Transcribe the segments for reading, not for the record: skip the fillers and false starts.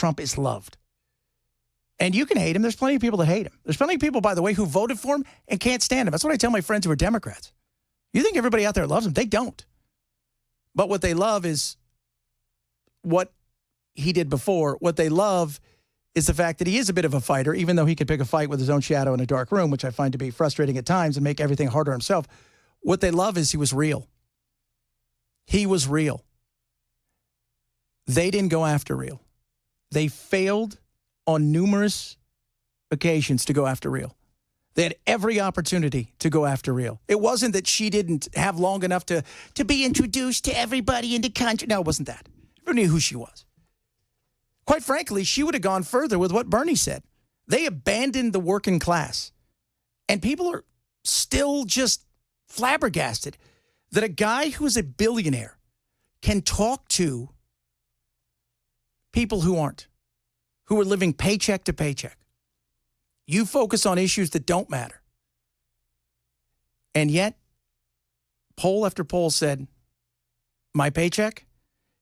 Trump is loved. And you can hate him. There's plenty of people that hate him. There's plenty of people, by the way, who voted for him and can't stand him. That's what I tell my friends who are Democrats. You think everybody out there loves him? They don't. But what they love is what he did before. What they love is the fact that he is a bit of a fighter, even though he could pick a fight with his own shadow in a dark room, which I find to be frustrating at times and make everything harder himself. What they love is he was real. He was real. They didn't go after real. They failed on numerous occasions to go after real. They had every opportunity to go after real. It wasn't that she didn't have long enough to be introduced to everybody in the country. No, it wasn't that. Everybody knew who she was. Quite frankly, she would have gone further with what Bernie said. They abandoned the working class. And people are still just flabbergasted that a guy who is a billionaire can talk to people who aren't, who are living paycheck to paycheck. You focus on issues that don't matter. And yet, poll after poll said, my paycheck,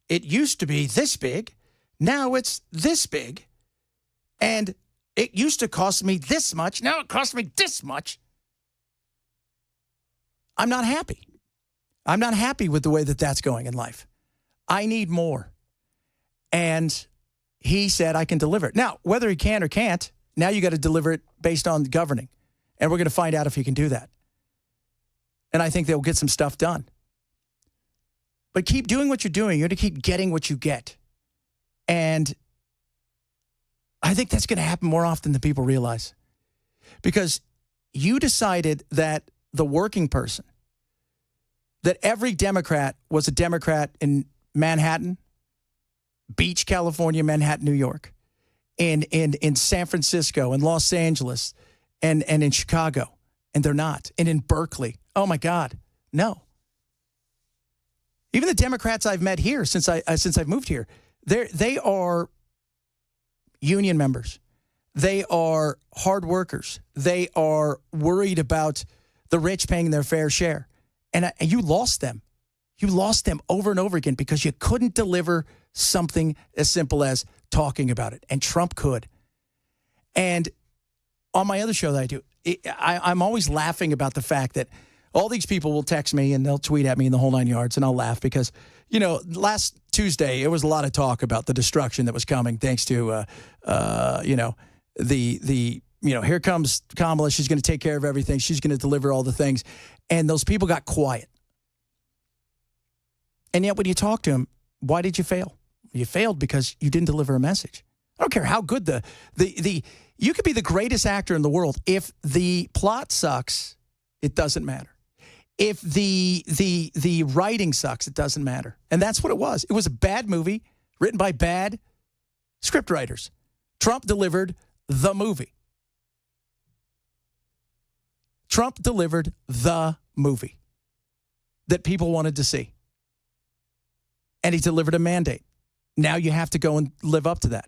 it used to be this big. Now it's this big. And it used to cost me this much. Now it costs me this much. I'm not happy. I'm not happy with the way that that's going in life. I need more. And he said, I can deliver it. Now, whether he can or can't, now you got to deliver it based on governing. And we're going to find out if he can do that. And I think they'll get some stuff done. But keep doing what you're doing. You're going to keep getting what you get. And I think that's going to happen more often than people realize. Because you decided that the working person, that every Democrat was a Democrat in Manhattan, Beach, California, Manhattan, New York, in San Francisco, in Los Angeles, and in Chicago. And they're not. And in Berkeley. Oh, my God. No. Even the Democrats I've met here since I've moved here, they are union members. They are hard workers. They are worried about the rich paying their fair share. And you lost them. You lost them over and over again because you couldn't deliver something as simple as talking about it. And Trump could. And on my other show that I do, I'm always laughing about the fact that all these people will text me and they'll tweet at me in the whole 9 yards, and I'll laugh because, you know, last Tuesday, it was a lot of talk about the destruction that was coming thanks to, here comes Kamala. She's going to take care of everything. She's going to deliver all the things. And those people got quiet. And yet when you talk to them, why did you fail? You failed because you didn't deliver a message. I don't care how good you could be the greatest actor in the world. If the plot sucks, it doesn't matter. If the writing sucks, it doesn't matter. And that's what it was. It was a bad movie written by bad scriptwriters. Trump delivered the movie. Trump delivered the movie that people wanted to see. And he delivered a mandate. Now you have to go and live up to that.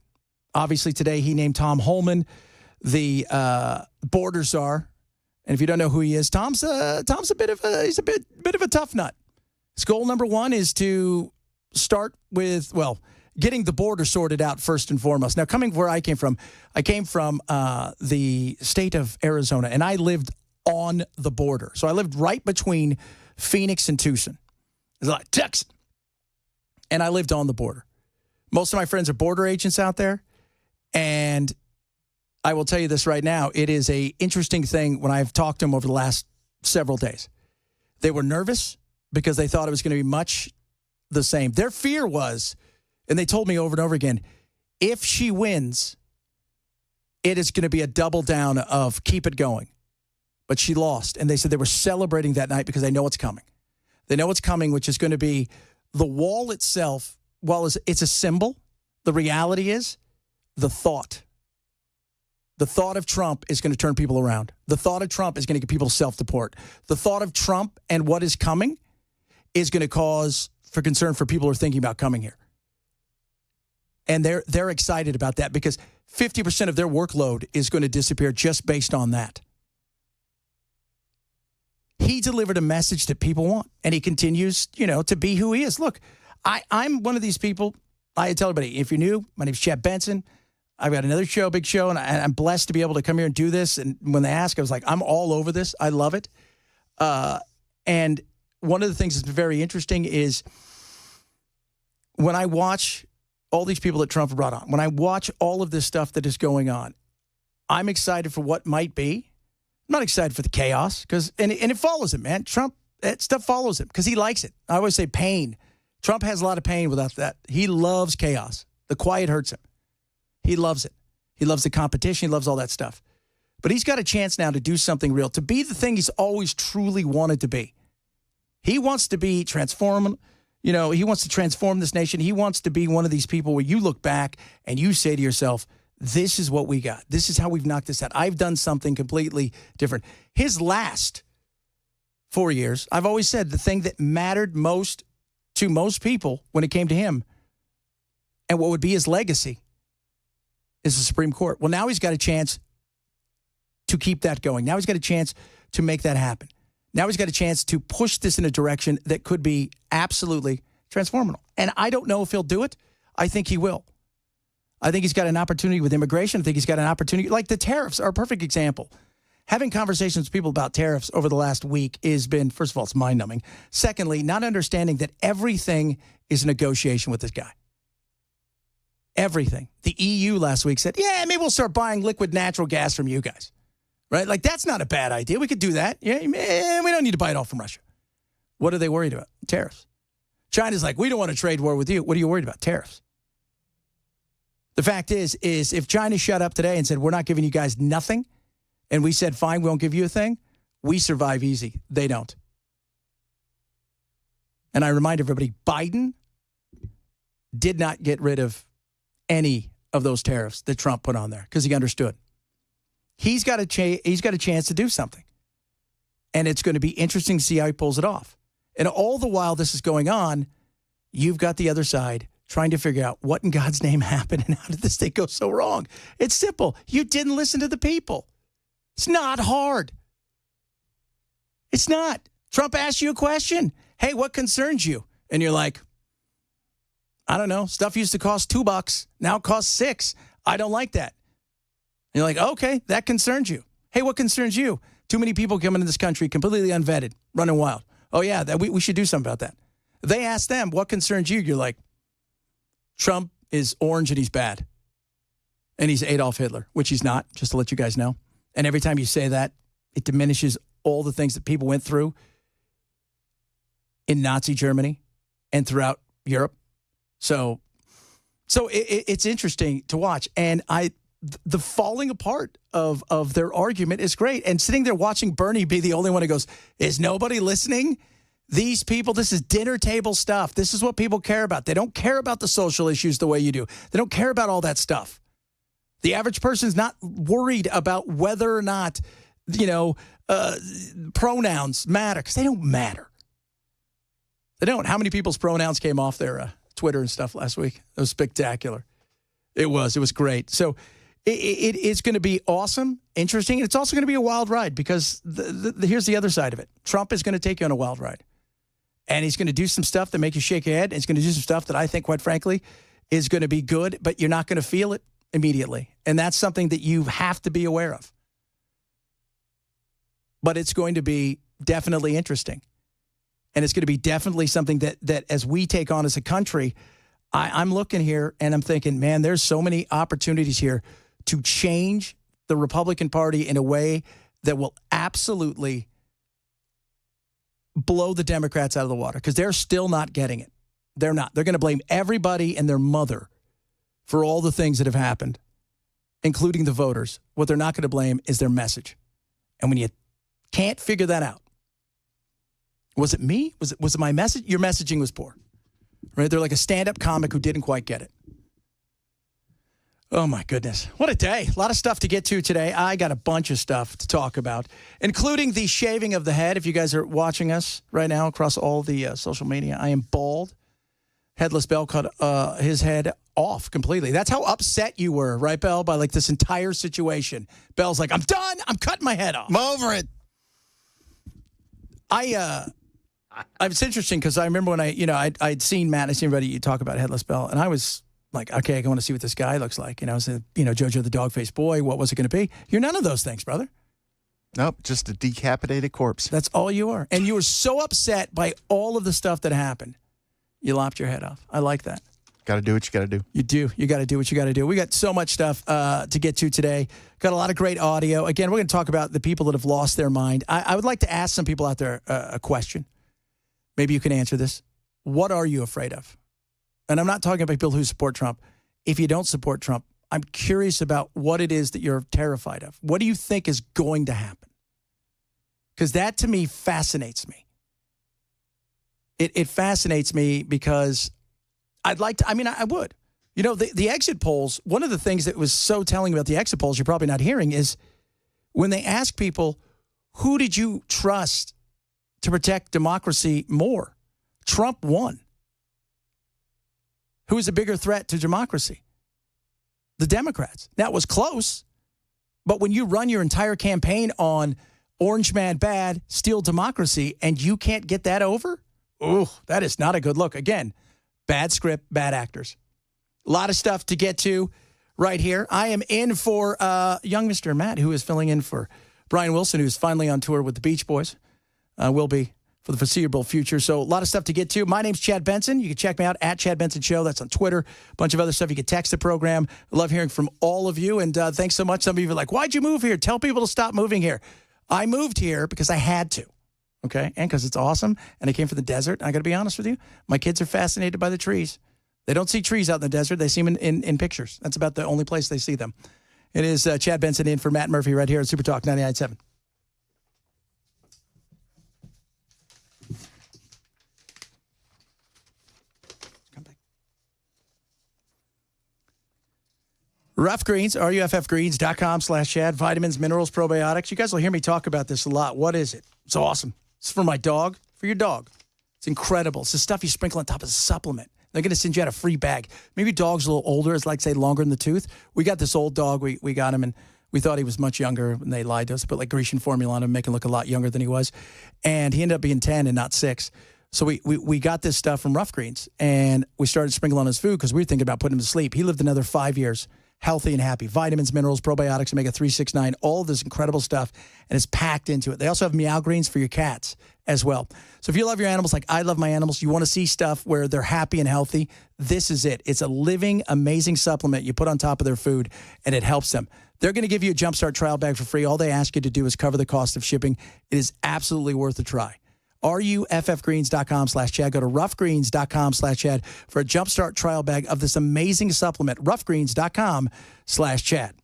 Obviously, today he named Tom Holman the border czar. And if you don't know who he is, Tom's a bit of a tough nut. His goal number one is to start with, getting the border sorted out first and foremost. Now, coming where I came from the state of Arizona, and I lived on the border. So I lived right between Phoenix and Tucson. It's like Texas. And I lived on the border. Most of my friends are border agents out there. And I will tell you this right now. It is an interesting thing when I've talked to them over the last several days. They were nervous because they thought it was going to be much the same. Their fear was, and they told me over and over again, if she wins, it is going to be a double down of keep it going. But she lost. And they said they were celebrating that night because they know it's coming. They know it's coming, which is going to be the wall itself. While it's a symbol, the reality is the thought. The thought of Trump is going to turn people around. The thought of Trump is going to get people to self-deport. The thought of Trump and what is coming is going to cause for concern for people who are thinking about coming here. And they're excited about that because 50% of their workload is going to disappear just based on that. He delivered a message that people want, and he continues, to be who he is. Look, I'm one of these people, I tell everybody, if you're new, my name's Benson. I've got another show, big show, and I'm blessed to be able to come here and do this. And when they ask, I was like, I'm all over this. I love it. And one of the things that's very interesting is when I watch all these people that Trump brought on, when I watch all of this stuff that is going on, I'm excited for what might be. I'm not excited for the chaos because, and it follows him, man. Trump, that stuff follows him because he likes it. I always say pain. Trump has a lot of pain without that. He loves chaos. The quiet hurts him. He loves it. He loves the competition. He loves all that stuff. But he's got a chance now to do something real, to be the thing he's always truly wanted to be. He wants to be transform. You know, he wants to transform this nation. He wants to be one of these people where you look back and you say to yourself, this is what we got. This is how we've knocked this out. I've done something completely different. His last 4 years, I've always said the thing that mattered most to most people when it came to him and what would be his legacy is the Supreme Court. Well, now he's got a chance to keep that going. Now he's got a chance to make that happen. Now he's got a chance to push this in a direction that could be absolutely transformational. And I don't know if he'll do it. I think he will. I think he's got an opportunity with immigration. I think he's got an opportunity. Like the tariffs are a perfect example. Having conversations with people about tariffs over the last week has been, first of all, it's mind-numbing. Secondly, not understanding that everything is a negotiation with this guy. Everything. The EU last week said, yeah, maybe we'll start buying liquid natural gas from you guys. Right? Like, that's not a bad idea. We could do that. Yeah, we don't need to buy it all from Russia. What are they worried about? Tariffs. China's like, we don't want a trade war with you. What are you worried about? Tariffs. The fact is if China shut up today and said, we're not giving you guys nothing, and we said, fine, we won't give you a thing, we survive easy. They don't. And I remind everybody, Biden did not get rid of any of those tariffs that Trump put on there because he understood. He's got a chance to do something. And it's going to be interesting to see how he pulls it off. And all the while this is going on, you've got the other side trying to figure out what in God's name happened and how did this thing go so wrong. It's simple. You didn't listen to the people. It's not hard. It's not. Trump asked you a question. Hey, what concerns you? And you're like, I don't know. Stuff used to cost $2. Now it costs $6. I don't like that. And you're like, okay, that concerns you. Hey, what concerns you? Too many people coming into this country completely unvetted, running wild. Oh, yeah, we should do something about that. They ask them, what concerns you? You're like, Trump is orange and he's bad. And he's Adolf Hitler, which he's not, just to let you guys know. And every time you say that, it diminishes all the things that people went through in Nazi Germany and throughout Europe. So it's interesting to watch. And the falling apart of their argument is great. And sitting there watching Bernie be the only one who goes, is nobody listening? These people, this is dinner table stuff. This is what people care about. They don't care about the social issues the way you do. They don't care about all that stuff. The average person's not worried about whether or not, pronouns matter because they don't matter. They don't. How many people's pronouns came off their Twitter and stuff last week? It was spectacular. It was great. So it's going to be awesome, interesting, and it's also going to be a wild ride because here's the other side of it. Trump is going to take you on a wild ride. And he's going to do some stuff that make you shake your head. And he's going to do some stuff that I think, quite frankly, is going to be good, but you're not going to feel it immediately. And that's something that you have to be aware of. But it's going to be definitely interesting. And it's going to be definitely something that as we take on as a country, I'm looking here and I'm thinking, man, there's so many opportunities here to change the Republican Party in a way that will absolutely blow the Democrats out of the water because they're still not getting it. They're not. They're going to blame everybody and their mother for all the things that have happened, including the voters. What they're not going to blame is their message. And when you can't figure that out, was it me? Was it my message? Your messaging was poor. Right? They're like a stand-up comic who didn't quite get it. Oh, my goodness. What a day. A lot of stuff to get to today. I got a bunch of stuff to talk about, including the shaving of the head. If you guys are watching us right now across all the social media, I am bald. Headless Bell cut his head off completely. That's how upset you were, right, Bell, by like this entire situation. Bell's like, I'm done. I'm cutting my head off. I'm over it. It's interesting because I remember when I'd seen Matt, I seen everybody you talk about Headless Bell, and I was like, okay, I want to see what this guy looks like. I was Jojo the dog-faced boy. What was it going to be? You're none of those things, brother. Nope, just a decapitated corpse. That's all you are. And you were so upset by all of the stuff that happened. You lopped your head off. I like that. Got to do what you got to do. You do. You got to do what you got to do. We got so much stuff to get to today. Got a lot of great audio. Again, we're going to talk about the people that have lost their mind. I would like to ask some people out there a question. Maybe you can answer this. What are you afraid of? And I'm not talking about people who support Trump. If you don't support Trump, I'm curious about what it is that you're terrified of. What do you think is going to happen? Because that, to me, fascinates me. It fascinates me because I would. The exit polls, one of the things that was so telling about the exit polls you're probably not hearing is when they ask people, who did you trust to protect democracy more? Trump won. Who is a bigger threat to democracy? The Democrats. Now, it was close, but when you run your entire campaign on orange man bad, steal democracy, and you can't get that over, that is not a good look. Again, bad script, bad actors. A lot of stuff to get to right here. I am in for young Mr. Matt, who is filling in for Brian Wilson, who's finally on tour with the Beach Boys. Will be for the foreseeable future. So a lot of stuff to get to. My name's Chad Benson. You can check me out at Chad Benson Show. That's on Twitter. A bunch of other stuff. You can text the program. I love hearing from all of you. And thanks so much. Some of you are like, why'd you move here? Tell people to stop moving here. I moved here because I had to. Okay? And because it's awesome. And I came from the desert. I got to be honest with you. My kids are fascinated by the trees. They don't see trees out in the desert. They see them in pictures. That's about the only place they see them. It is Chad Benson in for Matt Murphy right here at Super Talk 99.7. Rough Greens, ruffgreens.com/Chad. Vitamins, minerals, probiotics. You guys will hear me talk about this a lot. What is it? It's awesome. It's for my dog, for your dog. It's incredible. It's the stuff you sprinkle on top of a supplement. They're going to send you out a free bag. Maybe dog's a little older. It's like, say, longer in the tooth. We got this old dog. We got him, and we thought he was much younger, and they lied to us. Put like Grecian formula on him, make him look a lot younger than he was. And he ended up being 10 and not 6. So we got this stuff from Rough Greens, and we started sprinkling on his food because we were thinking about putting him to sleep. He lived another 5 years. Healthy and happy. Vitamins, minerals, probiotics, omega-3, 6, 9, all of this incredible stuff, and it's packed into it. They also have meow greens for your cats as well. So if you love your animals like I love my animals, you want to see stuff where they're happy and healthy, this is it. It's a living, amazing supplement you put on top of their food, and it helps them. They're going to give you a Jumpstart trial bag for free. All they ask you to do is cover the cost of shipping. It is absolutely worth a try. ruffgreens.com/Chad. Go to ruffgreens.com/Chad for a Jumpstart trial bag of this amazing supplement. ruffgreens.com/Chad.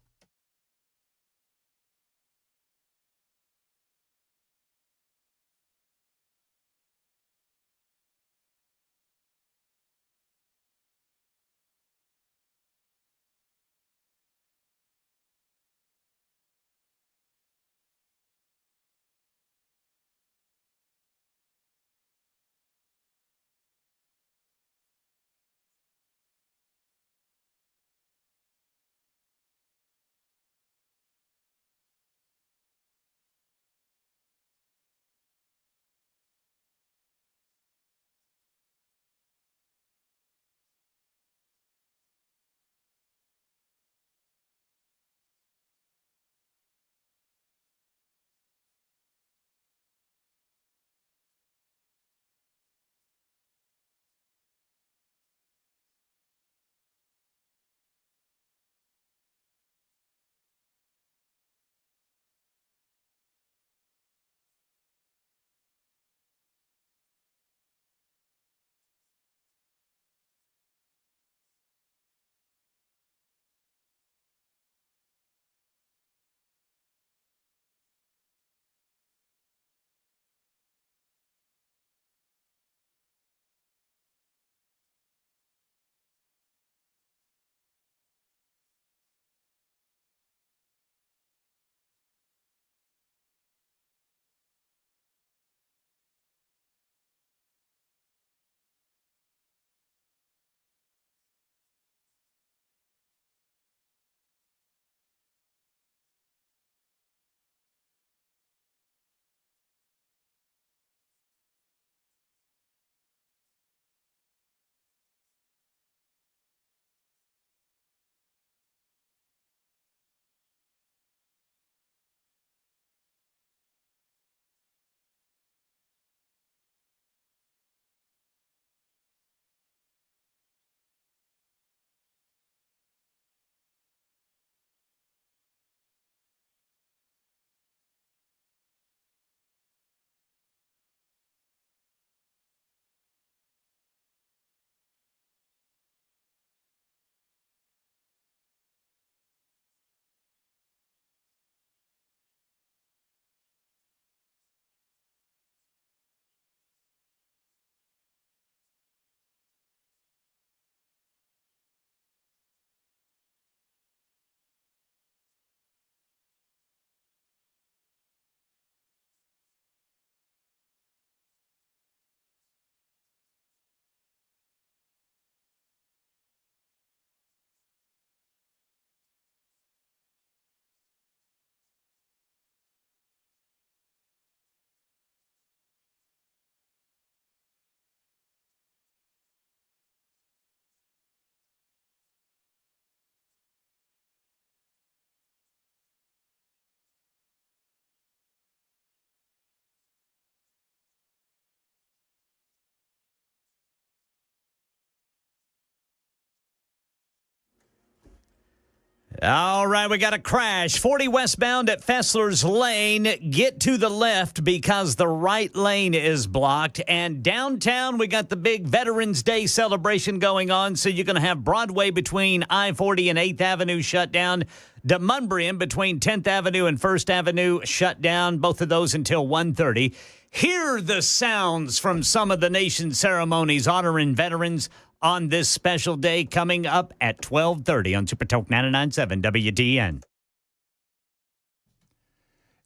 All right, we got a crash. 40 westbound at Fessler's Lane. Get to the left because the right lane is blocked. And downtown, we got the big Veterans Day celebration going on. So you're going to have Broadway between I-40 and 8th Avenue shut down. DeMumbrian between 10th Avenue and 1st Avenue shut down. Both of those until 1:30. Hear the sounds from some of the nation's ceremonies honoring veterans on this special day coming up at 12:30 on Super Talk 99.7 WTN.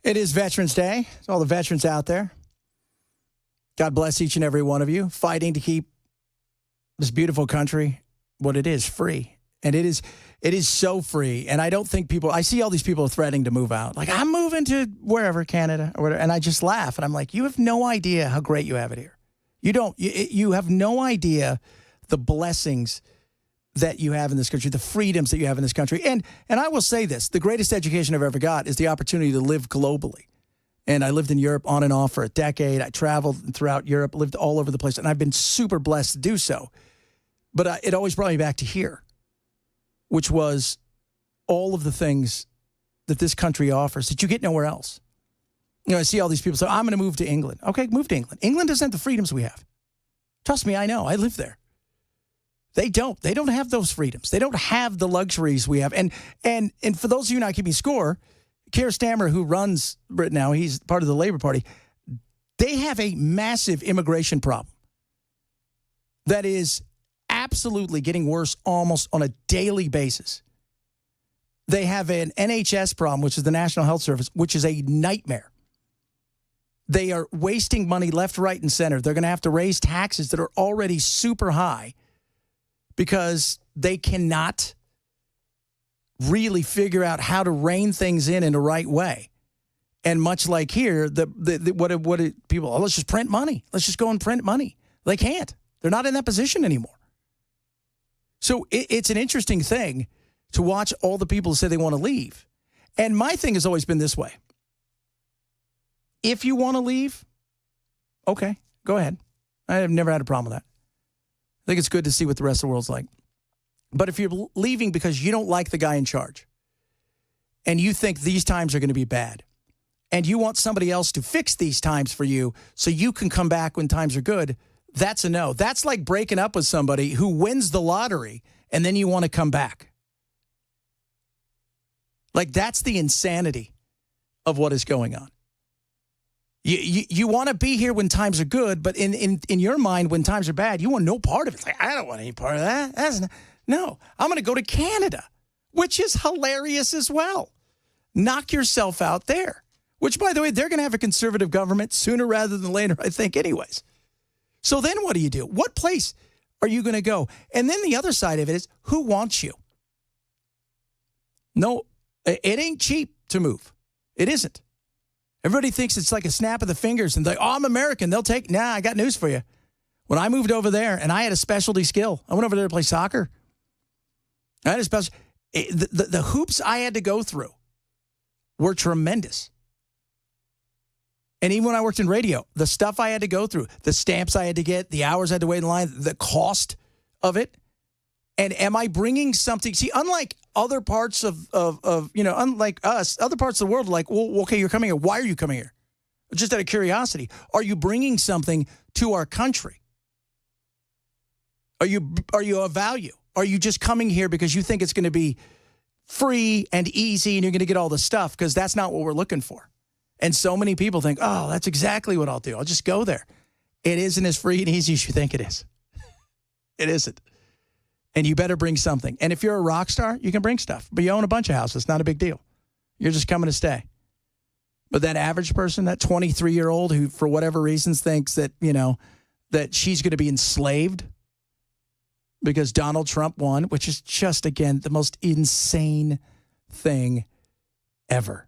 It is Veterans Day. It's all the veterans out there. God bless each and every one of you fighting to keep this beautiful country what it is, free. And it is so free. And I don't think I see all these people threatening to move out. Like, I'm moving to wherever, Canada or whatever. And I just laugh. And I'm like, you have no idea how great you have it here. You have no idea the blessings that you have in this country, the freedoms that you have in this country. And I will say this, the greatest education I've ever got is the opportunity to live globally. And I lived in Europe on and off for a decade. I traveled throughout Europe, lived all over the place, and I've been super blessed to do so. But it always brought me back to here, which was all of the things that this country offers that you get nowhere else. You know, I see all these people say, I'm going to move to England. Okay, move to England. England doesn't have the freedoms we have. Trust me, I know. I live there. They don't. They don't have those freedoms. They don't have the luxuries we have. And for those of you not keeping score, Keir Starmer, who runs Britain now, he's part of the Labour Party, they have a massive immigration problem that is absolutely getting worse almost on a daily basis. They have an NHS problem, which is the National Health Service, which is a nightmare. They are wasting money left, right, and center. They're going to have to raise taxes that are already super high because they cannot really figure out how to rein things in the right way. And much like here, people, let's just print money. Let's just go and print money. They can't. They're not in that position anymore. So it's an interesting thing to watch all the people who say they want to leave. And my thing has always been this way. If you want to leave, okay, go ahead. I have never had a problem with that. I think it's good to see what the rest of the world's like. But if you're leaving because you don't like the guy in charge and you think these times are going to be bad and you want somebody else to fix these times for you so you can come back when times are good, that's a no. That's like breaking up with somebody who wins the lottery and then you want to come back. Like, that's the insanity of what is going on. You want to be here when times are good, but in your mind, when times are bad, you want no part of it. It's like, I don't want any part of that. No, I'm going to go to Canada, which is hilarious as well. Knock yourself out there, which, by the way, they're going to have a conservative government sooner rather than later, I think, anyways. So then what do? What place are you going to go? And then the other side of it is, who wants you? No, it ain't cheap to move. It isn't. Everybody thinks it's like a snap of the fingers and I'm American. They'll take, I got news for you. When I moved over there and I had a specialty skill, I went over there to play soccer. I had a special, the hoops I had to go through were tremendous. And even when I worked in radio, the stuff I had to go through, the stamps I had to get, the hours I had to wait in line, the cost of it. And am I bringing something? See, unlike other parts unlike us, other parts of the world are like, well, okay, you're coming here. Why are you coming here? Just out of curiosity. Are you bringing something to our country? Are you of value? Are you just coming here because you think it's going to be free and easy and you're going to get all the stuff? Because that's not what we're looking for. And so many people think, oh, that's exactly what I'll do. I'll just go there. It isn't as free and easy as you think it is. It isn't. And you better bring something. And if you're a rock star, you can bring stuff. But you own a bunch of houses. Not a big deal. You're just coming to stay. But that average person, that 23-year-old who, for whatever reasons, thinks that, that she's going to be enslaved because Donald Trump won, which is just, again, the most insane thing ever.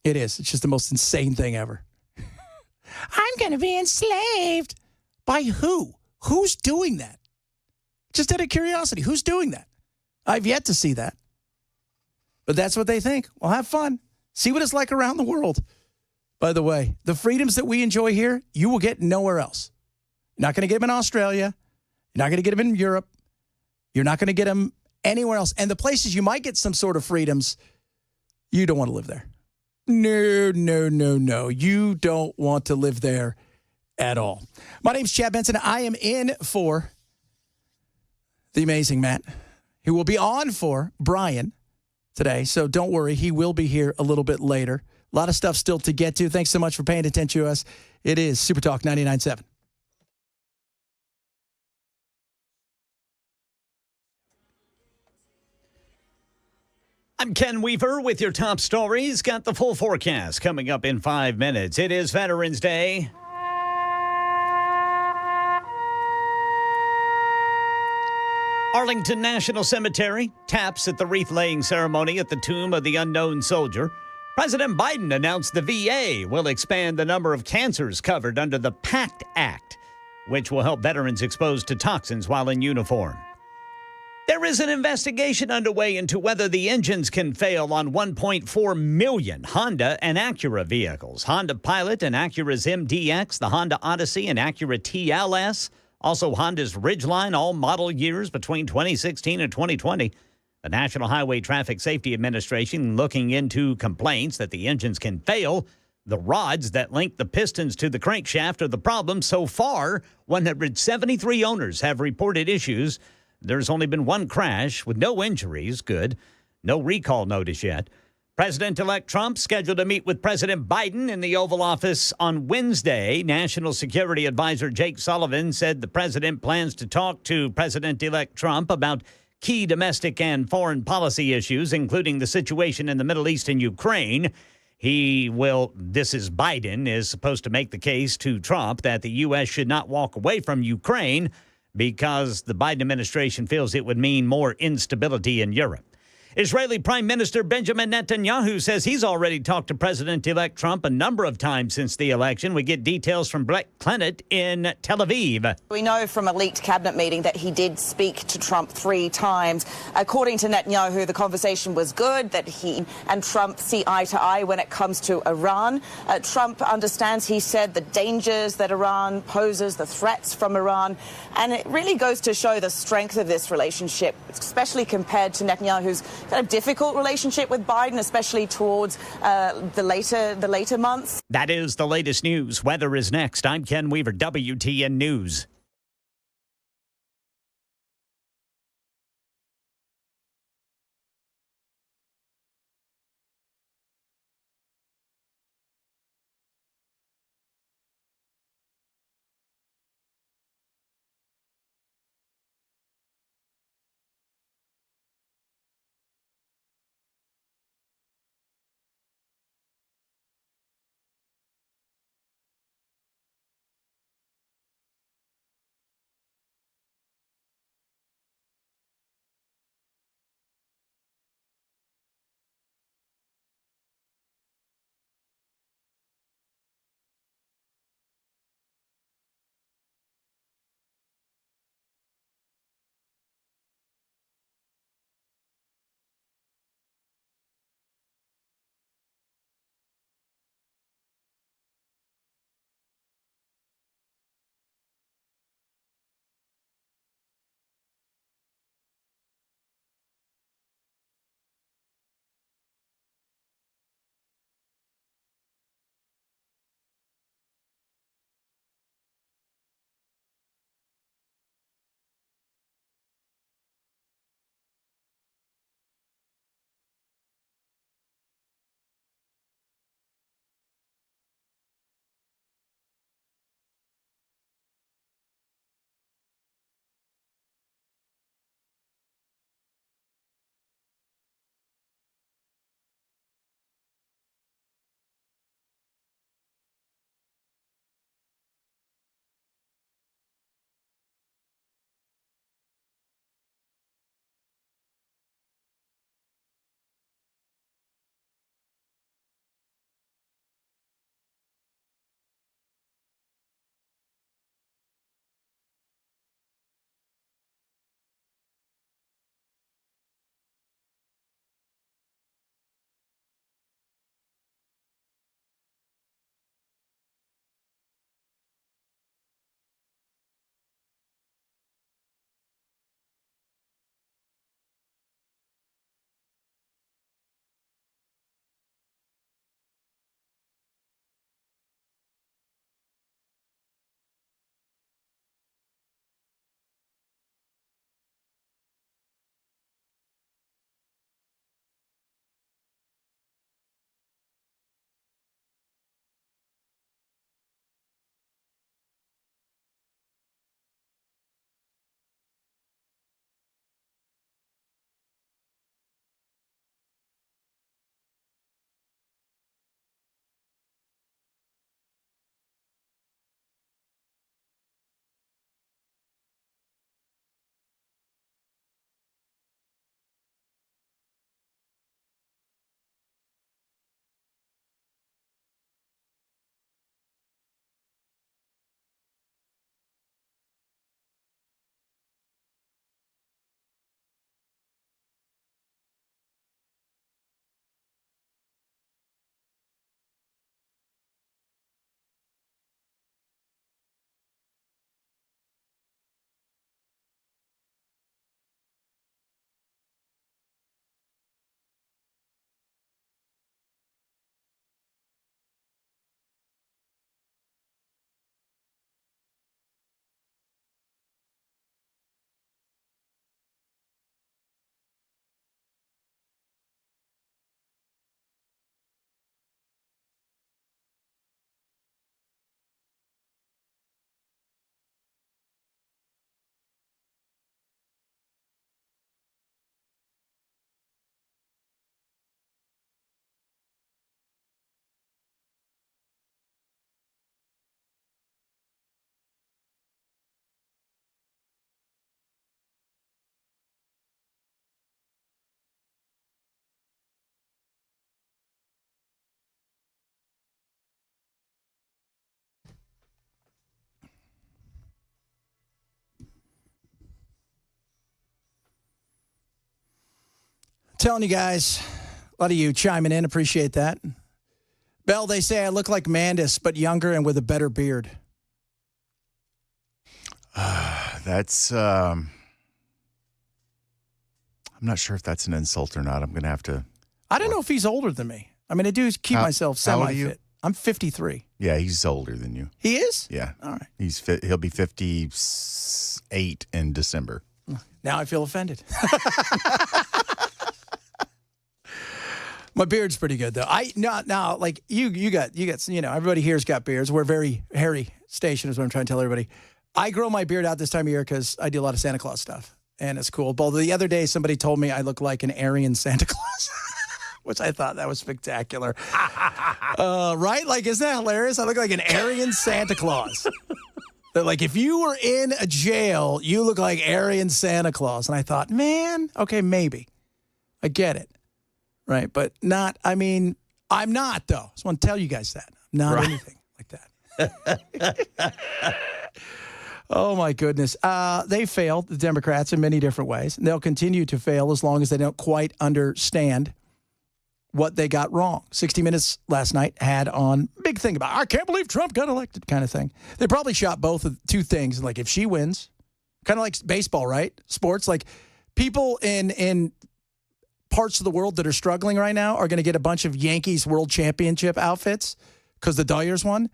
It is. It's just the most insane thing ever. I'm going to be enslaved. By who? Who's doing that? Just out of curiosity, who's doing that? I've yet to see that. But that's what they think. Well, have fun. See what it's like around the world. By the way, the freedoms that we enjoy here, you will get nowhere else. You're not going to get them in Australia. You're not going to get them in Europe. You're not going to get them anywhere else. And the places you might get some sort of freedoms, you don't want to live there. No, no, no, no. You don't want to live there at all. My name's Chad Benson. I am in for the amazing Matt, who will be on for Brian today. So don't worry. He will be here a little bit later. A lot of stuff still to get to. Thanks so much for paying attention to us. It is Super Talk 99.7. I'm Ken Weaver with your top stories. Got the full forecast coming up in 5 minutes. It is Veterans Day. Arlington National Cemetery taps at the wreath-laying ceremony at the tomb of the unknown soldier. President Biden announced the VA will expand the number of cancers covered under the PACT Act, which will help veterans exposed to toxins while in uniform. There is an investigation underway into whether the engines can fail on 1.4 million Honda and Acura vehicles. Honda Pilot and Acura's MDX, the Honda Odyssey and Acura TLS, also Honda's Ridgeline, all model years between 2016 and 2020. The National Highway Traffic Safety Administration looking into complaints that the engines can fail. The rods that link the pistons to the crankshaft are the problem. So far, 173 owners have reported issues. There's only been one crash with no injuries. Good. No recall notice yet. President-elect Trump scheduled to meet with President Biden in the Oval Office on Wednesday. National Security Advisor Jake Sullivan said the president plans to talk to President-elect Trump about key domestic and foreign policy issues, including the situation in the Middle East and Ukraine. Biden is supposed to make the case to Trump that the U.S. should not walk away from Ukraine because the Biden administration feels it would mean more instability in Europe. Israeli Prime Minister Benjamin Netanyahu says he's already talked to President-elect Trump a number of times since the election. We get details from Brett Clennett in Tel Aviv. We know from a leaked cabinet meeting that he did speak to Trump 3 times. According to Netanyahu, the conversation was good, that he and Trump see eye to eye when it comes to Iran. Trump understands, he said, the dangers that Iran poses, the threats from Iran. And it really goes to show the strength of this relationship, especially compared to Netanyahu's kind of difficult relationship with Biden, especially towards the later months. That is the latest news. Weather is next. I'm Ken Weaver, WTN News. Telling you guys, a lot of you chiming in. Appreciate that. Bell, they say I look like Mandis, but younger and with a better beard. I'm not sure if that's an insult or not. I'm going to have to. I don't know if he's older than me. I mean, I do keep myself how old are semi-fit. you? I'm 53. Yeah, he's older than you. He is? Yeah. All right. He'll be 58 in December. Now I feel offended. My beard's pretty good though. Like you got everybody here's got beards. We're a very hairy station is what I'm trying to tell everybody. I grow my beard out this time of year because I do a lot of Santa Claus stuff, and it's cool. But the other day, somebody told me I look like an Aryan Santa Claus, which I thought that was spectacular. Right? Like, isn't that hilarious? I look like an Aryan Santa Claus. They're like, if you were in a jail, you look like Aryan Santa Claus. And I thought, man, okay, maybe. I get it. Right? But not, I mean, I'm not, though. I just want to tell you guys that. I'm not anything like that. Oh, my goodness. They failed, the Democrats, in many different ways. And they'll continue to fail as long as they don't quite understand what they got wrong. 60 Minutes last night had on big thing about, I can't believe Trump got elected kind of thing. They probably shot both of two things. Like, if she wins, kind of like baseball, right? Sports, like people in parts of the world that are struggling right now are going to get a bunch of Yankees World Championship outfits because the Dyers won.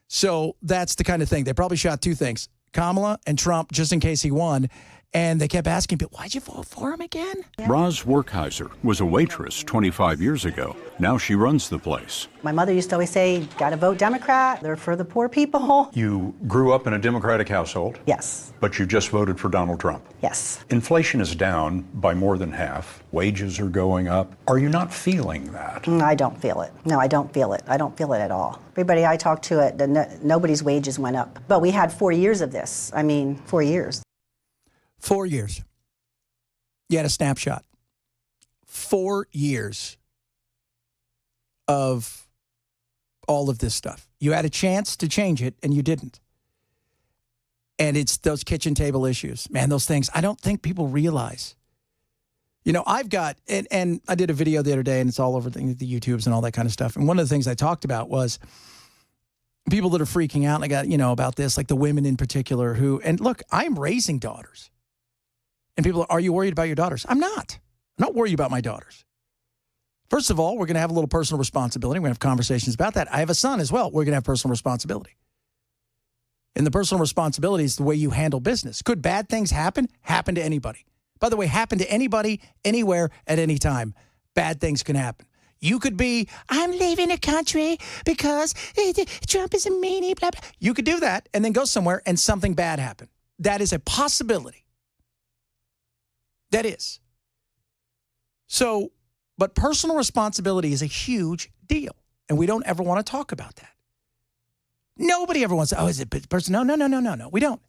So that's the kind of thing. They probably shot two things, Kamala and Trump, just in case he won. And they kept asking people, why'd you vote for him again? Roz Werkheiser was a waitress 25 years ago. Now she runs the place. My mother used to always say, gotta vote Democrat. They're for the poor people. You grew up in a Democratic household? Yes. But you just voted for Donald Trump? Yes. Inflation is down by more than half. Wages are going up. Are you not feeling that? I don't feel it. No, I don't feel it. I don't feel it at all. Everybody I talked to, nobody's wages went up. But we had 4 years of this. 4 years. 4 years. You had a snapshot. 4 years of all of this stuff. You had a chance to change it, and you didn't. And it's those kitchen table issues. Man, those things, I don't think people realize. You know, I've got, and I did a video the other day, and it's all over the YouTubes and all that kind of stuff. And one of the things I talked about was people that are freaking out, and I got, about this, like the women in particular who, and look, I'm raising daughters. And people are you worried about your daughters? I'm not. I'm not worried about my daughters. First of all, we're going to have a little personal responsibility. We're going to have conversations about that. I have a son as well. We're going to have personal responsibility. And the personal responsibility is the way you handle business. Could bad things happen? Happen to anybody. By the way, happen to anybody, anywhere, at any time. Bad things can happen. You could be, I'm leaving the country because Trump is a meanie, blah, blah. You could do that and then go somewhere and something bad happen. That is a possibility. That is. So, but personal responsibility is a huge deal. And we don't ever want to talk about that. Nobody ever wants to, is it personal? No. We don't.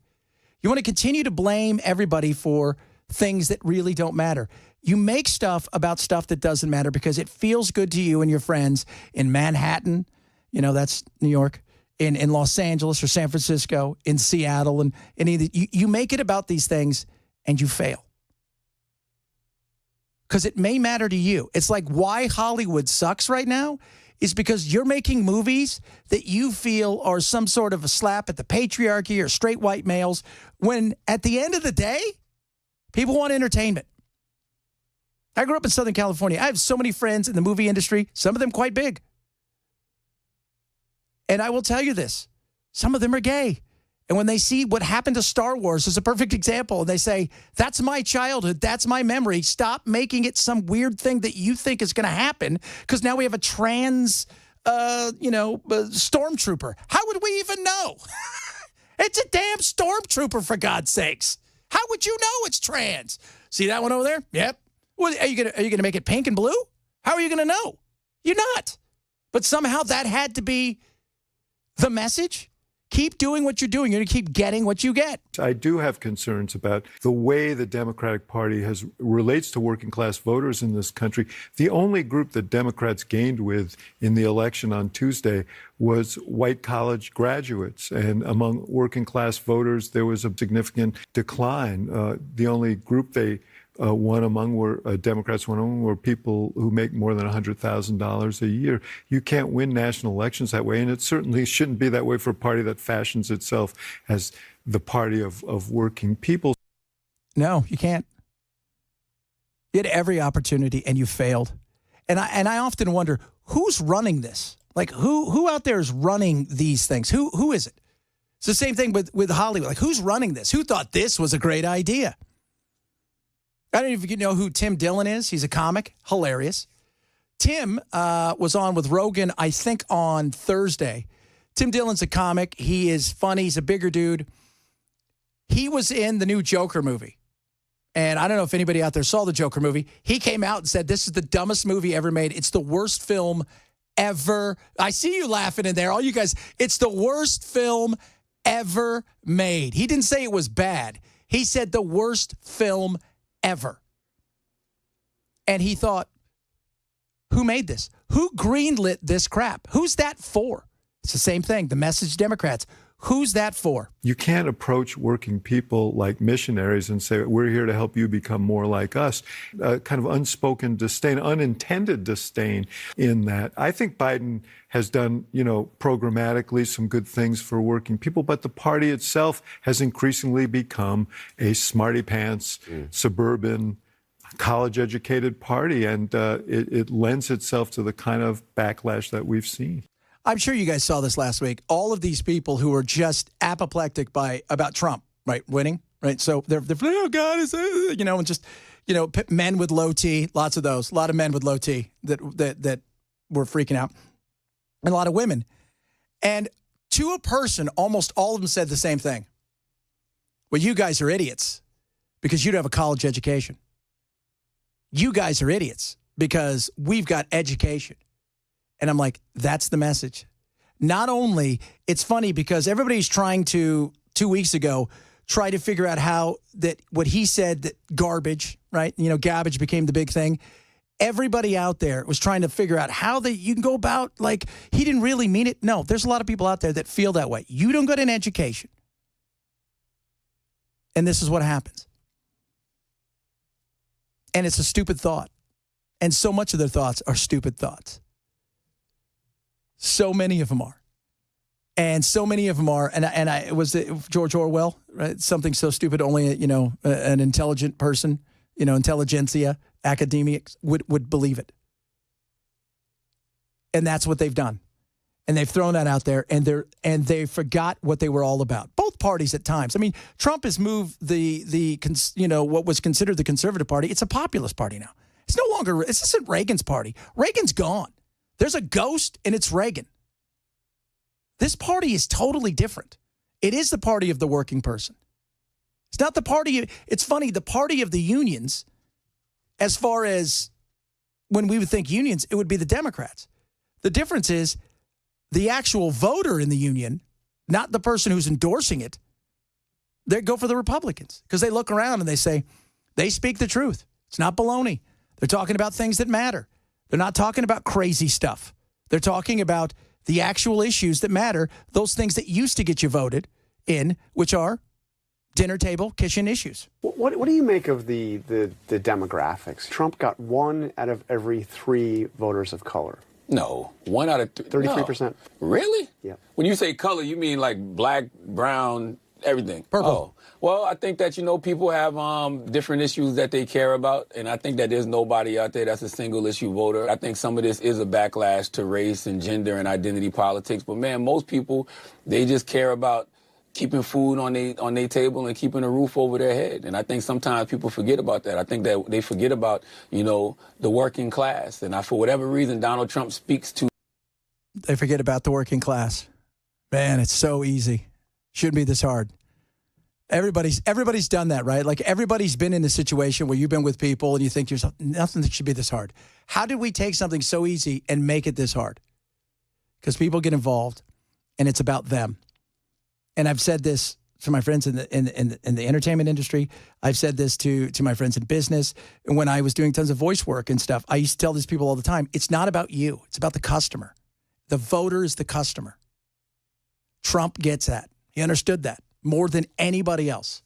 You want to continue to blame everybody for things that really don't matter. You make stuff about stuff that doesn't matter because it feels good to you and your friends in Manhattan, that's New York, in Los Angeles or San Francisco, in Seattle, and you make it about these things and you fail. Because it may matter to you. It's like why Hollywood sucks right now is because you're making movies that you feel are some sort of a slap at the patriarchy or straight white males, when at the end of the day, people want entertainment. I grew up in Southern California. I have so many friends in the movie industry, some of them quite big. And I will tell you this, some of them are gay. And when they see what happened to Star Wars is a perfect example, and they say, that's my childhood, that's my memory. Stop making it some weird thing that you think is going to happen, because now we have a trans, stormtrooper. How would we even know? It's a damn stormtrooper, for God's sakes. How would you know it's trans? See that one over there? Yep. Well, are you gonna make it pink and blue? How are you gonna know? You're not. But somehow that had to be the message. Keep doing what you're doing. You're going to keep getting what you get. I do have concerns about the way the Democratic Party relates to working class voters in this country. The only group that Democrats gained with in the election on Tuesday was white college graduates. And among working class voters, there was a significant decline. The only group they one among Democrats, one among were people who make more than $100,000 a year. You can't win national elections that way, and it certainly shouldn't be that way for a party that fashions itself as the party of working people. No, you can't. You had every opportunity, and you failed. And I often wonder, who's running this? Like, who out there is running these things? Who is it? It's the same thing with Hollywood. Like, who's running this? Who thought this was a great idea? I don't even know who Tim Dillon is. He's a comic. Hilarious. Tim was on with Rogan, I think, on Thursday. Tim Dillon's a comic. He is funny. He's a bigger dude. He was in the new Joker movie. And I don't know if anybody out there saw the Joker movie. He came out and said, this is the dumbest movie ever made. It's the worst film ever. I see you laughing in there. All you guys, it's the worst film ever made. He didn't say it was bad. He said the worst film ever. And he thought, who made this? Who greenlit this crap? Who's that for? It's the same thing. The message Democrats. Who's that for? You can't approach working people like missionaries and say, we're here to help you become more like us. Kind of unspoken disdain, unintended disdain in that. I think Biden has done, programmatically some good things for working people, but the party itself has increasingly become a smarty pants, suburban, college-educated party, and it lends itself to the kind of backlash that we've seen. I'm sure you guys saw this last week. All of these people who are just apoplectic about Trump, right, winning, right? So they're oh God, and just men with low T, lots of those, a lot of men with low T that were freaking out, and a lot of women. And to a person, almost all of them said the same thing. Well, you guys are idiots because you don't have a college education. You guys are idiots because we've got education. And I'm like, that's the message. Not only, it's funny because everybody's trying to, 2 weeks ago, try to figure out how that what he said, that garbage, right? Garbage became the big thing. Everybody out there was trying to figure out how you can go about, like, he didn't really mean it. No, there's a lot of people out there that feel that way. You don't get an education. And this is what happens. And it's a stupid thought. And so much of their thoughts are stupid thoughts. So many of them are. And so many of them are. And was it George Orwell, right? Something so stupid only, an intelligent person, intelligentsia, academics would believe it. And that's what they've done. And they've thrown that out there, and they forgot what they were all about. Both parties at times. I mean, Trump has moved what was considered the conservative party. It's a populist party now. It's no longer, this isn't Reagan's party. Reagan's gone. There's a ghost, and it's Reagan. This party is totally different. It is the party of the working person. It's not the party. It's funny, the party of the unions, as far as when we would think unions, it would be the Democrats. The difference is the actual voter in the union, not the person who's endorsing it, they go for the Republicans because they look around and they say, they speak the truth. It's not baloney. They're talking about things that matter. They're not talking about crazy stuff. They're talking about the actual issues that matter, those things that used to get you voted in, which are dinner table, kitchen issues. What do you make of the demographics? Trump got 1 out of every 3 voters of color. No, 1 out of 33%. No. Really? Yeah. When you say color, you mean like black, brown, everything? Purple. Oh. Well, I think that, people have different issues that they care about, and I think that there's nobody out there that's a single-issue voter. I think some of this is a backlash to race and gender and identity politics, but, man, most people, they just care about keeping food on their table and keeping a roof over their head. And I think sometimes people forget about that. I think that they forget about, the working class. And for whatever reason, Donald Trump speaks to. They forget about the working class. Man, it's so easy. Shouldn't be this hard. Everybody's done that, right? Like everybody's been in a situation where you've been with people and you think to yourself, nothing should be this hard. How did we take something so easy and make it this hard? Because people get involved and it's about them. And I've said this to my friends in the entertainment industry. I've said this to my friends in business. And when I was doing tons of voice work and stuff, I used to tell these people all the time, it's not about you. It's about the customer. The voter is the customer. Trump gets that. He understood that more than anybody else.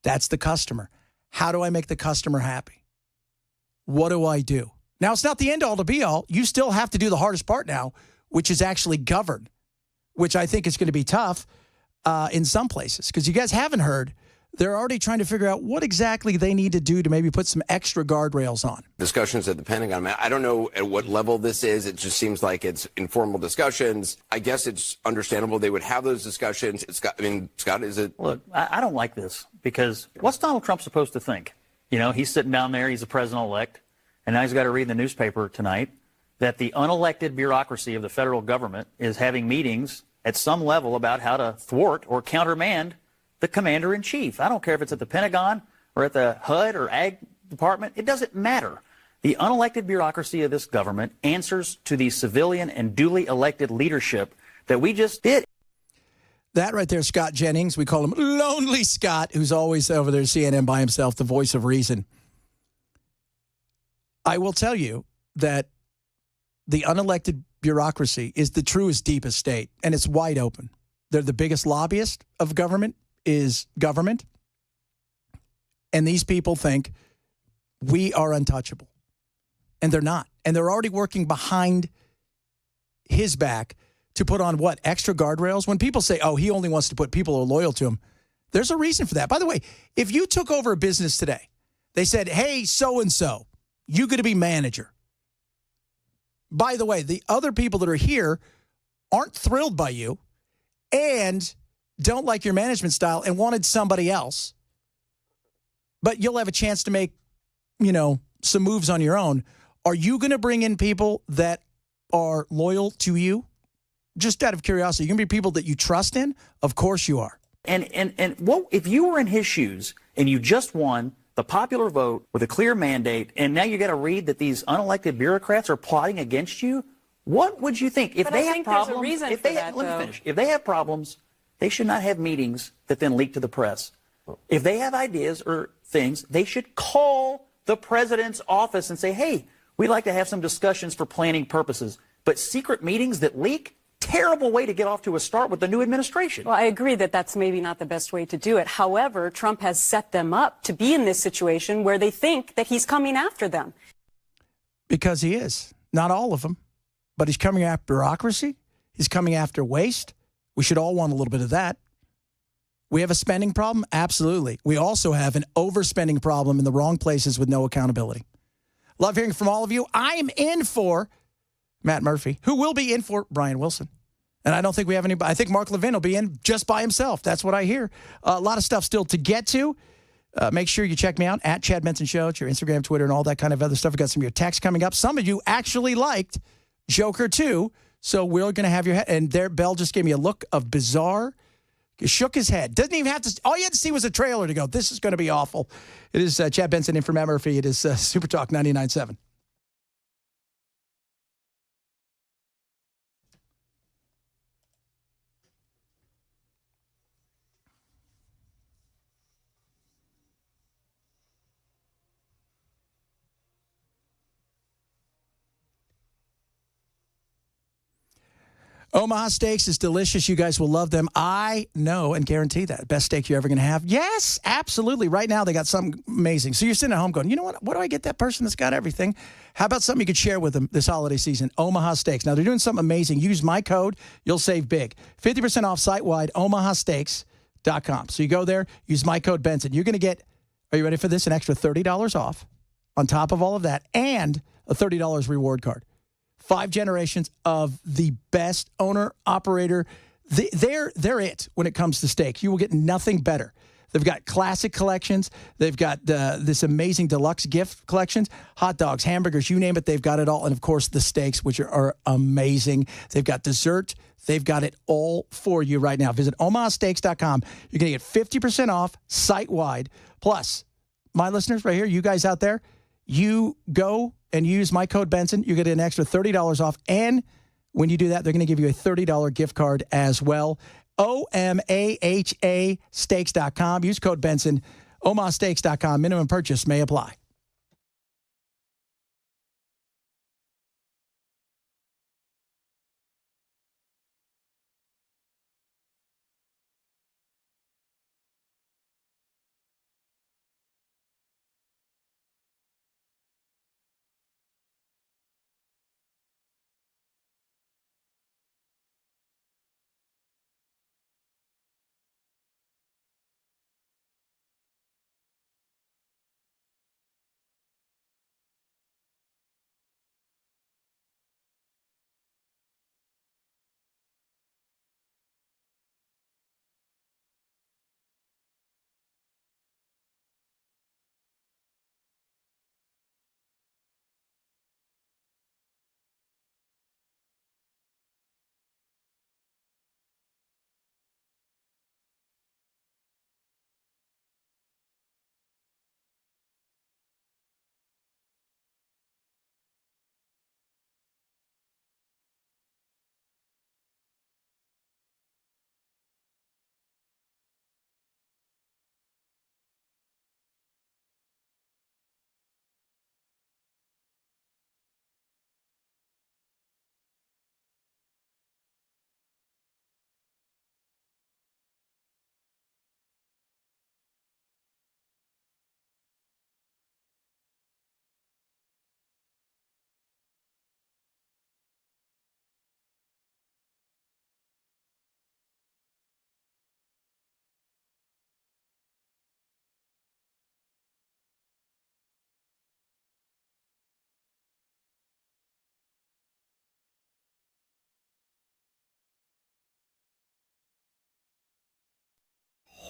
That's the customer. How do I make the customer happy? What do I do? Now, it's not the end all to be all. You still have to do the hardest part now, which is actually govern, which I think is going to be tough in some places. Because you guys haven't heard, they're already trying to figure out what exactly they need to do to maybe put some extra guardrails on. Discussions at the Pentagon. I don't know at what level this is. It just seems like it's informal discussions. I guess it's understandable they would have those discussions. Scott, is it? Look, I don't like this because what's Donald Trump supposed to think? You know, he's sitting down there, he's the president-elect, and now he's got to read in the newspaper tonight that the unelected bureaucracy of the federal government is having meetings at some level about how to thwart or countermand the commander-in-chief. I don't care if it's at the Pentagon or at the HUD or Ag Department. It doesn't matter. The unelected bureaucracy of this government answers to the civilian and duly elected leadership that we just did. That right there, Scott Jennings. We call him Lonely Scott, who's always over there at CNN by himself, the voice of reason. I will tell you that the unelected bureaucracy is the truest, deepest state, and it's wide open. They're the biggest lobbyist of government is government, and these people think we are untouchable, and they're not. And they're already working behind his back to put on what? Extra guardrails? When people say, oh, he only wants to put people who are loyal to him, there's a reason for that. By the way, if you took over a business today, they said, hey, so-and-so, you're going to be manager. By the way, the other people that are here aren't thrilled by you and don't like your management style and wanted somebody else, but you'll have a chance to make, some moves on your own. Are you going to bring in people that are loyal to you? Just out of curiosity, you're going to be people that you trust in? Of course you are. And what if you were in his shoes and you just won the popular vote with a clear mandate, and now you got to read that these unelected bureaucrats are plotting against you? What would you think? If they have problems, let me finish. If they have problems, they should not have meetings that then leak to the press. If they have ideas or things, they should call the president's office and say, hey, we'd like to have some discussions for planning purposes. But secret meetings that leak, terrible way to get off to a start with the new administration. Well, I agree that that's maybe not the best way to do it. However, Trump has set them up to be in this situation where they think that he's coming after them. Because he is. Not all of them. But he's coming after bureaucracy. He's coming after waste. We should all want a little bit of that. We have a spending problem? Absolutely. We also have an overspending problem in the wrong places with no accountability. Love hearing from all of you. I'm in for Matt Murphy, who will be in for Brian Wilson. And I don't think we have anybody. I think Mark Levin will be in just by himself. That's what I hear. A lot of stuff still to get to. Make sure you check me out at Chad Benson Show. It's your Instagram, Twitter, and all that kind of other stuff. We've got some of your texts coming up. Some of you actually liked Joker 2. So we're going to have your head. And there, Bell just gave me a look of bizarre. He shook his head. Doesn't even have to. All you had to see was a trailer to go, this is going to be awful. It is Chad Benson in for Matt Murphy. It is Super Talk 99.7. Omaha Steaks is delicious. You guys will love them. I know and guarantee that. Best steak you're ever going to have. Yes, absolutely. Right now, they got something amazing. So you're sitting at home going, you know what? What do I get that person that's got everything? How about something you could share with them this holiday season? Omaha Steaks. Now, they're doing something amazing. Use my code. You'll save big. 50% off site-wide, omahasteaks.com. So you go there, use my code Benson. You're going to get, are you ready for this? An extra $30 off on top of all of that and a $30 reward card. 5 generations of the best owner operator. They're it when it comes to steak. You will get nothing better. They've got classic collections. They've got this amazing deluxe gift collections, hot dogs, hamburgers, you name it. They've got it all. And of course, the steaks, which are amazing. They've got dessert. They've got it all for you right now. Visit omahasteaks.com. You're going to get 50% off site-wide. Plus, my listeners right here, you guys out there, you go and use my code Benson, you get an extra $30 off. And when you do that, they're going to give you a $30 gift card as well. OMAHA steaks.com. Use code Benson. omahasteaks.com. Minimum purchase may apply.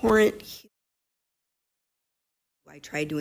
abhorrent. I tried to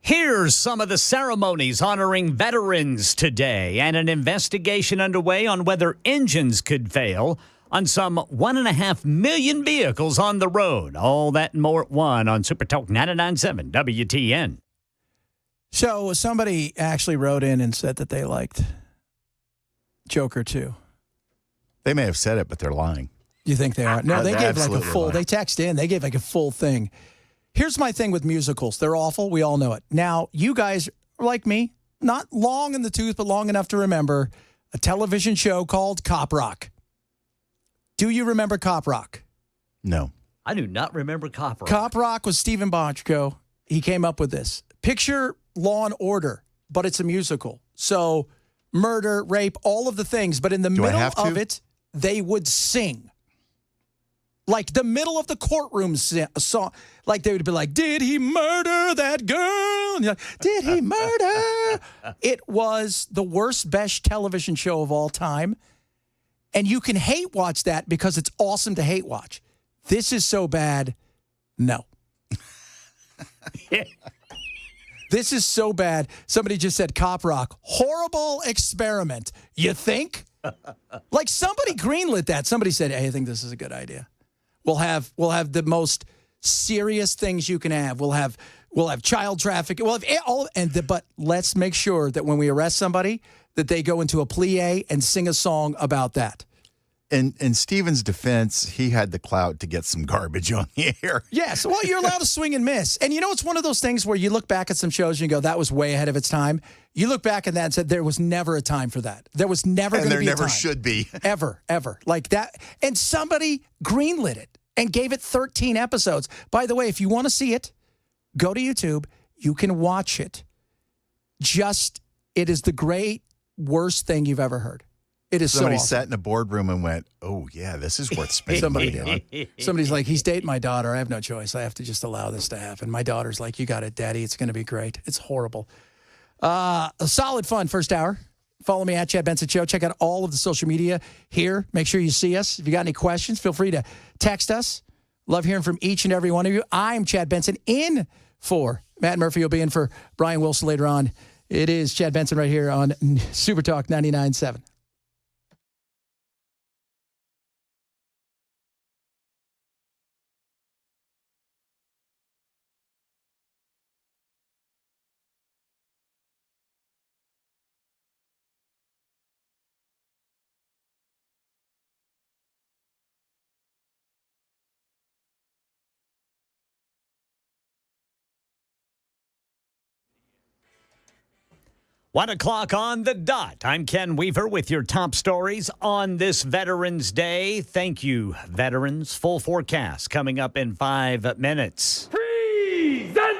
Here's some of the ceremonies honoring veterans today, and an investigation underway on whether engines could fail on some 1.5 million vehicles on the road. All that and more at 1 on Super Talk 99.7 WTN. So somebody actually wrote in and said that they liked Joker 2. They may have said it, but they're lying. You think they are? No, they gave like a full, lying. they text in, they gave like a full thing. Here's my thing with musicals. They're awful. We all know it. Now, you guys are like me, not long in the tooth, but long enough to remember a television show called Cop Rock. Do you remember Cop Rock? No. I do not remember Cop Rock. Cop Rock was Stephen Bochco. He came up with this. Picture Law and Order, but it's a musical. So murder, rape, all of the things. But in the middle of it, they would sing. Like the middle of the courtroom song. Like they would be like, did he murder that girl? And you're like, did he murder? It was the worst, best television show of all time. And you can hate watch that because it's awesome to hate watch. This is so bad. No. This is so bad. Somebody just said cop rock. Horrible experiment. You think? Like somebody greenlit that. Somebody said, hey, I think this is a good idea. We'll have the most serious things you can have. We'll have child trafficking. We'll have but let's make sure that when we arrest somebody, that they go into a plie and sing a song about that. In Steven's defense, he had the clout to get some garbage on the air. Yes. Well, you're allowed to swing and miss. And it's one of those things where you look back at some shows and you go, that was way ahead of its time. You look back at that and said, there was never a time for that. There was never going to be a time. And there never should be. Ever. Like that. And somebody greenlit it and gave it 13 episodes. By the way, if you want to see it, go to YouTube. You can watch it. It is the worst thing you've ever heard. It is Somebody so awesome. sat in a boardroom and went, oh, yeah, this is worth spending Somebody money did. Somebody's like, he's dating my daughter. I have no choice. I have to just allow this to happen. My daughter's like, you got it, Daddy. It's going to be great. It's horrible. A solid fun first hour. Follow me at Chad Benson Show. Check out all of the social media here. Make sure you see us. If you got any questions, feel free to text us. Love hearing from each and every one of you. I'm Chad Benson in for Matt Murphy. Will be in for Brian Wilson later on. It is Chad Benson right here on Super Talk 99.7. One o'clock on the dot. I'm Ken Weaver with your top stories on this Veterans Day. Thank you, veterans. Full forecast coming up in 5 minutes. Present!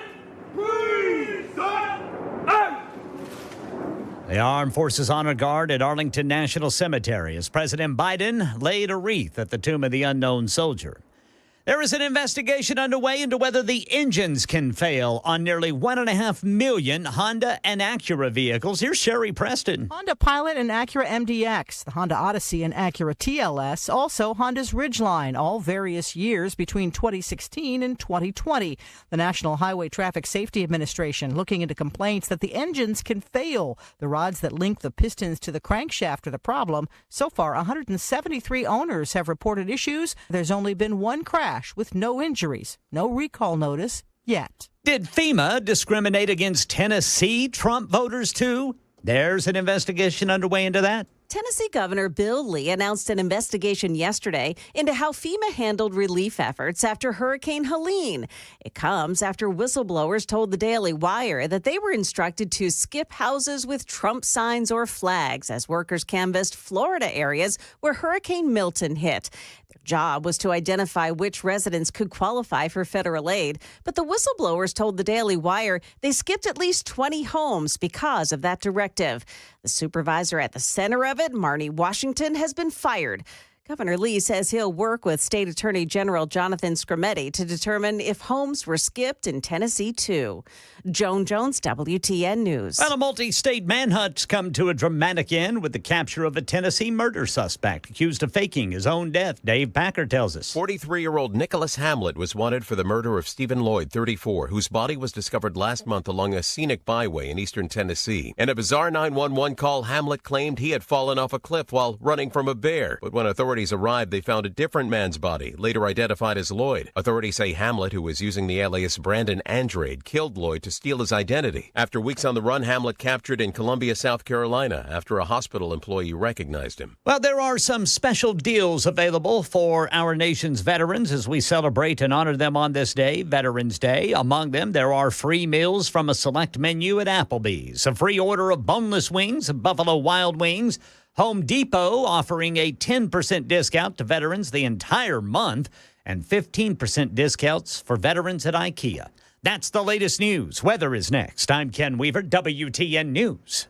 The Armed Forces Honor Guard at Arlington National Cemetery as President Biden laid a wreath at the tomb of the unknown soldier. There is an investigation underway into whether the engines can fail on nearly 1.5 million Honda and Acura vehicles. Here's Sherry Preston. Honda Pilot and Acura MDX, the Honda Odyssey and Acura TLS, also Honda's Ridgeline, all various years between 2016 and 2020. The National Highway Traffic Safety Administration looking into complaints that the engines can fail. The rods that link the pistons to the crankshaft are the problem. So far, 173 owners have reported issues. There's only been one crash with no injuries, no recall notice yet. Did FEMA discriminate against Tennessee Trump voters too? There's an investigation underway into that. Tennessee Governor Bill Lee announced an investigation yesterday into how FEMA handled relief efforts after Hurricane Helene. It comes after whistleblowers told the Daily Wire that they were instructed to skip houses with Trump signs or flags as workers canvassed Florida areas where Hurricane Milton hit. Their job was to identify which residents could qualify for federal aid, but the whistleblowers told the Daily Wire they skipped at least 20 homes because of that directive. The supervisor at the center of it, Marnie Washington, has been fired. Governor Lee says he'll work with State Attorney General Jonathan Skrmetti to determine if homes were skipped in Tennessee, too. Joan Jones, WTN News. Well, a multi-state manhunt's come to a dramatic end with the capture of a Tennessee murder suspect accused of faking his own death. Dave Packer tells us. 43-year-old Nicholas Hamlet was wanted for the murder of Stephen Lloyd, 34, whose body was discovered last month along a scenic byway in eastern Tennessee. In a bizarre 911 call, Hamlet claimed he had fallen off a cliff while running from a bear. But when authorities arrived, they found a different man's body, later identified as Lloyd. Authorities say Hamlet, who was using the alias Brandon Andrade, killed Lloyd to steal his identity. After weeks on the run, Hamlet captured in Columbia, South Carolina, after a hospital employee recognized him. Well, there are some special deals available for our nation's veterans as we celebrate and honor them on this day, Veterans Day. Among them, there are free meals from a select menu at Applebee's, a free order of boneless wings at Buffalo Wild Wings, Home Depot offering a 10% discount to veterans the entire month, and 15% discounts for veterans at IKEA. That's the latest news. Weather is next. I'm Ken Weaver, WTN News.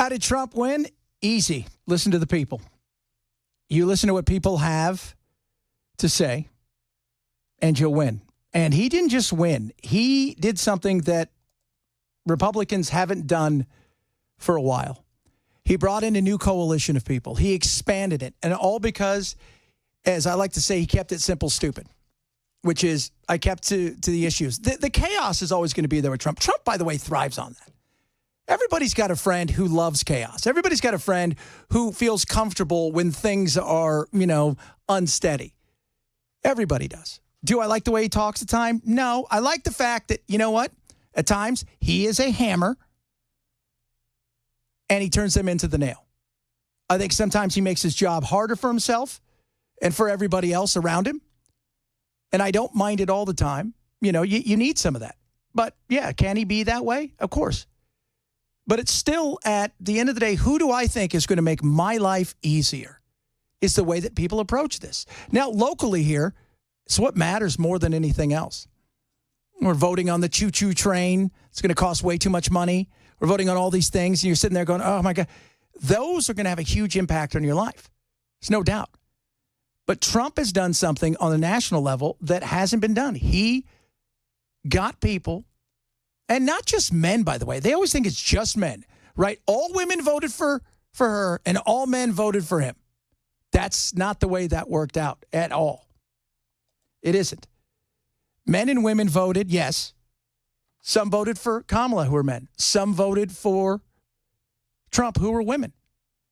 How did Trump win? Easy. Listen to the people. You listen to what people have to say, and you'll win. And he didn't just win. He did something that Republicans haven't done for a while. He brought in a new coalition of people. He expanded it. And all because, as I like to say, he kept it simple, stupid, which is I kept to the issues. The chaos is always going to be there with Trump. Trump, by the way, thrives on that. Everybody's got a friend who loves chaos. Everybody's got a friend who feels comfortable when things are, unsteady. Everybody does. Do I like the way he talks at times? No. I like the fact that, you know what? At times, he is a hammer, and he turns them into the nail. I think sometimes he makes his job harder for himself and for everybody else around him. And I don't mind it all the time. You need some of that. But, yeah, can he be that way? Of course. But it's still, at the end of the day, who do I think is going to make my life easier is the way that people approach this. Now, locally here, it's what matters more than anything else. We're voting on the choo-choo train. It's going to cost way too much money. We're voting on all these things, and you're sitting there going, oh, my God. Those are going to have a huge impact on your life. There's no doubt. But Trump has done something on the national level that hasn't been done. He got people, and not just men, by the way. They always think it's just men, right? All women voted for her, and all men voted for him. That's not the way that worked out at all. It isn't. Men and women voted, yes. Some voted for Kamala, who are men. Some voted for Trump, who were women.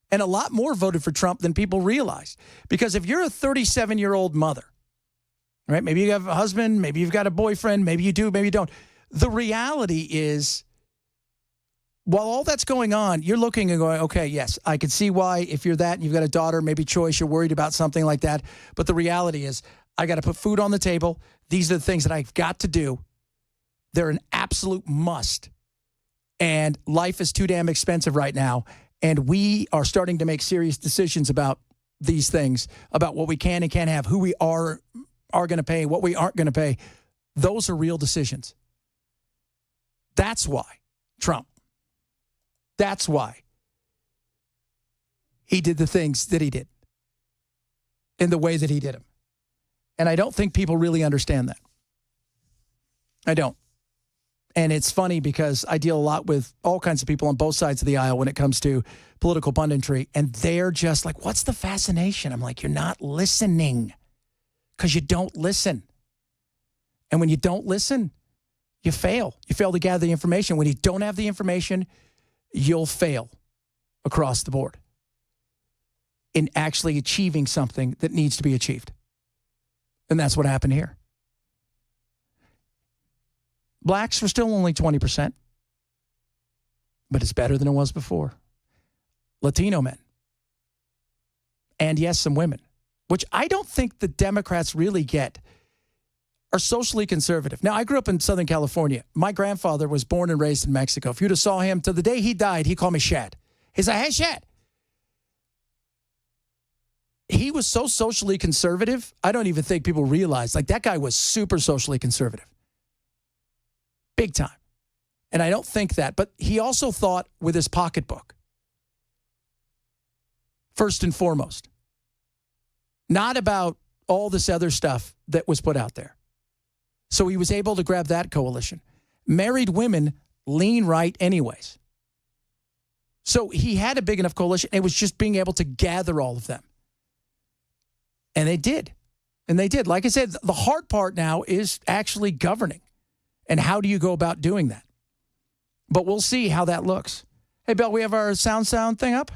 And a lot more voted for Trump than people realize. Because if you're a 37-year-old mother, right, maybe you have a husband, maybe you've got a boyfriend, maybe you do, maybe you don't. The reality is, while all that's going on, you're looking and going, okay, yes, I can see why if you're that and you've got a daughter, maybe choice, you're worried about something like that. But the reality is, I got to put food on the table. These are the things that I've got to do. They're an absolute must. And life is too damn expensive right now. And we are starting to make serious decisions about these things, about what we can and can't have, who we are going to pay, what we aren't going to pay. Those are real decisions. That's why Trump. That's why he did the things that he did in the way that he did them. And I don't think people really understand that. I don't. And it's funny because I deal a lot with all kinds of people on both sides of the aisle when it comes to political punditry. And they're just like, what's the fascination? I'm like, you're not listening because you don't listen. And when you don't listen, you fail. You fail to gather the information. When you don't have the information, you'll fail across the board in actually achieving something that needs to be achieved. And that's what happened here. Blacks were still only 20%, but it's better than it was before. Latino men. And yes, some women, which I don't think the Democrats really get, are socially conservative. Now, I grew up in Southern California. My grandfather was born and raised in Mexico. If you'd have saw him to the day he died, he called me Shad. He's like, hey, Shad. He was so socially conservative, I don't even think people realize. Like, that guy was super socially conservative. Big time. And I don't think that. But he also thought with his pocketbook. First and foremost. Not about all this other stuff that was put out there. So he was able to grab that coalition. Married women lean right anyways. So he had a big enough coalition. It was just being able to gather all of them. And they did. And they did. Like I said, the hard part now is actually governing. And how do you go about doing that? But we'll see how that looks. Hey, Bill, we have our sound thing up?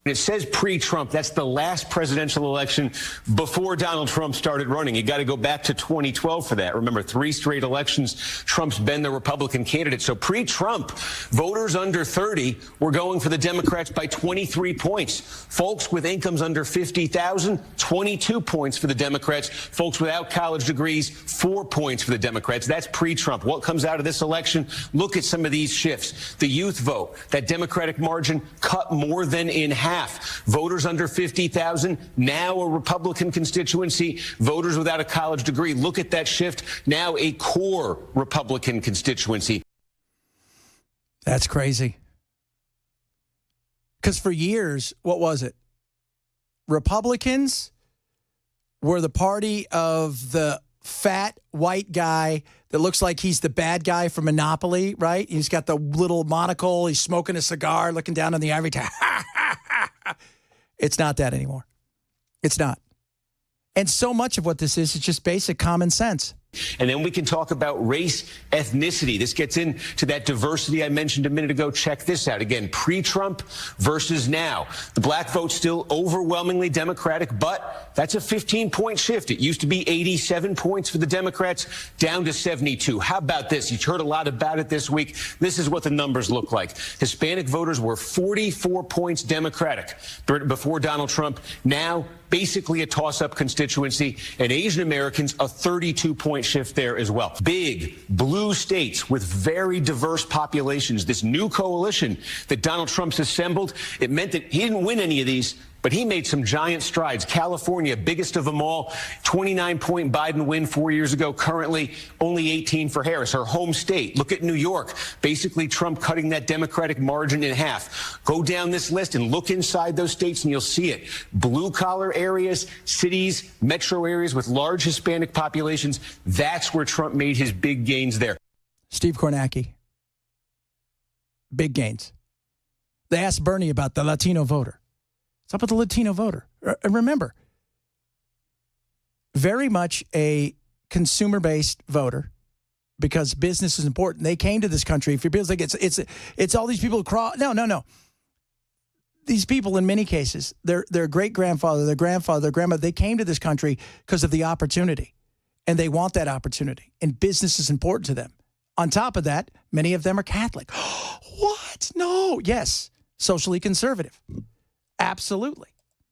It says pre-Trump. That's the last presidential election before Donald Trump started running. You got to go back to 2012 for that. Remember, 3 straight elections, Trump's been the Republican candidate. So pre-Trump, voters under 30 were going for the Democrats by 23 points. Folks with incomes under 50,000, 22 points for the Democrats. Folks without college degrees, 4 points for the Democrats. That's pre-Trump. What comes out of this election? Look at some of these shifts. The youth vote, that Democratic margin cut more than in half. Voters under 50,000, now a Republican constituency. Voters without a college degree. Look at that shift. Now a core Republican constituency. That's crazy. Because for years, what was it? Republicans were the party of the fat white guy that looks like he's the bad guy from Monopoly, right? He's got the little monocle. He's smoking a cigar, looking down on the ivory tower. It's not that anymore. It's not. And so much of what this is just basic common sense. And then we can talk about race, ethnicity. This gets into that diversity I mentioned a minute ago. Check this out. Again, pre-Trump versus now. The black vote's still overwhelmingly Democratic, but that's a 15-point shift. It used to be 87 points for the Democrats, down to 72. How about this? You've heard a lot about it this week. This is what the numbers look like. Hispanic voters were 44 points Democratic before Donald Trump. Now, basically a toss-up constituency, and Asian Americans, a 32-point shift there as well. Big blue states with very diverse populations. This new coalition that Donald Trump's assembled, it meant that he didn't win any of these, but he made some giant strides. California, biggest of them all, 29-point Biden win 4 years ago. Currently, only 18 for Harris, her home state. Look at New York. Basically, Trump cutting that Democratic margin in half. Go down this list and look inside those states, and you'll see it. Blue-collar areas, cities, metro areas with large Hispanic populations, that's where Trump made his big gains there. Steve Kornacki. Big gains. They asked Bernie about the Latino voter. What's up with the Latino voter? And remember, very much a consumer-based voter because business is important. They came to this country. If people think it's all these people across. No. These people, in many cases, their great-grandfather, their grandfather, their grandmother, they came to this country because of the opportunity, and they want that opportunity, and business is important to them. On top of that, many of them are Catholic. What? No. Yes. Socially conservative. Absolutely.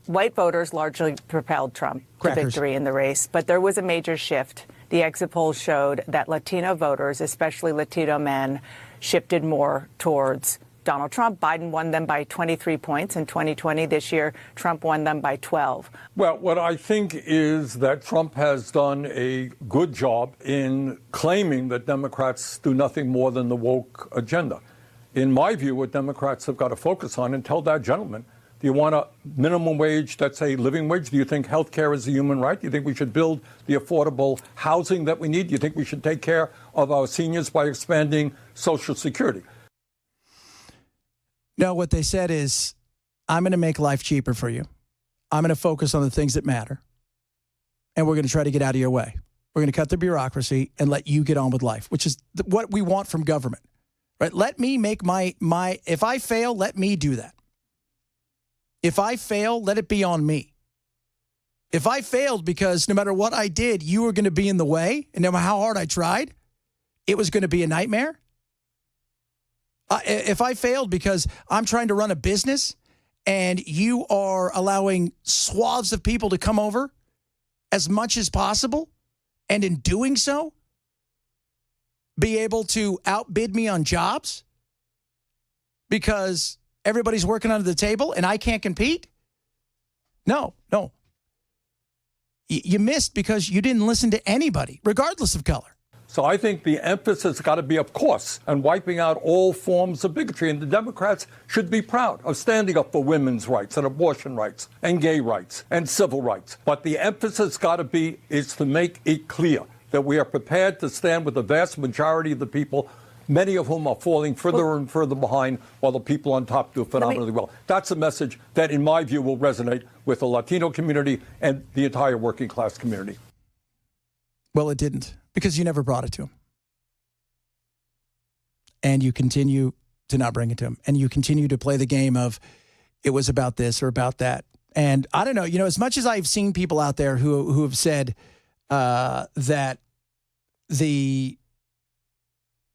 White voters largely propelled Trump to victory in the race, but there was a major shift. The exit polls showed that Latino voters, especially Latino men, shifted more towards Donald Trump. Biden won them by 23 points in 2020. This year, Trump won them by 12. Well, what I think is that Trump has done a good job in claiming that Democrats do nothing more than the woke agenda. In my view, what Democrats have got to focus on, and tell that gentleman, do you want a minimum wage that's a living wage? Do you think health care is a human right? Do you think we should build the affordable housing that we need? Do you think we should take care of our seniors by expanding Social Security? No, what they said is, I'm going to make life cheaper for you. I'm going to focus on the things that matter. And we're going to try to get out of your way. We're going to cut the bureaucracy and let you get on with life, which is what we want from government. Right? Let me make my if I fail, let me do that. If I fail, let it be on me. If I failed because no matter what I did, you were going to be in the way, and no matter how hard I tried, it was going to be a nightmare. If I failed because I'm trying to run a business and you are allowing swaths of people to come over as much as possible, and in doing so, be able to outbid me on jobs because everybody's working under the table and I can't compete? No. You missed because you didn't listen to anybody, regardless of color. So I think the emphasis has got to be, of course, on wiping out all forms of bigotry. And the Democrats should be proud of standing up for women's rights and abortion rights and gay rights and civil rights. But the emphasis got to be is to make it clear that we are prepared to stand with the vast majority of the people, many of whom are falling further and further behind, while the people on top do phenomenally well. That's a message that, in my view, will resonate with the Latino community and the entire working class community. Well, it didn't, because you never brought it to him. And you continue to not bring it to him. And you continue to play the game of it was about this or about that. And I don't know, as much as I've seen people out there who have said that the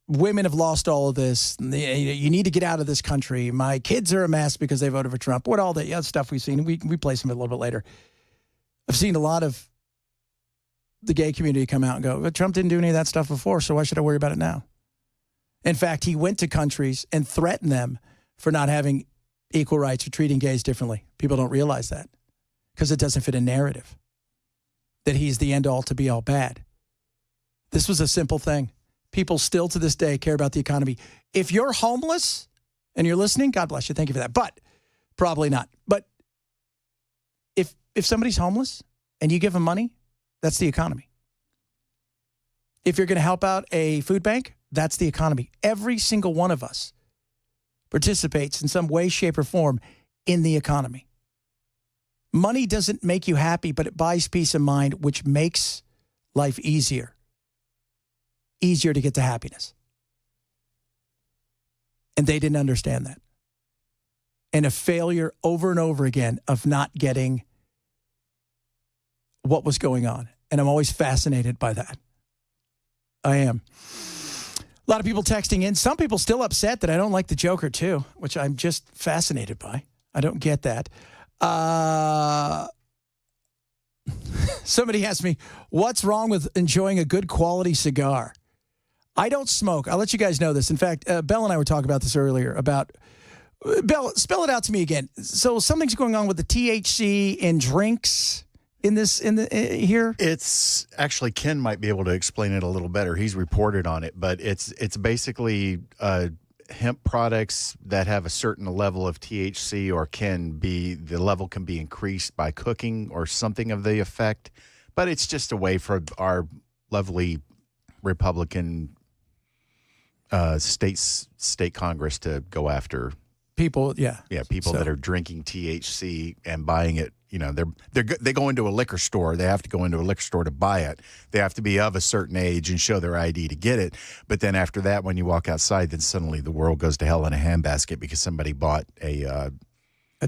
women have lost all of this. You need to get out of this country. My kids are a mess because they voted for Trump. What all that stuff we've seen. We play some of it a little bit later. I've seen a lot of the gay community come out and go, well, Trump didn't do any of that stuff before, so why should I worry about it now? In fact, he went to countries and threatened them for not having equal rights or treating gays differently. People don't realize that because it doesn't fit a narrative that he's the end-all to be all bad. This was a simple thing. People still to this day care about the economy. If you're homeless and you're listening, God bless you. Thank you for that. But Probably not. But if somebody's homeless and you give them money, that's the economy. If you're going to help out a food bank, that's the economy. Every single one of us participates in some way, shape, or form in the economy. Money doesn't make you happy, but it buys peace of mind, which makes life easier. Easier to get to happiness. And they didn't understand that. And a failure over and over again of not getting what was going on. And I'm always fascinated by that. I am. A lot of people texting in. Some people still upset that I don't like the Joker too, which I'm just fascinated by. I don't get that. Somebody asked me, what's wrong with enjoying a good quality cigar? I don't smoke. I'll let you guys know this. In fact, Bell and I were talking about this earlier about, Bell, spell it out to me again. So something's going on with the THC in drinks here? It's actually, Ken might be able to explain it a little better. He's reported on it, but it's basically hemp products that have a certain level of THC or the level can be increased by cooking or something of the effect. But it's just a way for our lovely Republican state Congress to go after people. People that are drinking THC and buying it. You know, they go into a liquor store. They have to go into a liquor store to buy it. They have to be of a certain age and show their ID to get it. But then after that, when you walk outside, then suddenly the world goes to hell in a handbasket because somebody bought a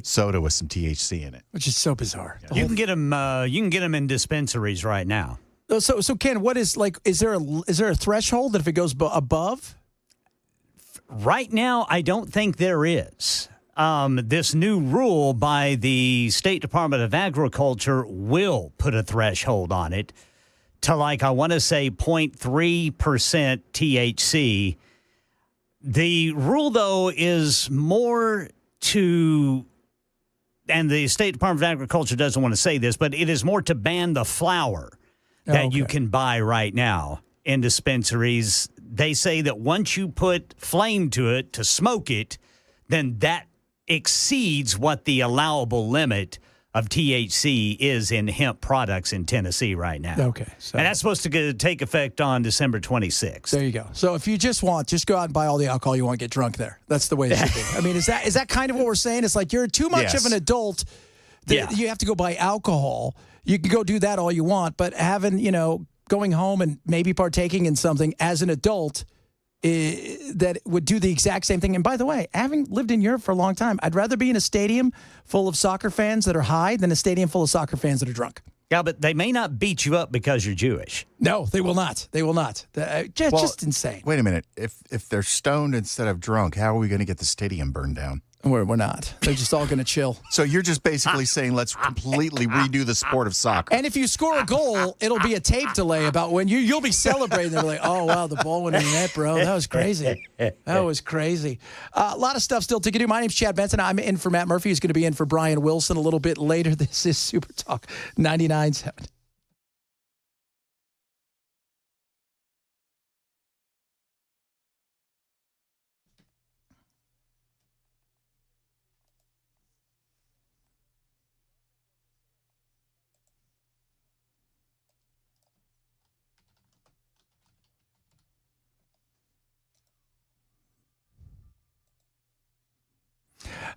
soda with some THC in it, which is so bizarre. Yeah. You can get them. You can get them in dispensaries right now. So Ken, what is is there a threshold that if it goes above? Right now, I don't think there is. This new rule by the State Department of Agriculture will put a threshold on it to I want to say 0.3% THC. The rule, though, is more to, and the State Department of Agriculture doesn't want to say this, but it is more to ban the flower that you can buy right now in dispensaries. They say that once you put flame to it to smoke it, then that exceeds what the allowable limit of THC is in hemp products in Tennessee right now. Okay. So. And that's supposed to take effect on December 26th. There you go. So if you just go out and buy all the alcohol you want, get drunk there. That's the way it should be. I mean, is that kind of what we're saying? It's like you're too much of an adult that you have to go buy alcohol. You can go do that all you want, but going home and maybe partaking in something as an adult that would do the exact same thing. And by the way, having lived in Europe for a long time, I'd rather be in a stadium full of soccer fans that are high than a stadium full of soccer fans that are drunk. Yeah, but they may not beat you up because you're Jewish. No, they will not. They will not. Just insane. Wait a minute. If they're stoned instead of drunk, how are we going to get the stadium burned down? We're not. They're just all going to chill. So you're just basically saying let's completely redo the sport of soccer. And if you score a goal, it'll be a tape delay about when you'll be celebrating. They're like, oh, wow, the ball went in the net, bro. That was crazy. That was crazy. A lot of stuff still to get to. My name's Chad Benson. I'm in for Matt Murphy. He's going to be in for Brian Wilson a little bit later. This is Super Talk 99.7.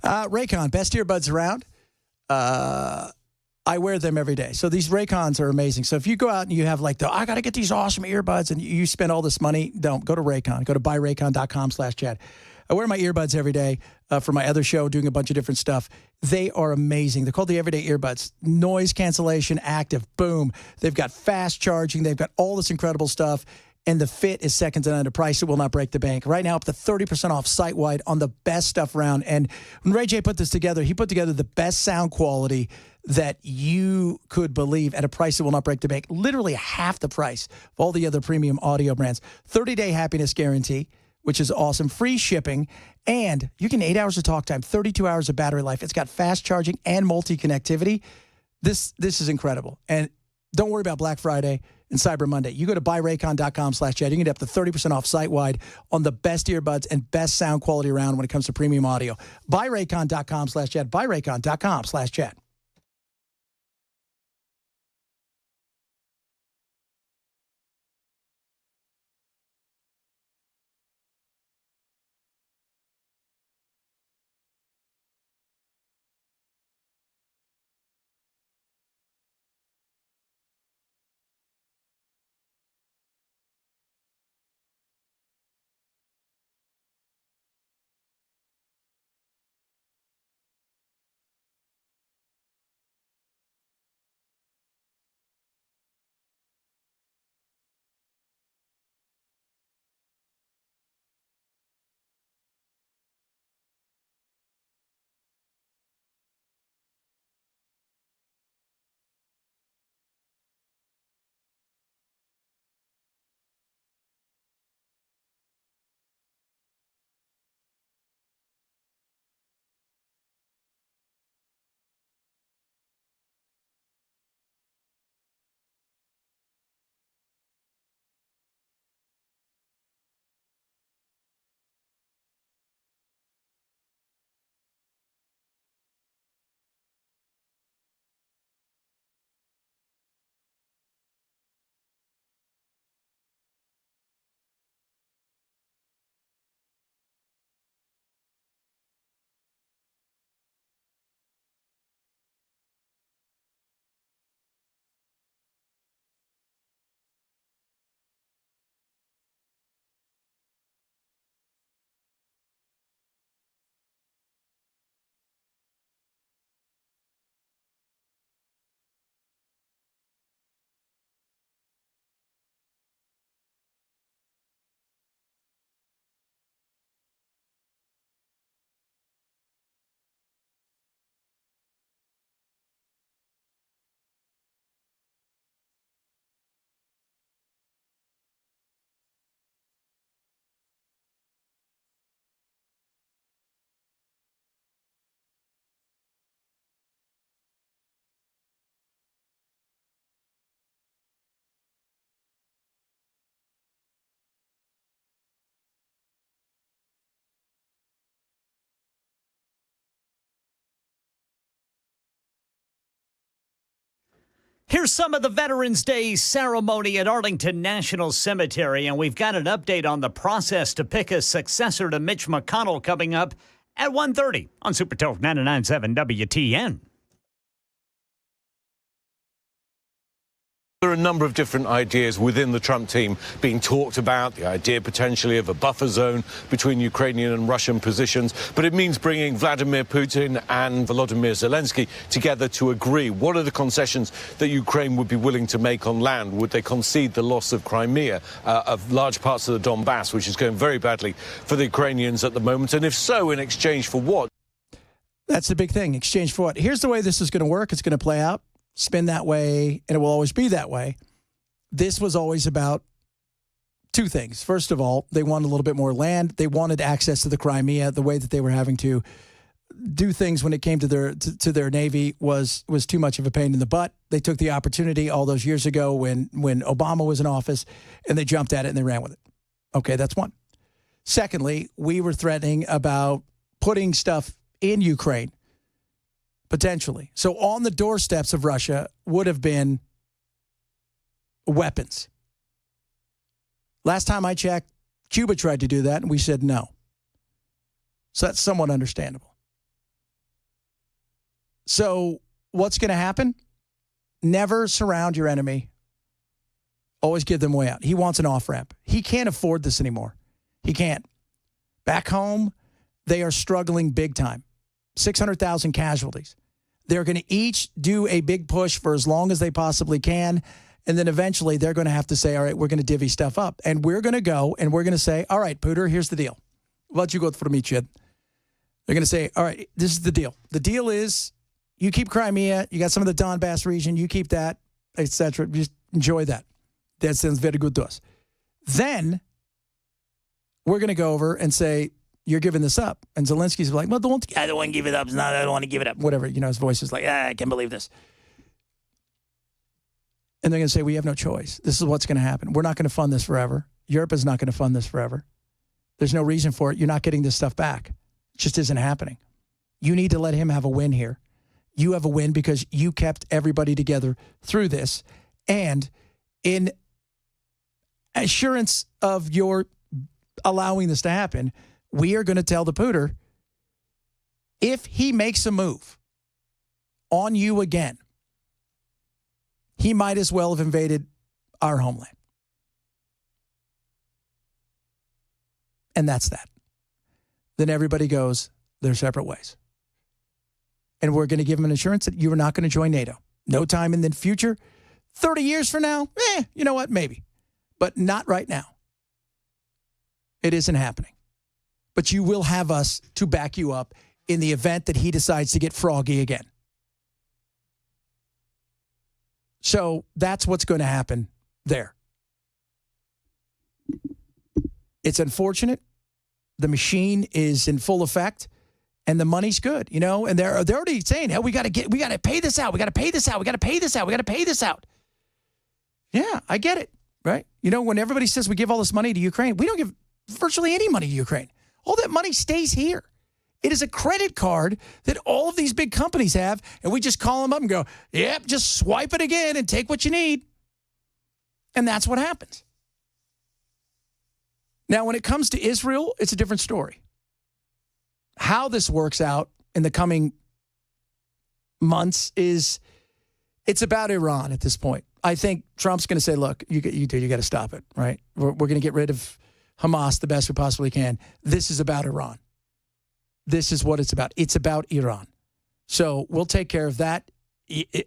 Raycon, best earbuds around. I wear them every day. So these Raycons are amazing. So if you go out and you have I got to get these awesome earbuds and you spend all this money, don't. Go to Raycon. Go to buyraycon.com/Chad. I wear my earbuds every day for my other show, doing a bunch of different stuff. They are amazing. They're called the Everyday Earbuds. Noise cancellation, active, boom. They've got fast charging. They've got all this incredible stuff. And the fit is second to none. The price, it will not break the bank. Right now, up to 30% off site-wide on the best stuff around. And when Ray J put this together, he put together the best sound quality that you could believe at a price that will not break the bank. Literally half the price of all the other premium audio brands. 30-day happiness guarantee, which is awesome. Free shipping. And you can 8 hours of talk time, 32 hours of battery life. It's got fast charging and multi-connectivity. This is incredible. And don't worry about Black Friday. in Cyber Monday. You go to buyraycon.com/Chad. You can get up to 30% off site-wide on the best earbuds and best sound quality around when it comes to premium audio. Buyraycon.com/Chad. Buyraycon.com/Chad. Here's some of the Veterans Day ceremony at Arlington National Cemetery, and we've got an update on the process to pick a successor to Mitch McConnell coming up at 1:30 on Super Talk 99.7 WTN. There are a number of different ideas within the Trump team being talked about, the idea potentially of a buffer zone between Ukrainian and Russian positions, but it means bringing Vladimir Putin and Volodymyr Zelensky together to agree. What are the concessions that Ukraine would be willing to make on land? Would they concede the loss of Crimea, of large parts of the Donbass, which is going very badly for the Ukrainians at the moment? And if so, in exchange for what? That's the big thing. Exchange for what? Here's the way this is going to work. It's going to play out. Spin that way, and it will always be that way. This was always about two things. First of all, they wanted a little bit more land. They wanted access to the Crimea. The way that they were having to do things when it came to their Navy was too much of a pain in the butt. They took the opportunity all those years ago when Obama was in office, and they jumped at it and they ran with it. Okay, that's one. Secondly, we were threatening about putting stuff in Ukraine. Potentially. So on the doorsteps of Russia would have been weapons. Last time I checked, Cuba tried to do that, and we said no. So that's somewhat understandable. So what's going to happen? Never surround your enemy. Always give them a way out. He wants an off-ramp. He can't afford this anymore. He can't. Back home, they are struggling big time. 600,000 casualties. They're going to each do a big push for as long as they possibly can, and then eventually they're going to have to say, all right, we're going to divvy stuff up. And we're going to go and we're going to say, all right, Pooter, here's the deal. What you go for me, Chid? They're going to say, all right, this is the deal. The deal is you keep Crimea, you got some of the Donbass region, you keep that, etc. Just enjoy that. That sounds very good to us. Then we're going to go over and say, you're giving this up. And Zelensky's like, well, I don't want to give it up. It's not, I don't want to give it up. Whatever. His voice is like, I can't believe this. And they're going to say, we have no choice. This is what's going to happen. We're not going to fund this forever. Europe is not going to fund this forever. There's no reason for it. You're not getting this stuff back. It just isn't happening. You need to let him have a win here. You have a win because you kept everybody together through this. And in assurance of your allowing this to happen, we are going to tell the Pooter, if he makes a move on you again, he might as well have invaded our homeland. And that's that. Then everybody goes their separate ways. And we're going to give him an assurance that you are not going to join NATO. No time in the future. 30 years from now, you know what? Maybe. But not right now. It isn't happening. But you will have us to back you up in the event that he decides to get froggy again. So that's what's going to happen there. It's unfortunate. The machine is in full effect, and the money's good, you know. And they're already saying, "Hey, we got to pay this out. We got to pay this out. We got to pay this out. We got to pay this out." Yeah, I get it, right? You know, when everybody says we give all this money to Ukraine, we don't give virtually any money to Ukraine. All that money stays here. It is a credit card that all of these big companies have, and we just call them up and go, yep, just swipe it again and take what you need. And that's what happens. Now, when it comes to Israel, it's a different story. How this works out in the coming months it's about Iran at this point. I think Trump's going to say, look, you got to stop it, right? We're going to get rid of Hamas the best we possibly can. This is about Iran. This is what it's about. It's about Iran. So we'll take care of that.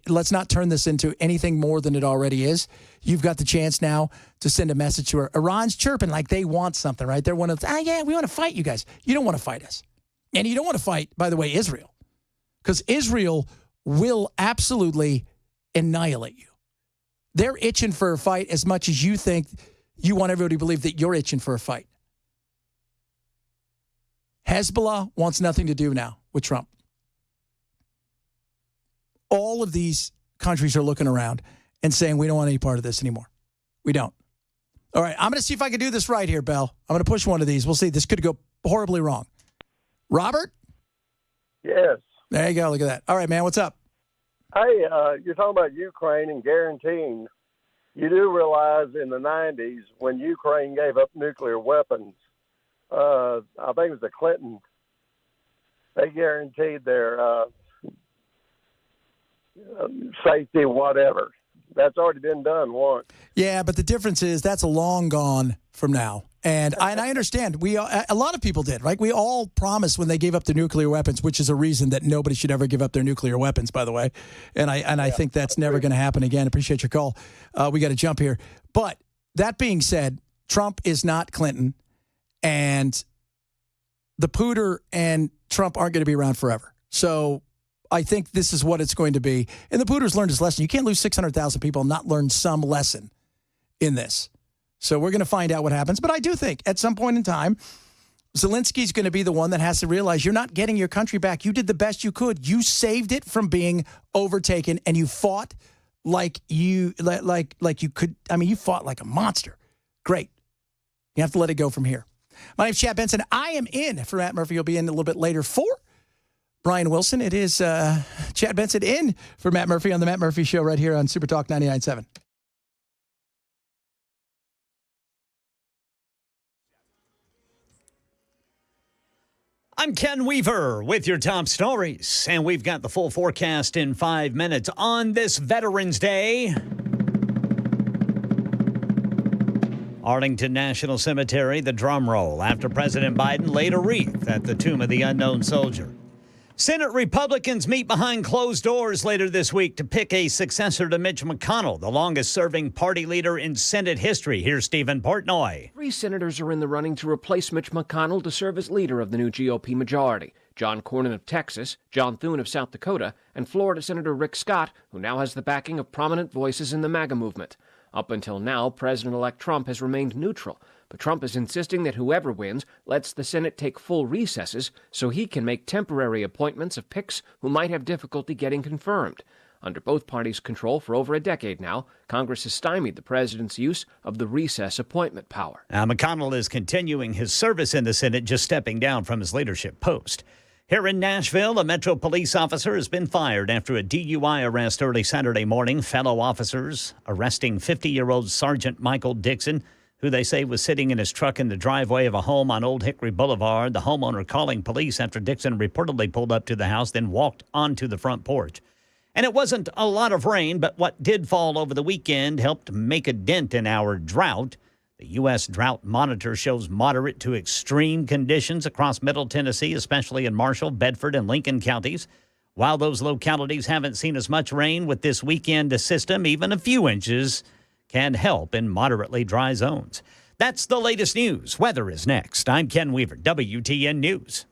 Let's not turn this into anything more than it already is. You've got the chance now to send a message to her. Iran's chirping like they want something, right? They're one of, yeah, we want to fight you guys. You don't want to fight us. And you don't want to fight, by the way, Israel. Because Israel will absolutely annihilate you. They're itching for a fight as much as you think you want everybody to believe that you're itching for a fight. Hezbollah wants nothing to do now with Trump. All of these countries are looking around and saying, we don't want any part of this anymore. We don't. All right, I'm going to see if I can do this right here, Bell. I'm going to push one of these. We'll see. This could go horribly wrong. Robert? Yes. There you go. Look at that. All right, man. What's up? Hey, you're talking about Ukraine and guaranteeing. You do realize in the 90s when Ukraine gave up nuclear weapons, I think it was the Clintons, they guaranteed their safety, whatever. That's already been done once. Yeah, but the difference is that's long gone from now. And I understand. A lot of people did, right? We all promised when they gave up their nuclear weapons, which is a reason that nobody should ever give up their nuclear weapons, by the way. And I think that's never going to happen again. Appreciate your call. We got to jump here. But that being said, Trump is not Clinton, and the Pooter and Trump aren't going to be around forever. So I think this is what it's going to be. And the Pooter's learned his lesson. You can't lose 600,000 people and not learn some lesson in this. So we're going to find out what happens. But I do think at some point in time, Zelensky's going to be the one that has to realize you're not getting your country back. You did the best you could. You saved it from being overtaken, and you fought like you could. I mean, you fought like a monster. Great. You have to let it go from here. My name's Chad Benson. I am in for Matt Murphy. You'll be in a little bit later for Brian Wilson. It is Chad Benson in for Matt Murphy on the Matt Murphy Show right here on Super Talk 99.7. I'm Ken Weaver with your top stories, and we've got the full forecast in 5 minutes on this Veterans Day. Arlington National Cemetery, the drum roll after President Biden laid a wreath at the tomb of the unknown soldier. Senate Republicans meet behind closed doors later this week to pick a successor to Mitch McConnell, the longest-serving party leader in Senate history. Here's Stephen Portnoy. 3 senators are in the running to replace Mitch McConnell to serve as leader of the new GOP majority. John Cornyn of Texas, John Thune of South Dakota, and Florida Senator Rick Scott, who now has the backing of prominent voices in the MAGA movement. Up until now, President-elect Trump has remained neutral, but Trump is insisting that whoever wins lets the Senate take full recesses so he can make temporary appointments of picks who might have difficulty getting confirmed. Under both parties' control for over a decade now, Congress has stymied the president's use of the recess appointment power. Now, McConnell is continuing his service in the Senate, just stepping down from his leadership post. Here in Nashville, a Metro police officer has been fired after a DUI arrest early Saturday morning. Fellow officers arresting 50-year-old Sergeant Michael Dixon, who they say was sitting in his truck in the driveway of a home on Old Hickory Boulevard. The homeowner calling police after Dixon reportedly pulled up to the house, then walked onto the front porch. And it wasn't a lot of rain, but what did fall over the weekend helped make a dent in our drought. The U.S. Drought Monitor shows moderate to extreme conditions across Middle Tennessee, especially in Marshall, Bedford, and Lincoln counties. While those localities haven't seen as much rain with this weekend system, even a few inches can help in moderately dry zones. That's the latest news. Weather is next. I'm Ken Weaver, WTN News.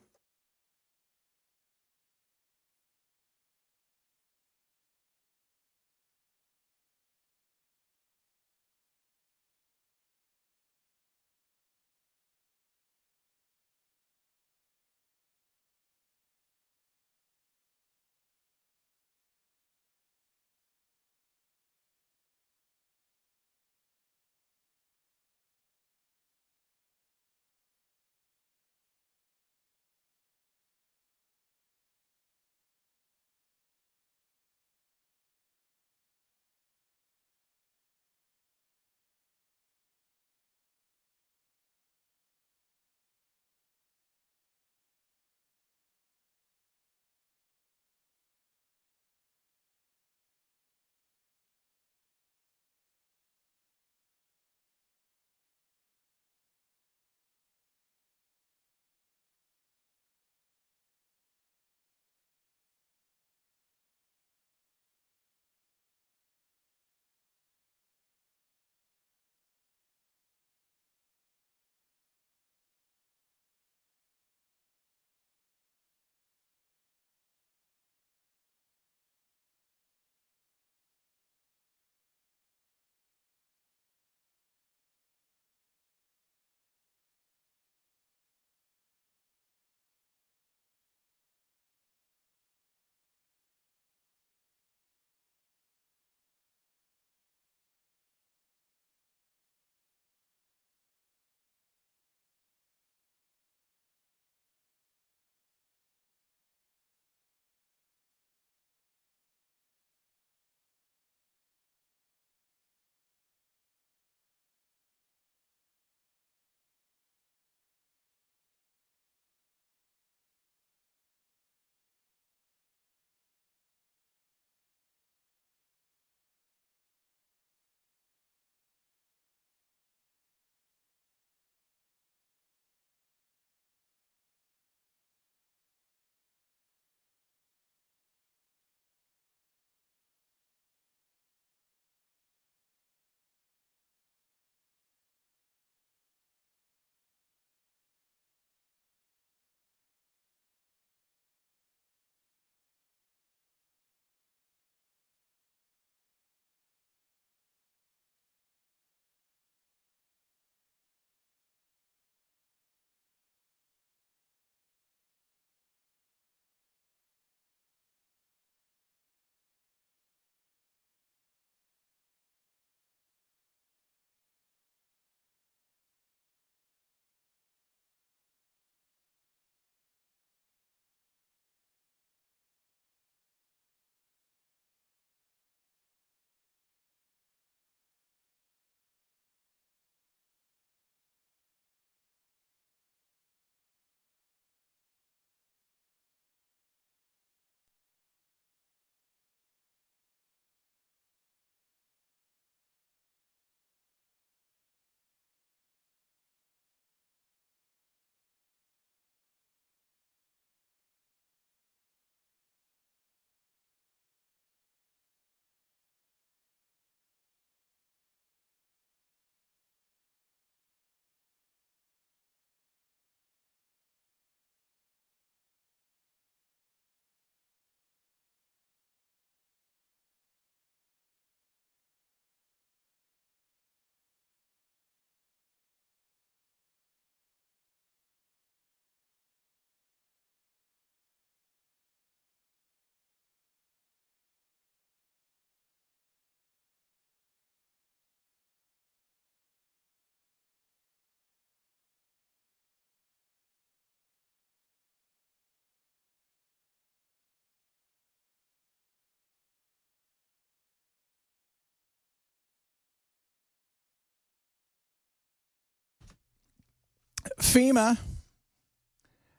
FEMA.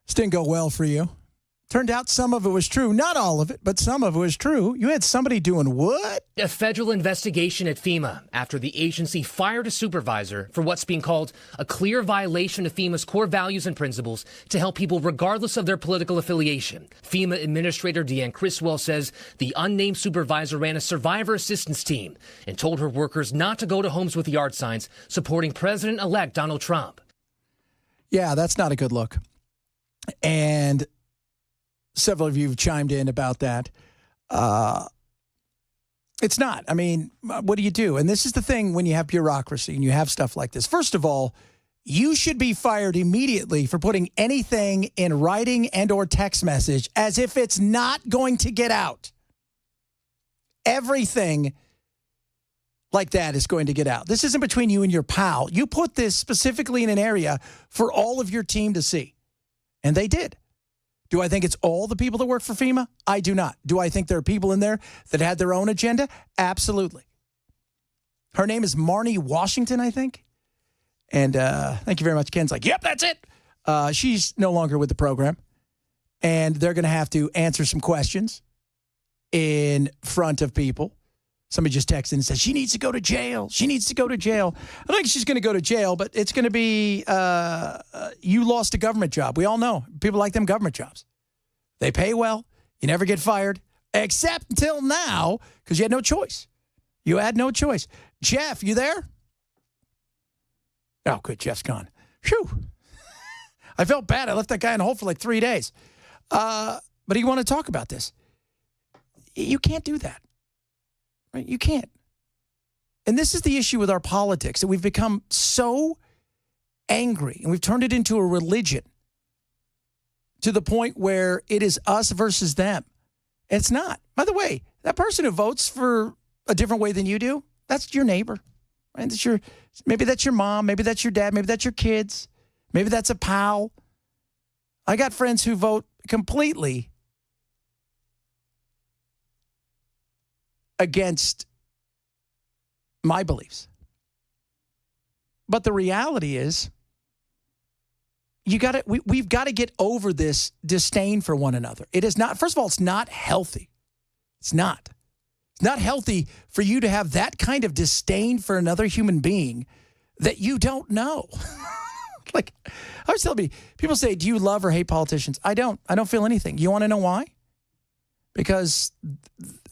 This didn't go well for you. Turned out some of it was true. Not all of it, but some of it was true. You had somebody doing what? A federal investigation at FEMA after the agency fired a supervisor for what's being called a clear violation of FEMA's core values and principles to help people regardless of their political affiliation. FEMA Administrator Deanne Criswell says the unnamed supervisor ran a survivor assistance team and told her workers not to go to homes with yard signs supporting President-elect Donald Trump. Yeah, that's not a good look. And several of you have chimed in about that. It's not. I mean, what do you do? And this is the thing when you have bureaucracy and you have stuff like this. First of all, you should be fired immediately for putting anything in writing and or text message as if it's not going to get out. Everything like that is going to get out. This isn't between you and your pal. You put this specifically in an area for all of your team to see. And they did. Do I think it's all the people that work for FEMA? I do not. Do I think there are people in there that had their own agenda? Absolutely. Her name is Marnie Washington, I think. And thank you very much. Ken's like, yep, that's it. She's no longer with the program. And they're going to have to answer some questions in front of people. Somebody just texted and said, she needs to go to jail. She needs to go to jail. I don't think she's going to go to jail, but it's going to be you lost a government job. We all know. People like them government jobs. They pay well. You never get fired, except until now, because you had no choice. You had no choice. Jeff, you there? Oh, good. Jeff's gone. Phew. I felt bad. I left that guy in the hole for like 3 days. But he wanted to talk about this. You can't do that. Right? You can't. And this is the issue with our politics, that we've become so angry and we've turned it into a religion to the point where it is us versus them. It's not. By the way, that person who votes for a different way than you do, that's your neighbor. Right? Maybe that's your mom. Maybe that's your dad. Maybe that's your kids. Maybe that's a pal. I got friends who vote completely against my beliefs. But the reality is, we've got to get over this disdain for one another. It is not, first of all, it's not healthy. It's not. It's not healthy for you to have that kind of disdain for another human being that you don't know. Like, I was telling people say, do you love or hate politicians? I don't. I don't feel anything. You want to know why? Because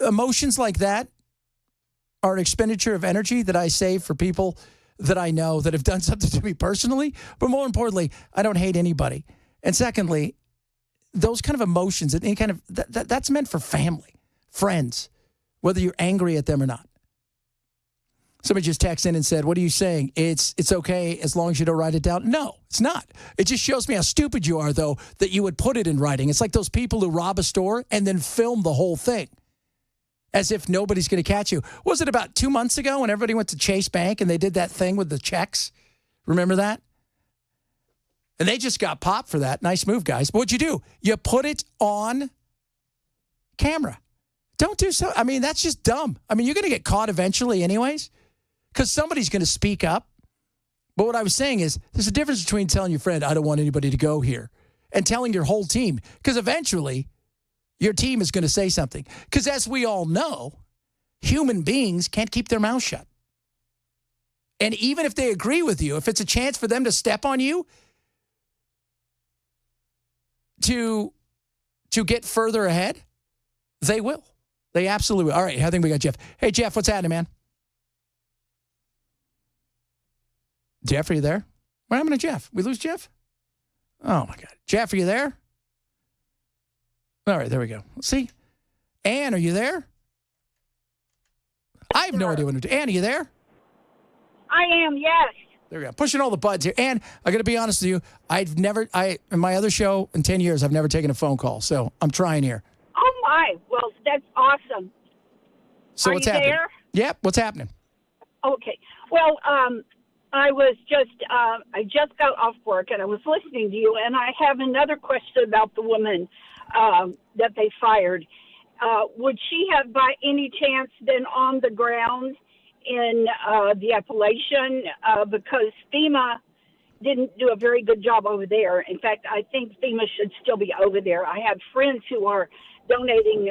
emotions like that are an expenditure of energy that I save for people that I know that have done something to me personally. But more importantly, I don't hate anybody. And secondly, those kind of emotions, any kind of that's meant for family, friends, whether you're angry at them or not. Somebody just texted in and said, what are you saying? It's okay as long as you don't write it down. No, it's not. It just shows me how stupid you are, though, that you would put it in writing. It's like those people who rob a store and then film the whole thing as if nobody's going to catch you. Was it about 2 months ago when everybody went to Chase Bank and they did that thing with the checks? Remember that? And they just got popped for that. Nice move, guys. But what'd you do? You put it on camera. Don't do so. I mean, that's just dumb. I mean, you're going to get caught eventually anyways, because somebody's going to speak up. But what I was saying is there's a difference between telling your friend, I don't want anybody to go here, and telling your whole team, because eventually your team is going to say something. Because as we all know, human beings can't keep their mouth shut. And even if they agree with you, if it's a chance for them to step on you to get further ahead, they will. They absolutely will. All right, I think we got Jeff. Hey, Jeff, what's happening, man? Jeff, are you there? What happened to Jeff? We lose Jeff? Oh, my God. Jeff, are you there? All right, there we go. See? Ann, are you there? I have no idea what to do. Ann, are you there? I am, yes. There we go. Pushing all the buttons here. Ann, I got to be honest with you. In my other show, in 10 years, I've never taken a phone call. So I'm trying here. Oh, my. Well, that's awesome. So are what's you happening? There? Yep, what's happening? Okay. Well, I just got off work and I was listening to you, and I have another question about the woman that they fired. Would she have by any chance been on the ground in the Appalachian? Because FEMA didn't do a very good job over there. In fact, I think FEMA should still be over there. I have friends who are donating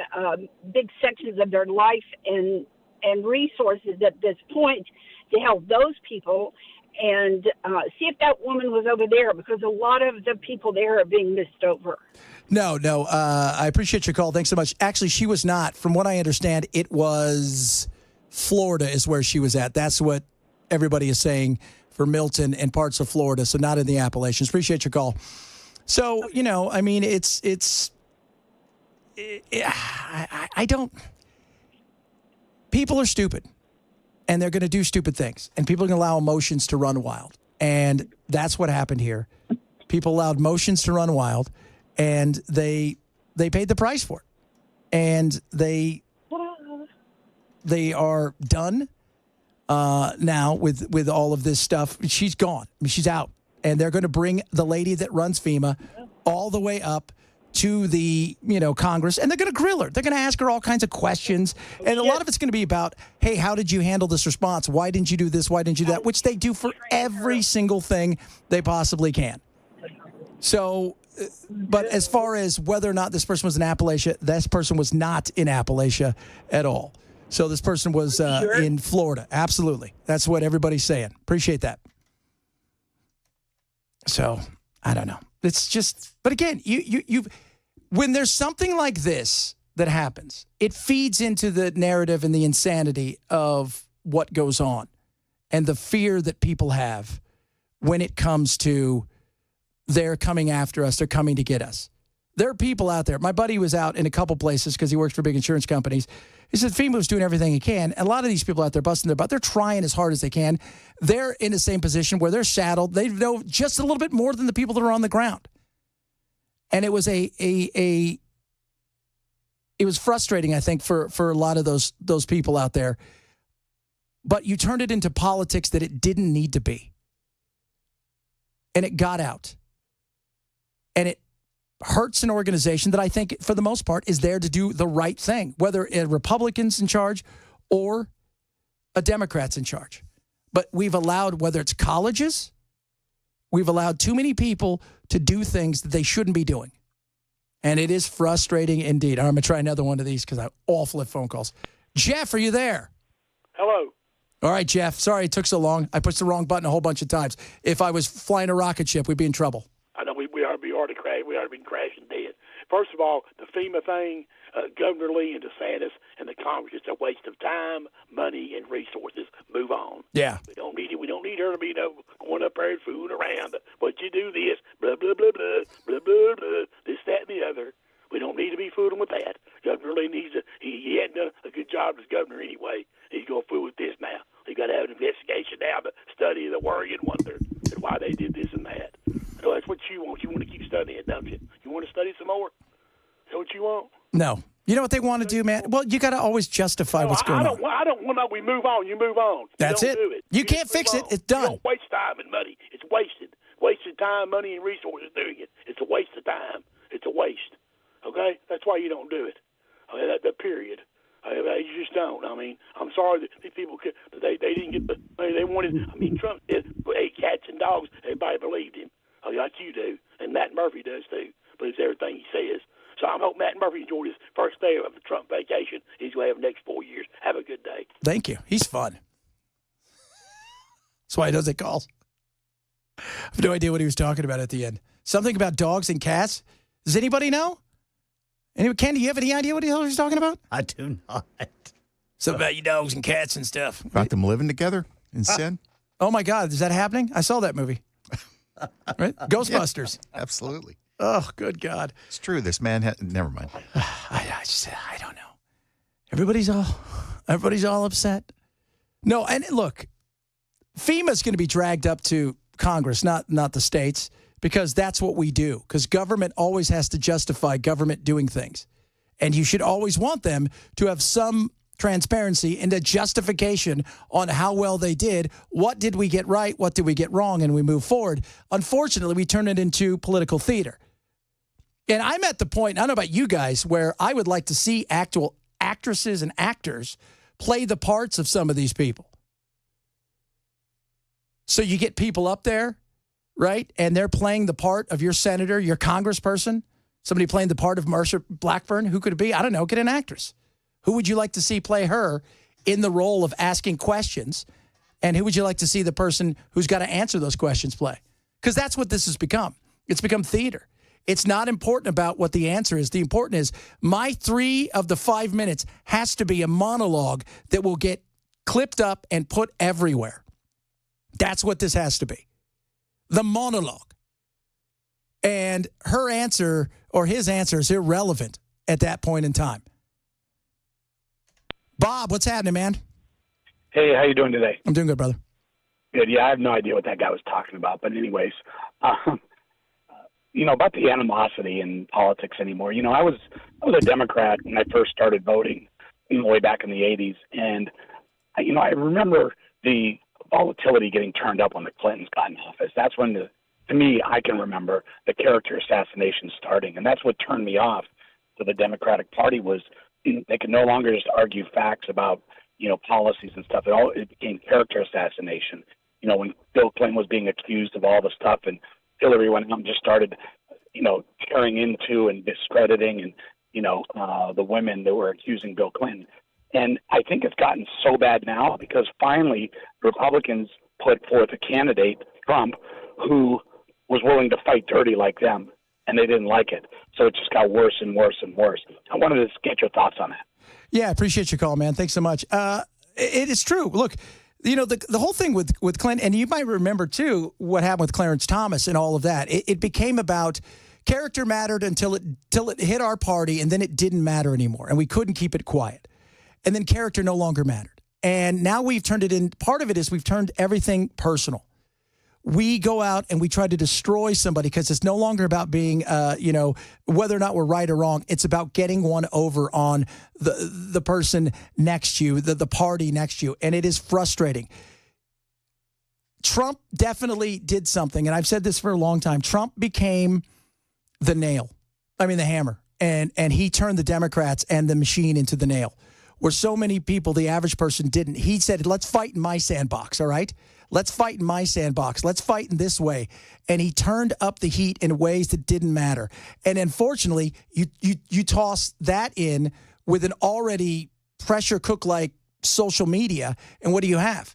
big sections of their life and resources at this point to help those people, and see if that woman was over there, because a lot of the people there are being missed over. No. I appreciate your call. Thanks so much. Actually, she was not. From what I understand, it was Florida is where she was at. That's what everybody is saying for Milton and parts of Florida, so not in the Appalachians. Appreciate your call. So, I mean, I don't. People are stupid, and they're going to do stupid things, and people are going to allow emotions to run wild. And that's what happened here. People allowed emotions to run wild, and they paid the price for it. And they are done now with all of this stuff. She's gone. I mean, she's out. And they're going to bring the lady that runs FEMA all the way up to the, Congress, and they're going to grill her. They're going to ask her all kinds of questions. And a lot of it's going to be about, hey, how did you handle this response? Why didn't you do this? Why didn't you do that? Which they do for every single thing they possibly can. So, but as far as whether or not this person was in Appalachia, this person was not in Appalachia at all. So this person was in Florida. Absolutely. That's what everybody's saying. Appreciate that. So, I don't know. It's just, but again, you when there's something like this that happens, it feeds into the narrative and the insanity of what goes on and the fear that people have when it comes to they're coming after us, they're coming to get us. There are people out there. My buddy was out in a couple places because he works for big insurance companies. He said FEMA was doing everything he can. And a lot of these people out there busting their butt, they're trying as hard as they can. They're in the same position where they're saddled. They know just a little bit more than the people that are on the ground. And it was it was frustrating, I think, for a lot of those people out there. But you turned it into politics that it didn't need to be. And it got out. And it hurts an organization that I think, for the most part, is there to do the right thing, whether a Republican's in charge or a Democrat's in charge. But we've allowed, whether it's colleges, we've allowed too many people to do things that they shouldn't be doing. And it is frustrating indeed. I'm going to try another one of these because I'm awful at phone calls. Jeff, are you there? Hello. All right, Jeff. Sorry it took so long. I pushed the wrong button a whole bunch of times. If I was flying a rocket ship, we'd be in trouble. I know we already crashed. We already been crashing dead. First of all, the FEMA thing, Governor Lee and DeSantis and the Congress, it's a waste of time, money, and resources. Move on. Yeah. We don't need it. We don't need her to be going up there and fooling around. But you do this, blah, blah, blah, blah, blah, blah, blah, this, that, and the other. We don't need to be fooling with that. Governor Lee needs to, he hadn't done a good job as governor anyway. He's going to fool with this now. He's got to have an investigation now to study the worry and wonder and why they did this and that. So that's what you want. You want to keep studying, don't you? You want to study some more? Is that what you want? No. You know what they want to do, man? Well, you got to always justify what's going on. I don't want to. We move on. You move on. That's it. Do it. You can't fix it. It's done. You don't waste time and money. It's wasted. Wasted time, money, and resources doing it. It's a waste of time. It's a waste. Okay? That's why you don't do it. That period. You just don't. I mean, I'm sorry that these people they didn't get they wanted. I mean, Trump ate cats and dogs. Everybody believed him, like you do, and Matt Murphy does too. Believes everything he says. So I hope Matt Murphy enjoyed his first day of the Trump vacation. He's going to have the next 4 years. Have a good day. Thank you. He's fun. That's why he doesn't call. I have no idea what he was talking about at the end. Something about dogs and cats. Does anybody know? Ken, do you have any idea what the hell he was talking about? I do not. Something about your dogs and cats and stuff. About them living together in sin? Oh, my God. Is that happening? I saw that movie. Right? Ghostbusters. Yeah, absolutely. Oh, good God. It's true. This man never mind. I don't know. Everybody's all upset. No, and look, FEMA's going to be dragged up to Congress, not the states, because that's what we do. Because government always has to justify government doing things. And you should always want them to have some transparency and a justification on how well they did. What did we get right? What did we get wrong? And we move forward. Unfortunately, we turn it into political theater. And I'm at the point, I don't know about you guys, where I would like to see actual actresses and actors play the parts of some of these people. So you get people up there right? And they're playing the part of your senator, your congressperson, somebody playing the part of Marsha Blackburn. Who could it be? I don't know. Get an actress. Who would you like to see play her in the role of asking questions? And who would you like to see the person who's got to answer those questions play? Because that's what this has become. It's become theater. It's not important about what the answer is. The important is my 3 of the 5 minutes has to be a monologue that will get clipped up and put everywhere. That's what this has to be. The monologue. And her answer or his answer is irrelevant at that point in time. Bob, what's happening, man? Hey, how you doing today? I'm doing good, brother. Good. Yeah, I have no idea what that guy was talking about. But anyways, about the animosity in politics anymore. I was a Democrat when I first started voting, way back in the 80s. And, I remember the volatility getting turned up when the Clintons got in office. That's when, to me, I can remember the character assassination starting. And that's what turned me off to the Democratic Party was they could no longer just argue facts about, policies and stuff. It became character assassination. When Bill Clinton was being accused of all the stuff and Hillary went out and just started, tearing into and discrediting and, the women that were accusing Bill Clinton. And I think it's gotten so bad now because finally Republicans put forth a candidate, Trump, who was willing to fight dirty like them, and they didn't like it. So it just got worse and worse and worse. I wanted to get your thoughts on that. Yeah, I appreciate your call, man. Thanks so much. It is true. Look, the whole thing with Clinton, and you might remember, too, what happened with Clarence Thomas and all of that. It became about character mattered until it hit our party, and then it didn't matter anymore, and we couldn't keep it quiet. And then character no longer mattered. And now we've turned it in. Part of it is we've turned everything personal. We go out and we try to destroy somebody because it's no longer about being, whether or not we're right or wrong. It's about getting one over on the person next to you, the party next to you. And it is frustrating. Trump definitely did something. And I've said this for a long time. Trump became the hammer. And he turned the Democrats and the machine into the nail. Where so many people, the average person, didn't. He said, let's fight in my sandbox, all right? Let's fight in my sandbox. Let's fight in this way. And he turned up the heat in ways that didn't matter. And unfortunately, you toss that in with an already pressure cook-like social media, and what do you have?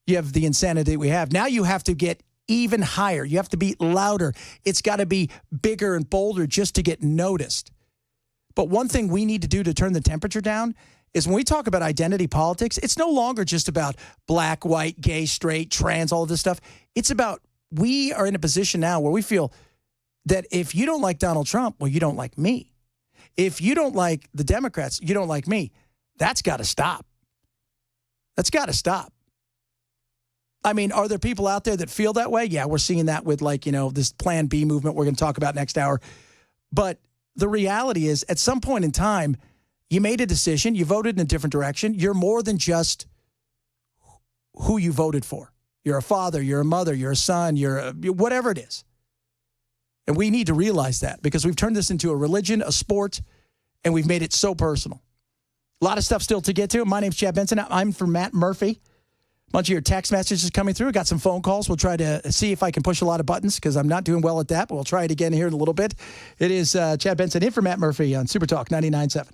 You have the insanity we have. Now you have to get even higher. You have to be louder. It's got to be bigger and bolder just to get noticed. But one thing we need to do to turn the temperature down is when we talk about identity politics, it's no longer just about black, white, gay, straight, trans, all of this stuff. It's about we are in a position now where we feel that if you don't like Donald Trump, well, you don't like me. If you don't like the Democrats, you don't like me. That's got to stop. That's got to stop. I mean, are there people out there that feel that way? Yeah, we're seeing that with this Plan B movement we're going to talk about next hour. But the reality is at some point in time, you made a decision. You voted in a different direction. You're more than just who you voted for. You're a father. You're a mother. You're a son. You're whatever it is. And we need to realize that because we've turned this into a religion, a sport, and we've made it so personal. A lot of stuff still to get to. My name's Chad Benson. I'm from Matt Murphy. A bunch of your text messages coming through. Got some phone calls. We'll try to see if I can push a lot of buttons because I'm not doing well at that, but we'll try it again here in a little bit. It is Chad Benson in for Matt Murphy on Super Talk 99.7.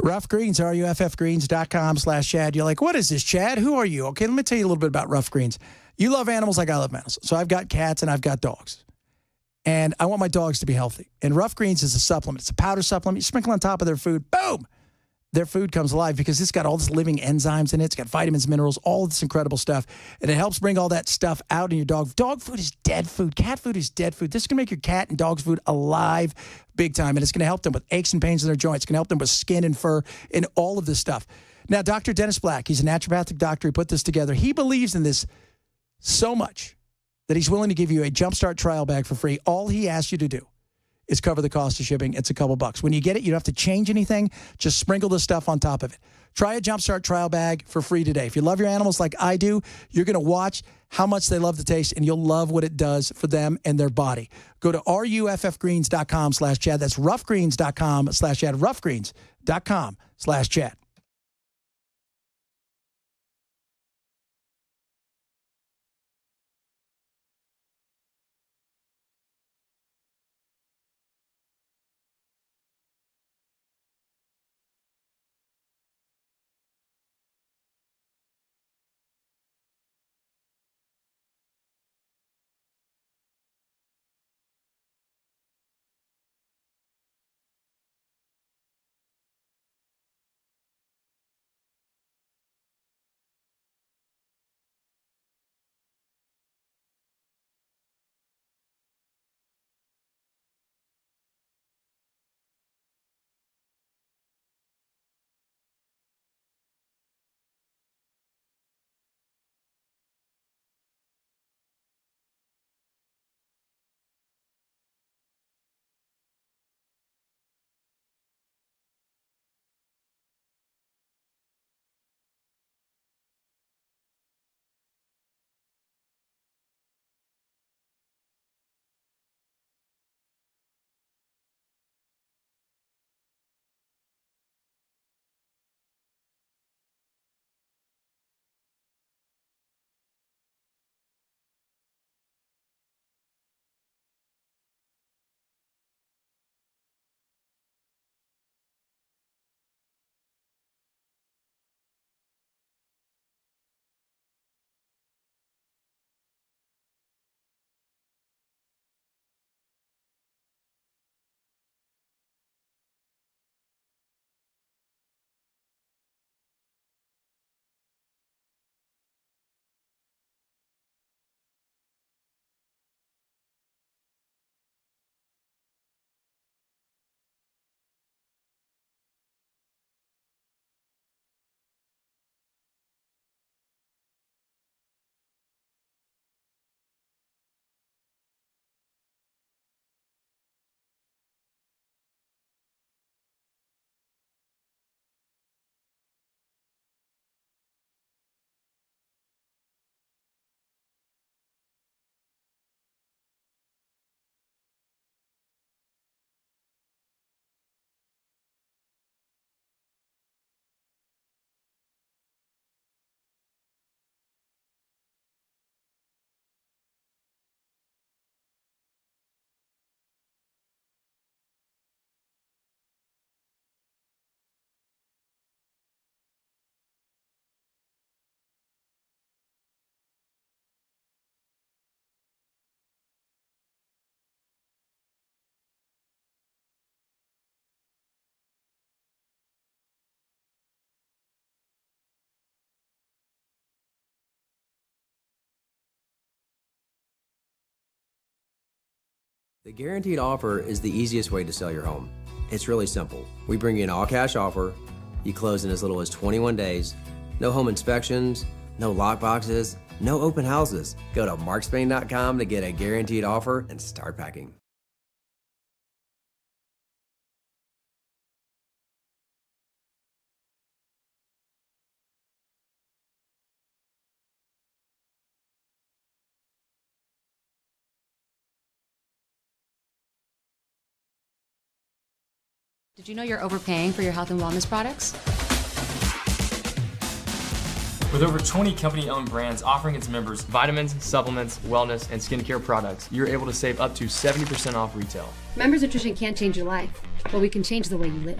Rough Greens, ruffgreens.com/Chad. You're like, what is this, Chad? Who are you? Okay, let me tell you a little bit about Rough Greens. You love animals like I love animals. So I've got cats and I've got dogs. And I want my dogs to be healthy. And Rough Greens is a supplement. It's a powder supplement. You sprinkle on top of their food. Boom! Their food comes alive because it's got all this living enzymes in it. It's got vitamins, minerals, all this incredible stuff. And it helps bring all that stuff out in your dog. Dog food is dead food. Cat food is dead food. This is going to make your cat and dog's food alive big time. And it's going to help them with aches and pains in their joints. It's going to help them with skin and fur and all of this stuff. Now, Dr. Dennis Black, he's a naturopathic doctor. He put this together. He believes in this so much that he's willing to give you a Jumpstart trial bag for free. All he asks you to do is cover the cost of shipping. It's a couple bucks. When you get it, you don't have to change anything. Just sprinkle the stuff on top of it. Try a Jumpstart trial bag for free today. If you love your animals like I do, you're going to watch how much they love the taste, and you'll love what it does for them and their body. Go to ruffgreens.com/Chad. That's ruffgreens.com/Chad. ruffgreens.com/Chad. The guaranteed offer is the easiest way to sell your home. It's really simple. We bring you an all-cash offer. You close in as little as 21 days. No home inspections, no lock boxes, no open houses. Go to markspain.com to get a guaranteed offer and start packing. Did you know you're overpaying for your health and wellness products? With over 20 company-owned brands offering its members vitamins, supplements, wellness, and skincare products, you're able to save up to 70% off retail. Members Nutrition can't change your life, but we can change the way you live.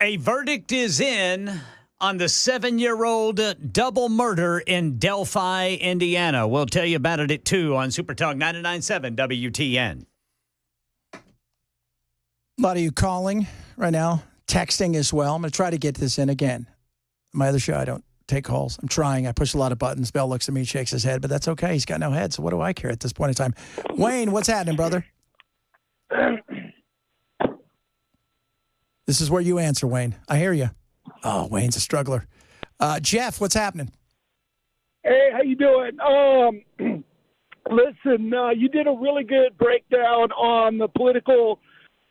A verdict is in on the 7-year-old double murder in Delphi, Indiana. We'll tell you about it at 2 on Super Talk 99.7 WTN. A lot of you calling right now, texting as well. I'm going to try to get this in again. My other show, I don't take calls. I'm trying. I push a lot of buttons. Bell looks at me, shakes his head, but that's okay. He's got no head, so what do I care at this point in time? Wayne, what's happening, brother? This is where you answer, Wayne. I hear you. Oh, Wayne's a struggler. Jeff, what's happening? Hey, how you doing? Listen, you did a really good breakdown on the political,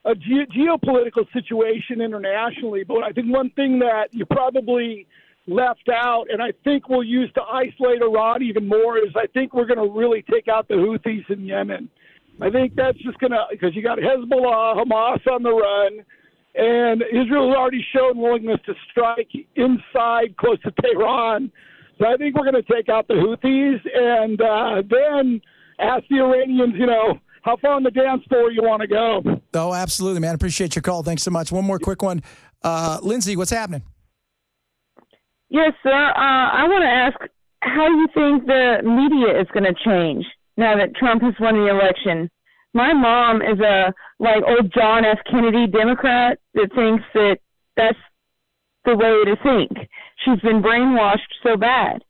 geopolitical situation internationally, but I think one thing that you probably left out, and I think we'll use to isolate Iran even more, is I think we're going to really take out the Houthis in Yemen. I think that's just going to, because you got Hezbollah, Hamas on the run, and Israel's already shown willingness to strike inside close to Tehran. So I think we're going to take out the Houthis and then ask the Iranians, how far on the dance floor you want to go. Oh, absolutely, man. Appreciate your call. Thanks so much. One more quick one. Lindsay, what's happening? Yes, sir. I want to ask how you think the media is going to change now that Trump has won the election. My mom is a old John F. Kennedy Democrat that thinks that that's the way to think. She's been brainwashed so bad.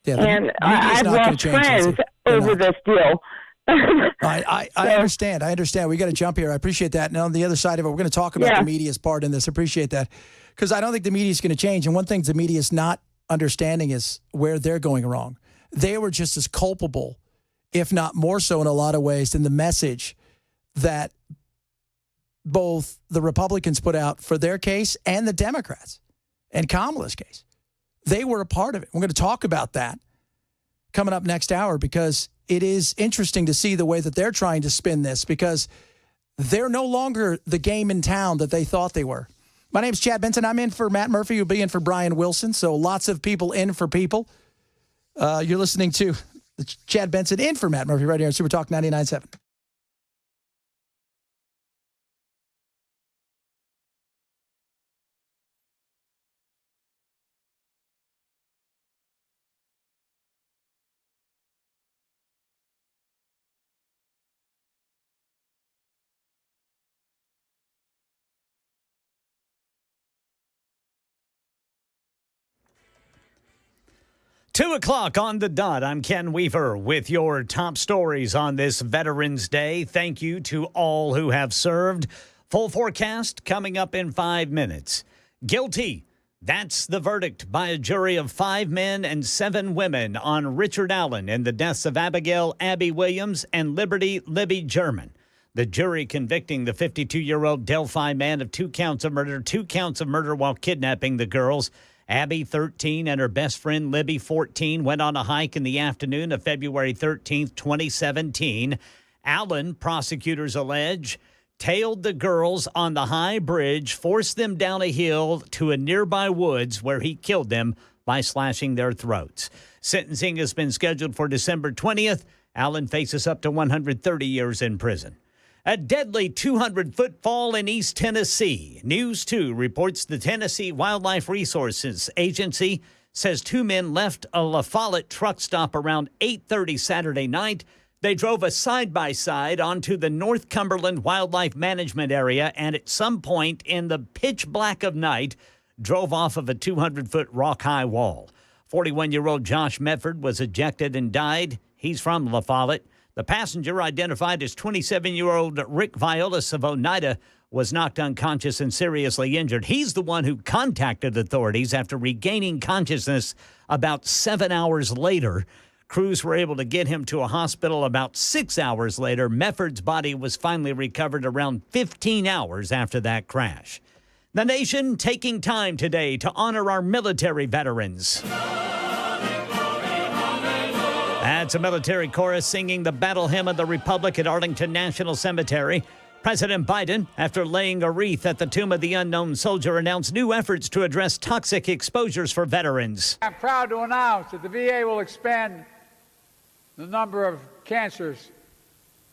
Yeah, and I've lost friends over this deal. I understand. We got to jump here. I appreciate that. And on the other side of it, we're going to talk about the media's part in this. Appreciate that. Because I don't think the media is going to change. And one thing the media is not understanding is where they're going wrong. They were just as culpable, if not more so in a lot of ways, than the message that both the Republicans put out for their case and the Democrats and Kamala's case. They were a part of it. We're going to talk about that coming up next hour because it is interesting to see the way that they're trying to spin this because they're no longer the game in town that they thought they were. My name's Chad Benson. I'm in for Matt Murphy. You'll be in for Brian Wilson. So lots of people in for people. You're listening to Chad Benson in for Matt Murphy right here on Super Talk 99.7. Two o'clock on the dot. I'm Ken Weaver with your top stories on this Veterans Day. Thank you to all who have served. Full forecast coming up in 5 minutes. Guilty. That's the verdict by a jury of 5 men and 7 women on Richard Allen in the deaths of Abigail Abby Williams and Liberty Libby German. The jury convicting the 52-year-old Delphi man of 2 counts of murder while kidnapping the girls. Abby, 13, and her best friend Libby, 14, went on a hike in the afternoon of February 13th, 2017. Allen, prosecutors allege, tailed the girls on the high bridge, forced them down a hill to a nearby woods where he killed them by slashing their throats. Sentencing has been scheduled for December 20th. Allen faces up to 130 years in prison. A deadly 200-foot fall in East Tennessee. News 2 reports the Tennessee Wildlife Resources Agency says 2 men left a La Follette truck stop around 8:30 Saturday night. They drove a side-by-side onto the North Cumberland Wildlife Management Area and at some point in the pitch black of night drove off of a 200-foot rock-high wall. 41-year-old Josh Medford was ejected and died. He's from La Follette. The passenger, identified as 27-year-old Rick Violas of Oneida, was knocked unconscious and seriously injured. He's the one who contacted authorities after regaining consciousness about 7 hours later. Crews were able to get him to a hospital about 6 hours later. Medford's body was finally recovered around 15 hours after that crash. The nation taking time today to honor our military veterans. That's a military chorus singing the battle hymn of the Republic at Arlington National Cemetery. President Biden, after laying a wreath at the tomb of the unknown soldier, announced new efforts to address toxic exposures for veterans. I'm proud to announce that the VA will expand the number of cancers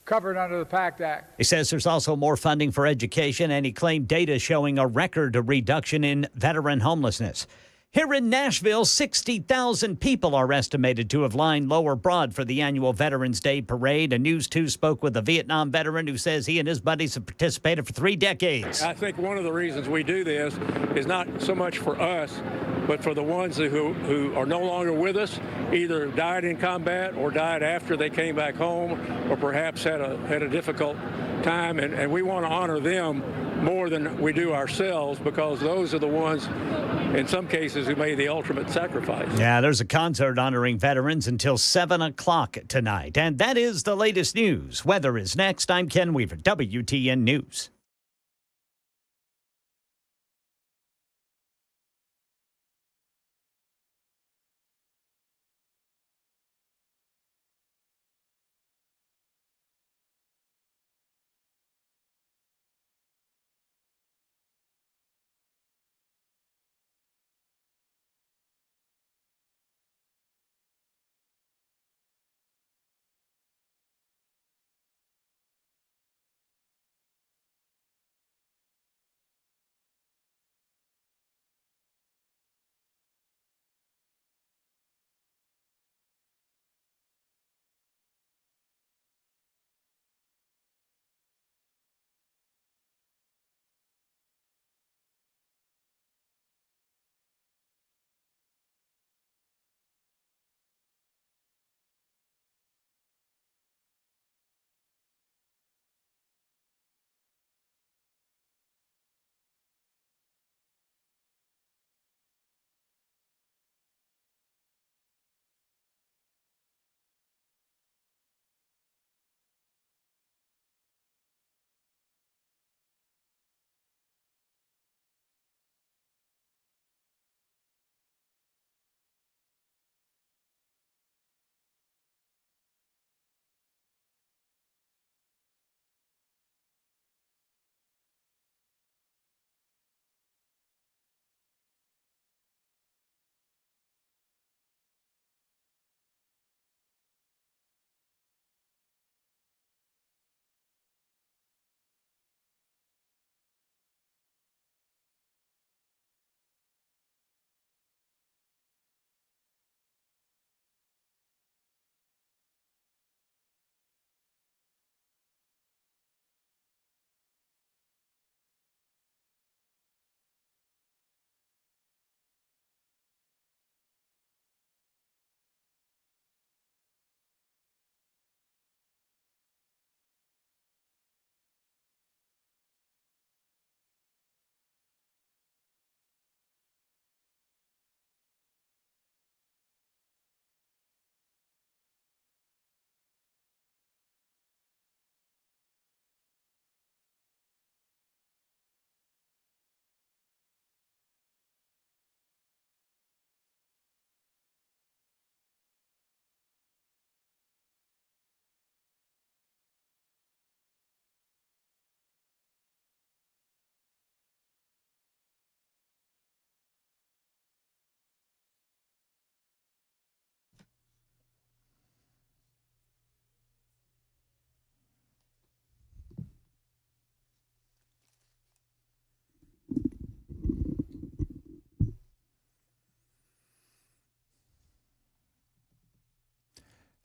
covered under the PACT Act. He says there's also more funding for education, and he claimed data showing a record reduction in veteran homelessness. Here in Nashville, 60,000 people are estimated to have lined Lower Broad for the annual Veterans Day Parade. And News 2 spoke with a Vietnam veteran who says he and his buddies have participated for 3 decades. I think one of the reasons we do this is not so much for us, but for the ones who are no longer with us, either died in combat or died after they came back home, or perhaps had a difficult time. And we want to honor them more than we do ourselves, because those are the ones, in some cases, who made the ultimate sacrifice. Yeah, there's a concert honoring veterans until 7 o'clock tonight. And that is the latest news. Weather is next. I'm Ken Weaver, WTN News.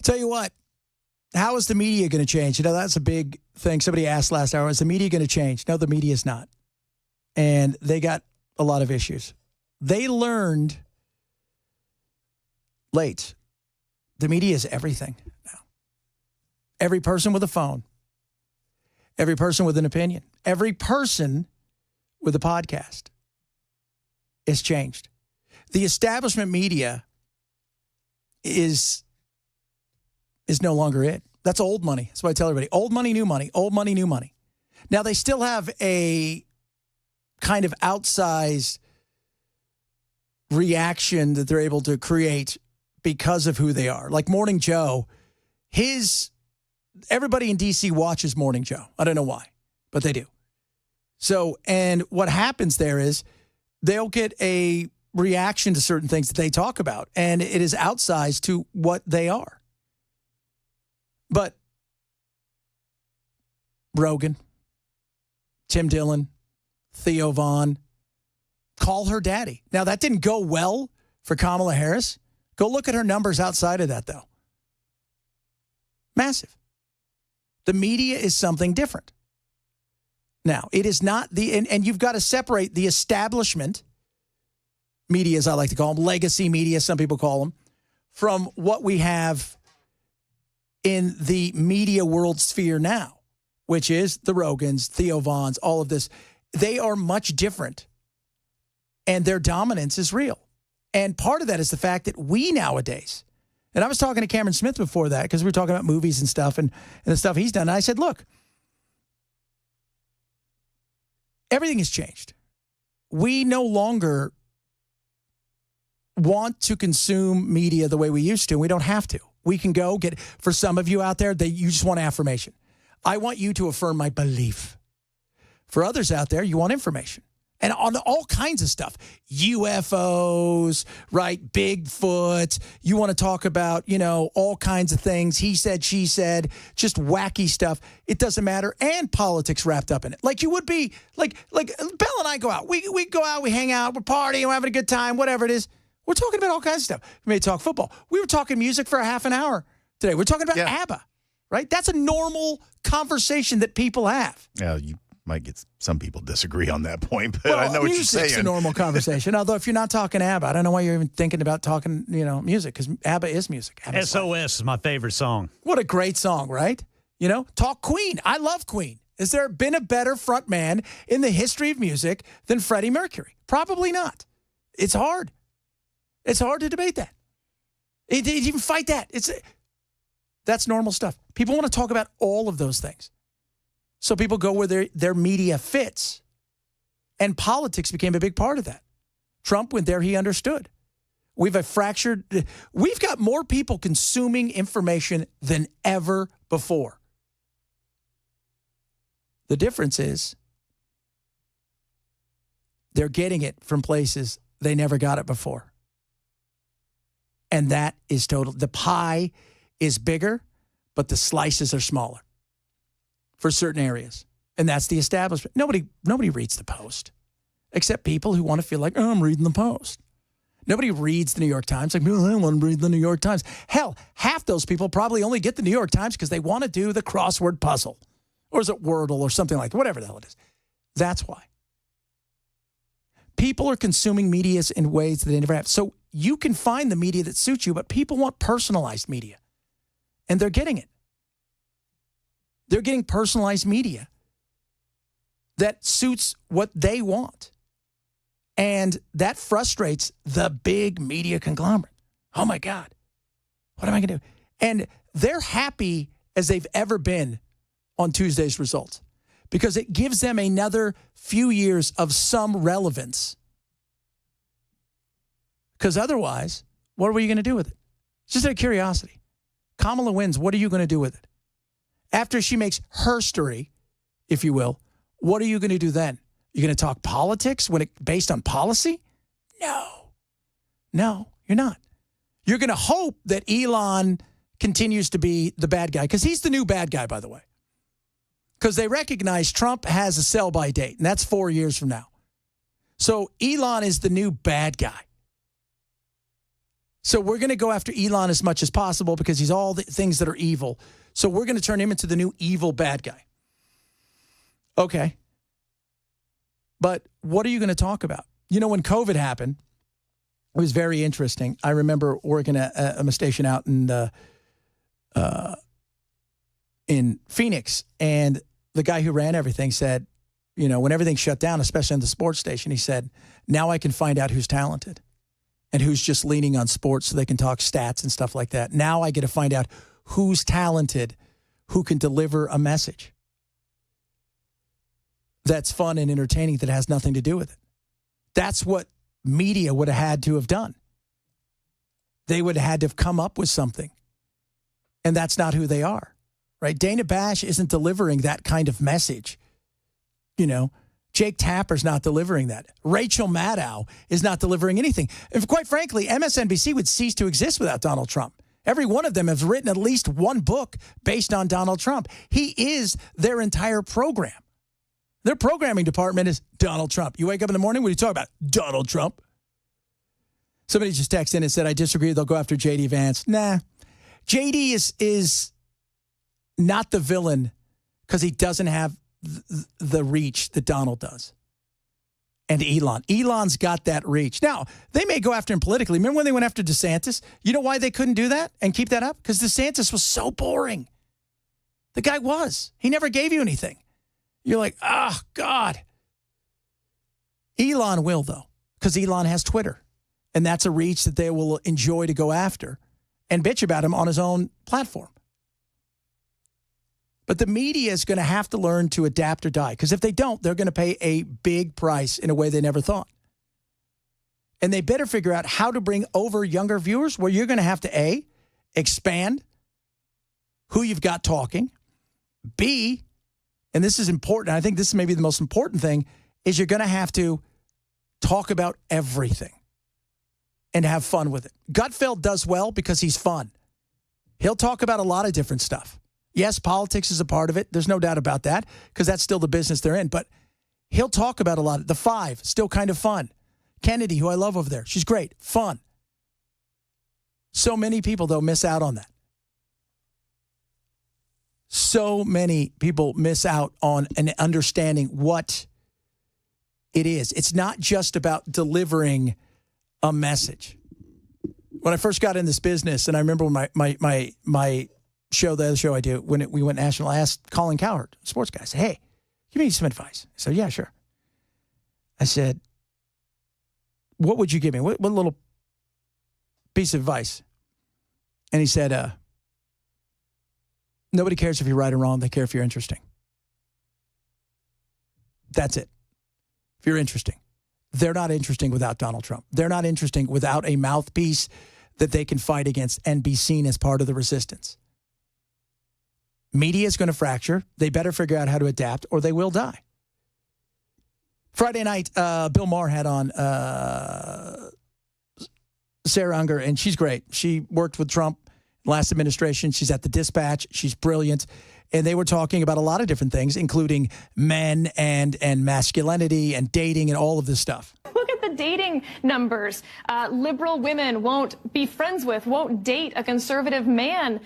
Tell you what, how is the media going to change? You know, that's a big thing. Somebody asked last hour, is the media going to change? No, the media is not. And they got a lot of issues. They learned late. The media is everything now. Every person with a phone. Every person with an opinion. Every person with a podcast is changed. The establishment media is no longer it. That's old money. That's what I tell everybody. Old money, new money. Old money, new money. Now, they still have a kind of outsized reaction that they're able to create because of who they are. Like Morning Joe, everybody in D.C. watches Morning Joe. I don't know why, but they do. So, and what happens there is they'll get a reaction to certain things that they talk about, and it is outsized to what they are. But Rogan, Tim Dillon, Theo Vaughn. Call her daddy. Now, that didn't go well for Kamala Harris. Go look at her numbers outside of that, though. Massive. The media is something different. Now, it is not and you've got to separate the establishment media, as I like to call them, legacy media, some people call them, from what we have in the media world sphere now, which is the Rogans, Theo Vaughns, all of this. They are much different, and their dominance is real. And part of that is the fact that we nowadays, and I was talking to Cameron Smith before that because we were talking about movies and stuff and the stuff he's done. And I said, look, everything has changed. We no longer want to consume media the way we used to. We don't have to. We can go get, for some of you out there, you just want affirmation. I want you to affirm my belief. For others out there, you want information. And on all kinds of stuff. UFOs, right? Bigfoot. You want to talk about, all kinds of things. He said, she said, just wacky stuff. It doesn't matter. And politics wrapped up in it. Like you would be, like Belle and I go out. We go out, we hang out, we're partying, we're having a good time, whatever it is. We're talking about all kinds of stuff. We may talk football. We were talking music for a half an hour today. We're talking about ABBA, right? That's a normal conversation that people have. Yeah, you might get some people disagree on that point, but I know what you're saying. Music's a normal conversation. Although if you're not talking ABBA, I don't know why you're even thinking about talking, music, because ABBA is music. ABBA's SOS is my favorite song. What a great song, right? Talk Queen. I love Queen. Has there been a better front man in the history of music than Freddie Mercury? Probably not. It's hard. It's hard to debate that. Even fight that. That's normal stuff. People want to talk about all of those things. So people go where their media fits. And politics became a big part of that. Trump went there, he understood. We've got more people consuming information than ever before. The difference is they're getting it from places they never got it before. And that is total. The pie is bigger, but the slices are smaller for certain areas. And that's the establishment. Nobody reads the Post, except people who want to feel like, I'm reading the Post. Nobody reads the New York Times. Like, I want to read the New York Times. Hell, half those people probably only get the New York Times because they want to do the crossword puzzle. Or is it Wordle or something like that? Whatever the hell it is. That's why. People are consuming media in ways that they never have. So you can find the media that suits you, but people want personalized media. And they're getting it. They're getting personalized media that suits what they want. And that frustrates the big media conglomerate. Oh, my God. What am I going to do? And they're happy as they've ever been on Tuesday's results because it gives them another few years of some relevance. Because otherwise, what are you going to do with it? Just out of curiosity. Kamala wins. What are you going to do with it? After she makes her story, if you will, what are you going to do then? You're going to talk politics based on policy? No, you're not. You're going to hope that Elon continues to be the bad guy, because he's the new bad guy, by the way. Because they recognize Trump has a sell-by date, and that's 4 years from now. So Elon is the new bad guy. So we're going to go after Elon as much as possible because he's all the things that are evil. So we're going to turn him into the new evil bad guy. Okay. But what are you going to talk about? When COVID happened, it was very interesting. I remember working at a station out in Phoenix, and the guy who ran everything said, when everything shut down, especially on the sports station, he said, now I can find out who's talented and who's just leaning on sports so they can talk stats and stuff like that. Now I get to find out who's talented, who can deliver a message that's fun and entertaining that has nothing to do with it. That's what media would have had to have done. They would have had to have come up with something. And that's not who they are, right? Dana Bash isn't delivering that kind of message. Jake Tapper's not delivering that. Rachel Maddow is not delivering anything. And quite frankly, MSNBC would cease to exist without Donald Trump. Every one of them has written at least one book based on Donald Trump. He is their entire program. Their programming department is Donald Trump. You wake up in the morning, what are you talking about? Donald Trump. Somebody just texted in and said, I disagree. They'll go after J.D. Vance. Nah. J.D. is not the villain because he doesn't have the reach that Donald does. And Elon. Elon's got that reach. Now, they may go after him politically. Remember when they went after DeSantis? You know why they couldn't do that and keep that up? Because DeSantis was so boring. The guy was. He never gave you anything. You're like, oh, God. Elon will, though, because Elon has Twitter. And that's a reach that they will enjoy to go after and bitch about him on his own platform. But the media is going to have to learn to adapt or die, because if they don't, they're going to pay a big price in a way they never thought. And they better figure out how to bring over younger viewers, where you're going to have to, A, expand who you've got talking, B, and this is important, I think this is maybe the most important thing, is you're going to have to talk about everything and have fun with it. Gutfeld does well because he's fun. He'll talk about a lot of different stuff. Yes, politics is a part of it. There's no doubt about that, because that's still the business they're in. But he'll talk about a lot. The Five, still kind of fun. Kennedy, who I love over there, she's great, fun. So many people, though, miss out on that. So many people miss out on an understanding what it is. It's not just about delivering a message. When I first got in this business, and I remember when my show, the other show I do, when we went national, I asked Colin Cowherd, sports guy, I said, hey, give me some advice. I said, yeah, sure. I said, what would you give me? What little piece of advice? And he said, nobody cares if you're right or wrong. They care if you're interesting. That's it. If you're interesting. They're not interesting without Donald Trump. They're not interesting without a mouthpiece that they can fight against and be seen as part of the resistance. Media is going to fracture. They better figure out how to adapt or they will die. Friday night, Bill Maher had on Sarah Unger, and she's great. She worked with Trump last administration. She's at the Dispatch. She's brilliant. And they were talking about a lot of different things, including men and masculinity and dating and all of this stuff. Look at the dating numbers. Liberal women won't be friends with, won't date a conservative man.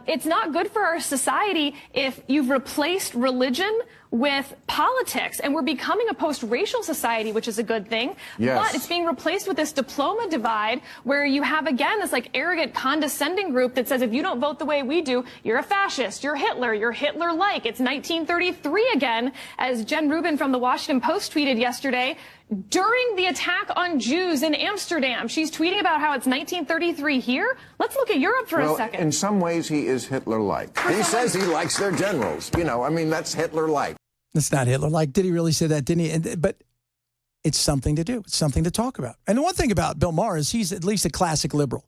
It's not good for our society if you've replaced religion with politics, and we're becoming a post-racial society, which is a good thing. Yes. But it's being replaced with this diploma divide where you have, again, this like arrogant, condescending group that says if you don't vote the way we do, you're a fascist, you're Hitler, you're Hitler-like. It's 1933 again, as Jen Rubin from the Washington Post tweeted yesterday. During the attack on Jews in Amsterdam, she's tweeting about how it's 1933 here. Let's look at Europe for a second. In some ways, he is Hitler-like. He says he likes their generals. You know, I mean, that's Hitler-like. It's not Hitler-like. Did he really say that? Didn't he? But it's something to do. It's something to talk about. And the one thing about Bill Maher is he's at least a classic liberal,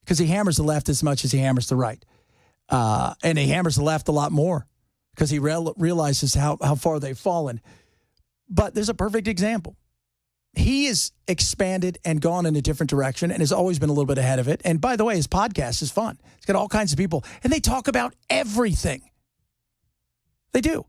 because he hammers the left as much as he hammers the right. And he hammers the left a lot more because he realizes how far they've fallen. But there's a perfect example. He has expanded and gone in a different direction and has always been a little bit ahead of it. And by the way, his podcast is fun. He's got all kinds of people, and they talk about everything. They do.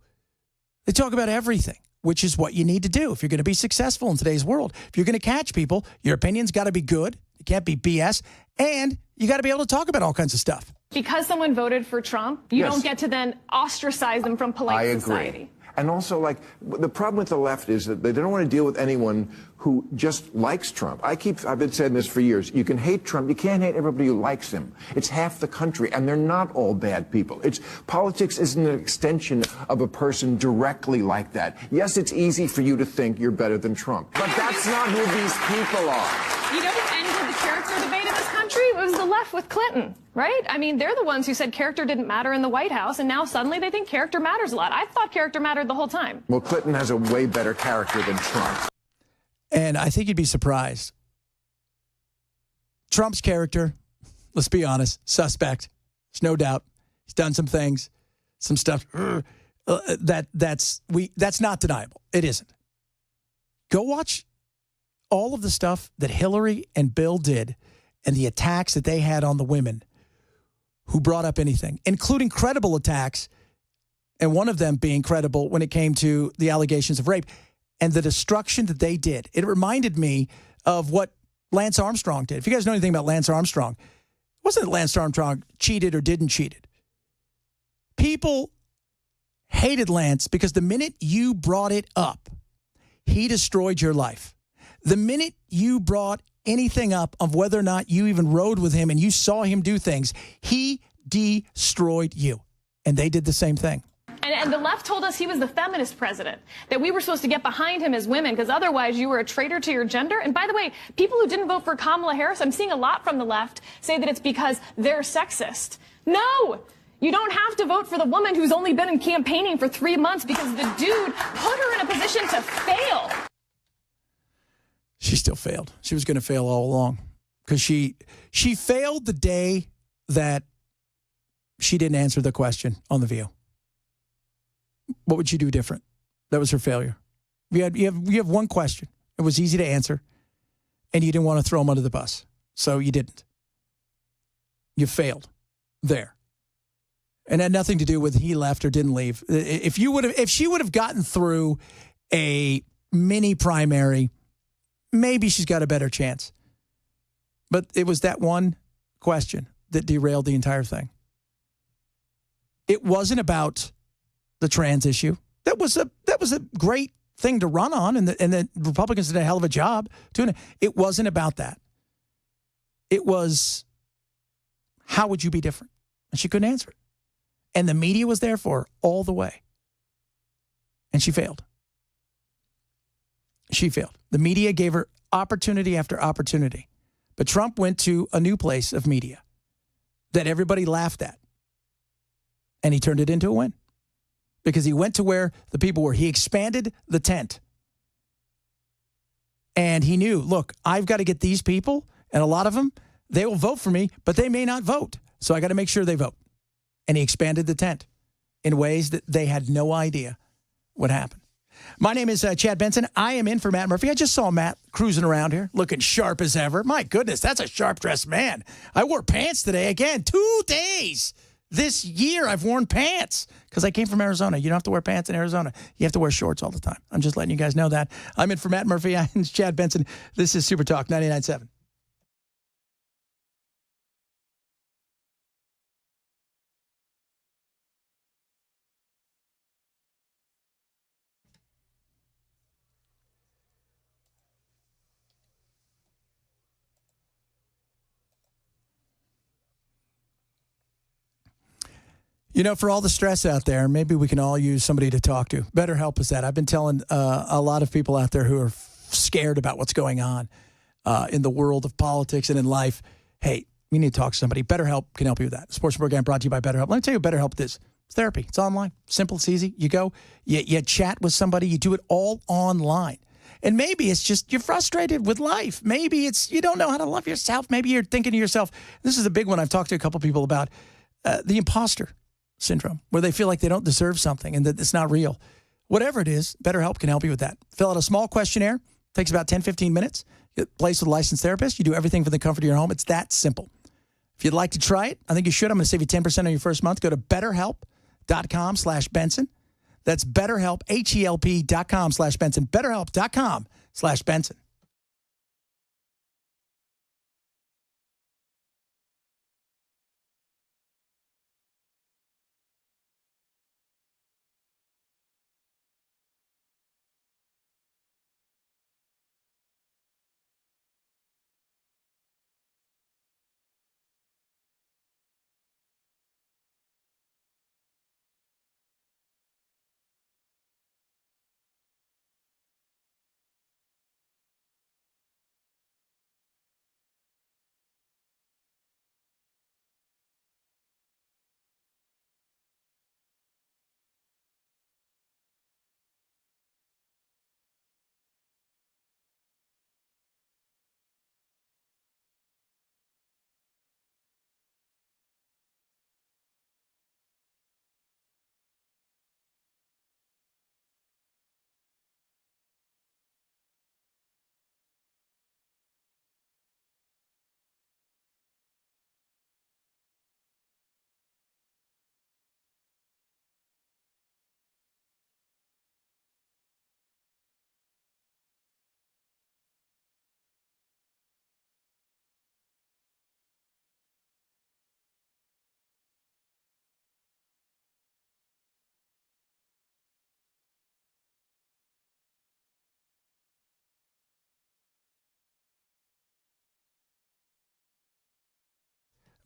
They talk about everything, which is what you need to do if you're going to be successful in today's world. If you're going to catch people, your opinion's got to be good. It can't be BS. And you got to be able to talk about all kinds of stuff. Because someone voted for Trump, you don't get to then ostracize them from polite society. I agree. And also, like, the problem with the left is that they don't want to deal with anyone who just likes Trump. I've been saying this for years. You can hate Trump. You can't hate everybody who likes him. It's half the country, and they're not all bad people. Politics isn't an extension of a person directly like that. Yes, it's easy for you to think you're better than Trump, but that's not who these people are. You know who ended the character debate in this country? It was the left with Clinton, right? I mean, they're the ones who said character didn't matter in the White House, and now suddenly they think character matters a lot. I thought character mattered the whole time. Well, Clinton has a way better character than Trump. And I think you'd be surprised. Trump's character, let's be honest, suspect. There's no doubt. He's done some things, some stuff. That's not deniable. It isn't. Go watch all of the stuff that Hillary and Bill did and the attacks that they had on the women who brought up anything, including credible attacks, and one of them being credible when it came to the allegations of rape and the destruction that they did. It reminded me of what Lance Armstrong did. If you guys know anything about Lance Armstrong, it wasn't that Lance Armstrong cheated or didn't cheat it. People hated Lance because the minute you brought it up, he destroyed your life. The minute you brought anything up of whether or not you even rode with him and you saw him do things, he destroyed you. And they did the same thing. And the left told us he was the feminist president, that we were supposed to get behind him as women because otherwise you were a traitor to your gender. And by the way, people who didn't vote for Kamala Harris, I'm seeing a lot from the left say that it's because they're sexist. No! You don't have to vote for the woman who's only been in campaigning for 3 months because the dude put her in a position to fail. She still failed. She was going to fail all along because she failed the day that she didn't answer the question on The View. What would you do different? That was her failure. You have one question. It was easy to answer, and you didn't want to throw him under the bus, so you didn't. You failed there. And had nothing to do with he left or didn't leave. If she would have gotten through a mini primary, maybe she's got a better chance. But it was that one question that derailed the entire thing. It wasn't about the trans issue. That was a great thing to run on, and the Republicans did a hell of a job doing it. It wasn't about that. It was, how would you be different? And she couldn't answer it. And the media was there for her all the way. And she failed. She failed. The media gave her opportunity after opportunity. But Trump went to a new place of media that everybody laughed at. And he turned it into a win. Because he went to where the people were. He expanded the tent. And he knew, look, I've got to get these people, and a lot of them, they will vote for me, but they may not vote. So I got to make sure they vote. And he expanded the tent in ways that they had no idea would happen. My name is Chad Benson. I am in for Matt Murphy. I just saw Matt cruising around here, looking sharp as ever. My goodness, that's a sharp-dressed man. I wore pants today. Again, 2 days this year I've worn pants because I came from Arizona. You don't have to wear pants in Arizona. You have to wear shorts all the time. I'm just letting you guys know that. I'm in for Matt Murphy. I'm Chad Benson. This is Super Talk 99.7. You know, for all the stress out there, maybe we can all use somebody to talk to. BetterHelp is that. I've been telling a lot of people out there who are scared about what's going on in the world of politics and in life, hey, you need to talk to somebody. BetterHelp can help you with that. Sports program brought to you by BetterHelp. Let me tell you what BetterHelp is. It's therapy. It's online. Simple. It's easy. You go, you chat with somebody. You do it all online. And maybe it's just you're frustrated with life. Maybe it's you don't know how to love yourself. Maybe you're thinking to yourself, this is a big one I've talked to a couple people about, the imposter syndrome, where they feel like they don't deserve something and that it's not real. Whatever it is, BetterHelp can help you with that. Fill out a small questionnaire. Takes about 10, 15 minutes. Get placed with a licensed therapist. You do everything from the comfort of your home. It's that simple. If you'd like to try it, I think you should. I'm going to save you 10% on your first month. Go to BetterHelp.com/Benson. That's BetterHelp, HELP.com/Benson. BetterHelp.com/Benson.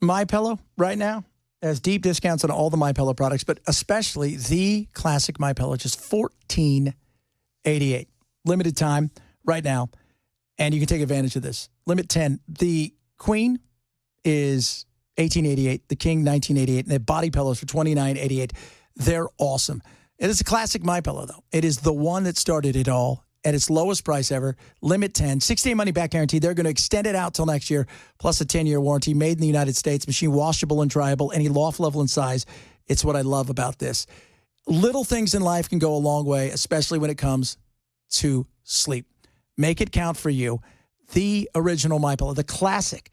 MyPillow right now has deep discounts on all the MyPillow products, but especially the classic MyPillow, just $14.88. Limited time right now, and you can take advantage of this. Limit 10. The Queen is $18.88. The King, $19.88. And the body pillows for $29.88. They're awesome. It is a classic MyPillow, though. It is the one that started it all at its lowest price ever. Limit 10. 6-day money-back guarantee. They're going to extend it out till next year, plus a 10-year warranty. Made in the United States. Machine washable and dryable. Any loft level and size. It's what I love about this. Little things in life can go a long way, especially when it comes to sleep. Make it count for you. The original MyPillow, the classic.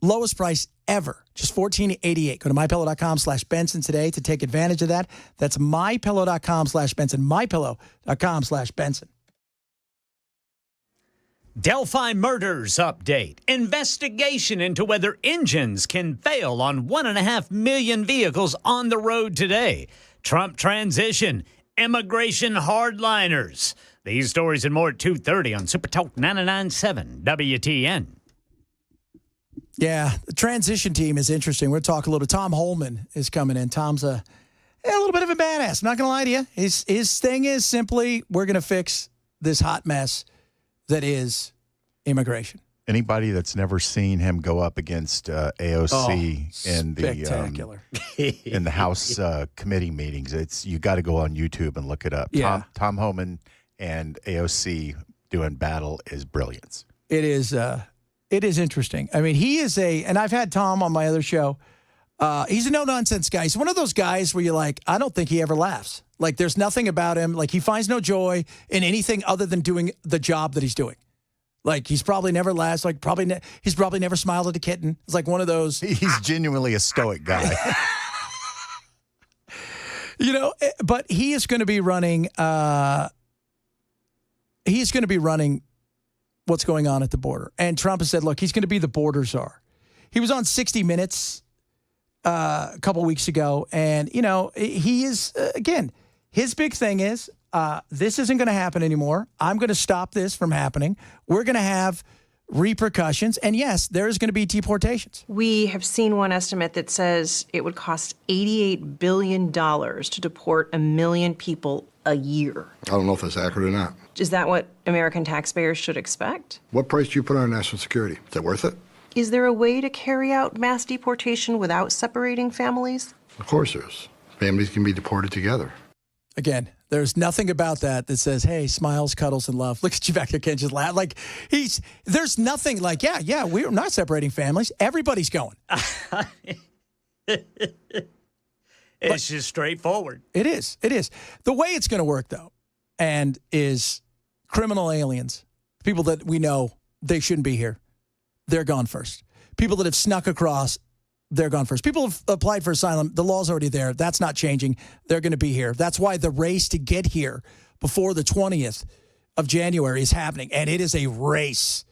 Lowest price ever, just $14.88. Go to MyPillow.com/Benson today to take advantage of that. That's MyPillow.com/Benson. MyPillow.com/Benson. Delphi murders update. Investigation into whether engines can fail on 1.5 million vehicles on the road today. Trump transition. Immigration hardliners. These stories and more at 2:30 on Super Talk 99.7 WTN. Yeah, the transition team is interesting. We'll talk a little. Tom Holman is coming in. Tom's a little bit of a badass. I'm not going to lie to you. His thing is simply, we're going to fix this hot mess that is immigration. Anybody that's never seen him go up against AOC in the House committee meetings, you got to go on YouTube and look it up. Yeah. Tom Homan and AOC doing battle is brilliance. It is interesting. I mean, he is and I've had Tom on my other show. He's a no-nonsense guy. He's one of those guys where you're like, I don't think he ever laughs. Like, there's nothing about him. Like, he finds no joy in anything other than doing the job that he's doing. Like, he's probably never laughs. Like, he's probably never smiled at a kitten. It's like one of those. He's genuinely a stoic guy. But he is going to be running. He's going to be running what's going on at the border. And Trump has said, look, he's going to be the border czar. He was on 60 Minutes a couple weeks ago. And, he is, again, his big thing is this isn't going to happen anymore. I'm going to stop this from happening. We're going to have repercussions. And, yes, there is going to be deportations. We have seen one estimate that says it would cost $88 billion to deport 1 million people a year. I don't know if that's accurate or not. Is that what American taxpayers should expect? What price do you put on national security? Is that worth it? Is there a way to carry out mass deportation without separating families? Of course there is. Families can be deported together. Again, there's nothing about that says, hey, smiles, cuddles, and love. Look at you back there, Ken, just laugh. Like, there's nothing like, yeah, we're not separating families. Everybody's going. It's just straightforward. It is. The way it's going to work, though, and is criminal aliens, people that we know they shouldn't be here, they're gone first. People that have snuck across, they're gone first. People have applied for asylum. The law's already there. That's not changing. They're going to be here. That's why the race to get here before the 20th of January is happening. And it is a race.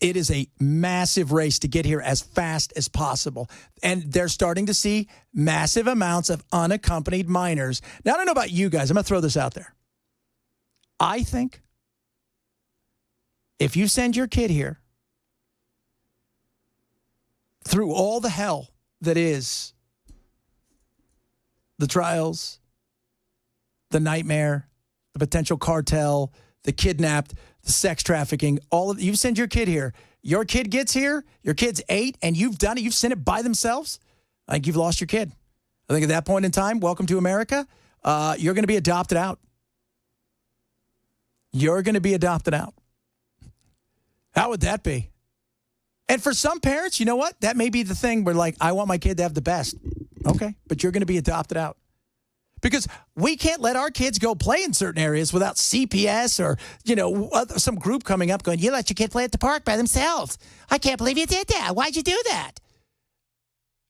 It is a massive race to get here as fast as possible. And they're starting to see massive amounts of unaccompanied minors. Now, I don't know about you guys. I'm going to throw this out there. I think if you send your kid here through all the hell that is the trials, the nightmare, the potential cartel, the kidnapped, the sex trafficking, you send your kid here. Your kid gets here, your kid's 8, and you've done it. You've sent it by themselves. I think you've lost your kid. I think at that point in time, welcome to America. You're going to be adopted out. You're going to be adopted out. How would that be? And for some parents, you know what? That may be the thing where, like, I want my kid to have the best. Okay, but you're going to be adopted out. Because we can't let our kids go play in certain areas without CPS or, some group coming up going, you let your kid play at the park by themselves. I can't believe you did that. Why'd you do that?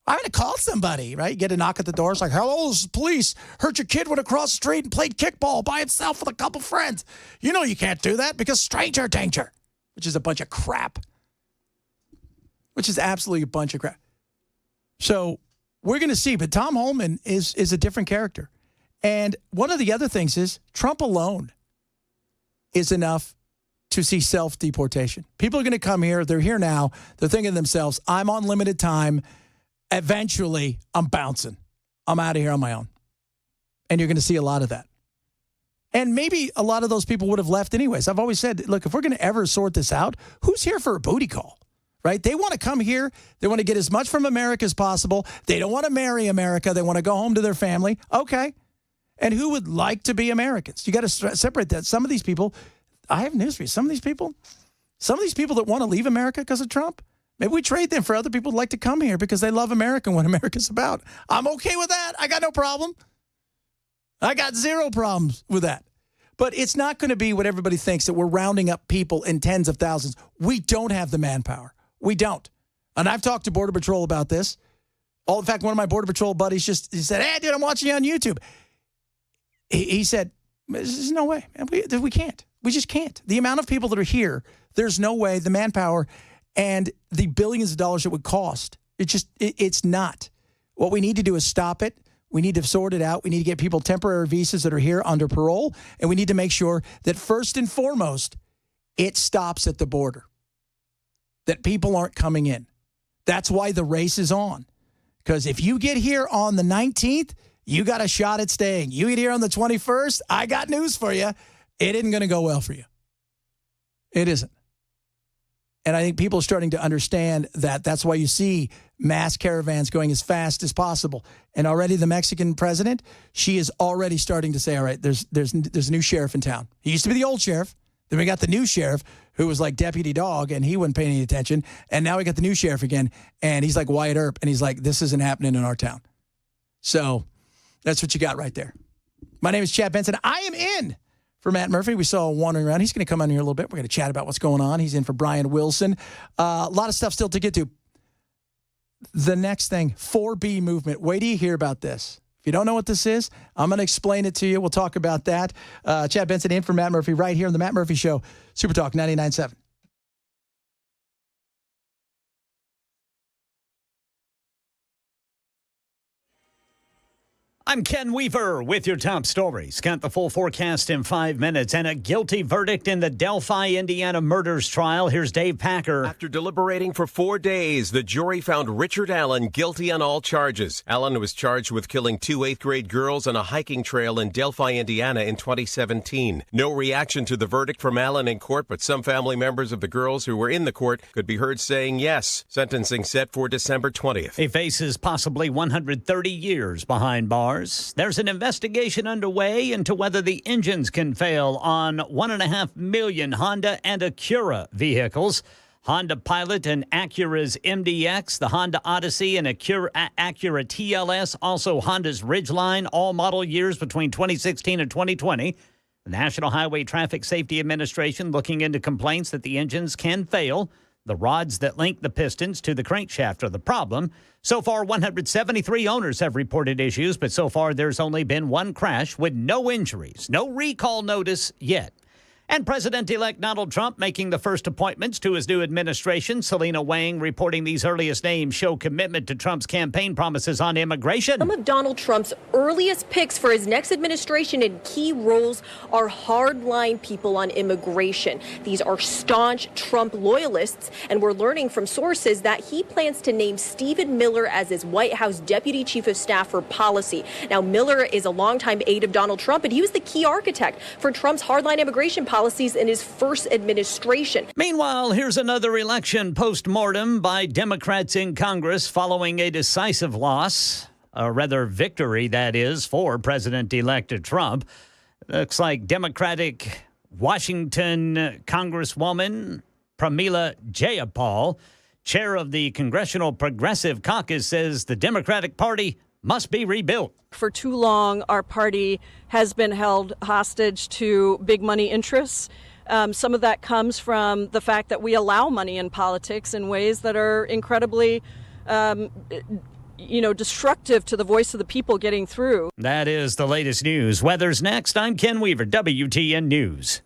I'm going to call somebody, right? You get a knock at the door. It's like, hello, this is police. Heard your kid went across the street and played kickball by himself with a couple friends. You know you can't do that because stranger danger, which is a bunch of crap. Which is absolutely a bunch of crap. So we're going to see. But Tom Holman is a different character. And one of the other things is Trump alone is enough to see self-deportation. People are going to come here. They're here now. They're thinking to themselves, I'm on limited time. Eventually, I'm bouncing. I'm out of here on my own. And you're going to see a lot of that. And maybe a lot of those people would have left anyways. I've always said, look, if we're going to ever sort this out, who's here for a booty call? Right? They want to come here. They want to get as much from America as possible. They don't want to marry America. They want to go home to their family. Okay. And who would like to be Americans? You got to separate that. Some of these people, I have news for you. Some of these people that want to leave America because of Trump, maybe we trade them for other people who'd like to come here because they love America and what America's about. I'm okay with that. I got no problem. I got zero problems with that. But it's not going to be what everybody thinks, that we're rounding up people in tens of thousands. We don't have the manpower. We don't. And I've talked to Border Patrol about this. In fact, one of my Border Patrol buddies he said, hey, dude, I'm watching you on YouTube. He said, there's no way. We can't. We just can't. The amount of people that are here, there's no way. The manpower and the billions of dollars it would cost. It's not. What we need to do is stop it. We need to sort it out. We need to get people temporary visas that are here under parole. And we need to make sure that first and foremost, it stops at the border. That people aren't coming in. That's why the race is on. Because if you get here on the 19th, you got a shot at staying. You get here on the 21st, I got news for you. It isn't going to go well for you. It isn't. And I think people are starting to understand that. That's why you see mass caravans going as fast as possible. And already the Mexican president, she is already starting to say, all right, there's a new sheriff in town. He used to be the old sheriff. Then we got the new sheriff who was like deputy dog, and he wasn't paying any attention. And now we got the new sheriff again, and he's like Wyatt Earp, and he's like, this isn't happening in our town. So that's what you got right there. My name is Chad Benson. I am in for Matt Murphy. We saw him wandering around. He's going to come on here a little bit. We're going to chat about what's going on. He's in for Brian Wilson. A lot of stuff still to get to. The next thing, 4B movement. Wait till you hear about this. If you don't know what this is, I'm going to explain it to you. We'll talk about that. Chad Benson in for Matt Murphy right here on the Matt Murphy Show, Super Talk 99.7. I'm Ken Weaver with your top stories. Got the full forecast in 5 minutes and a guilty verdict in the Delphi, Indiana murders trial. Here's Dave Packer. After deliberating for 4 days, the jury found Richard Allen guilty on all charges. Allen was charged with killing 2 8th-grade girls on a hiking trail in Delphi, Indiana in 2017. No reaction to the verdict from Allen in court, but some family members of the girls who were in the court could be heard saying yes. Sentencing set for December 20th. He faces possibly 130 years behind bars. There's an investigation underway into whether the engines can fail on 1.5 million Honda and Acura vehicles. Honda Pilot and Acura's MDX, the Honda Odyssey and Acura TLS, also Honda's Ridgeline, all model years between 2016 and 2020. The National Highway Traffic Safety Administration looking into complaints that the engines can fail. The rods that link the pistons to the crankshaft are the problem. So far, 173 owners have reported issues, but so far there's only been one crash with no injuries. No recall notice yet. And President-elect Donald Trump making the first appointments to his new administration. Selena Wang reporting these earliest names show commitment to Trump's campaign promises on immigration. Some of Donald Trump's earliest picks for his next administration in key roles are hardline people on immigration. These are staunch Trump loyalists, and we're learning from sources that he plans to name Stephen Miller as his White House Deputy Chief of Staff for Policy. Now, Miller is a longtime aide of Donald Trump, and he was the key architect for Trump's hardline immigration policies in his first administration. Meanwhile, here's another election post-mortem by Democrats in Congress following a decisive loss, or rather victory, that is, for President-elect Trump. Looks like Democratic Washington Congresswoman Pramila Jayapal, chair of the Congressional Progressive Caucus, says the Democratic Party must be rebuilt. For too long, our party has been held hostage to big money interests. Some of that comes from the fact that we allow money in politics in ways that are incredibly, destructive to the voice of the people getting through. That is the latest news. Weather's next. I'm Ken Weaver, WTN News.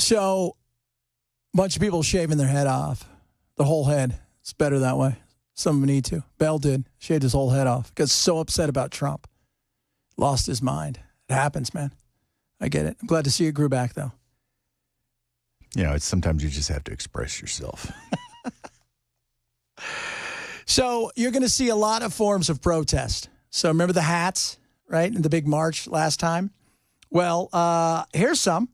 So, a bunch of people shaving their head off, the whole head. It's better that way. Some of them need to. Bell did. Shaved his whole head off. Got so upset about Trump. Lost his mind. It happens, man. I get it. I'm glad to see it grew back, though. You know, it's sometimes you just have to express yourself. So you're going to see a lot of forms of protest. So remember the hats, right? And the big march last time? Well, here's some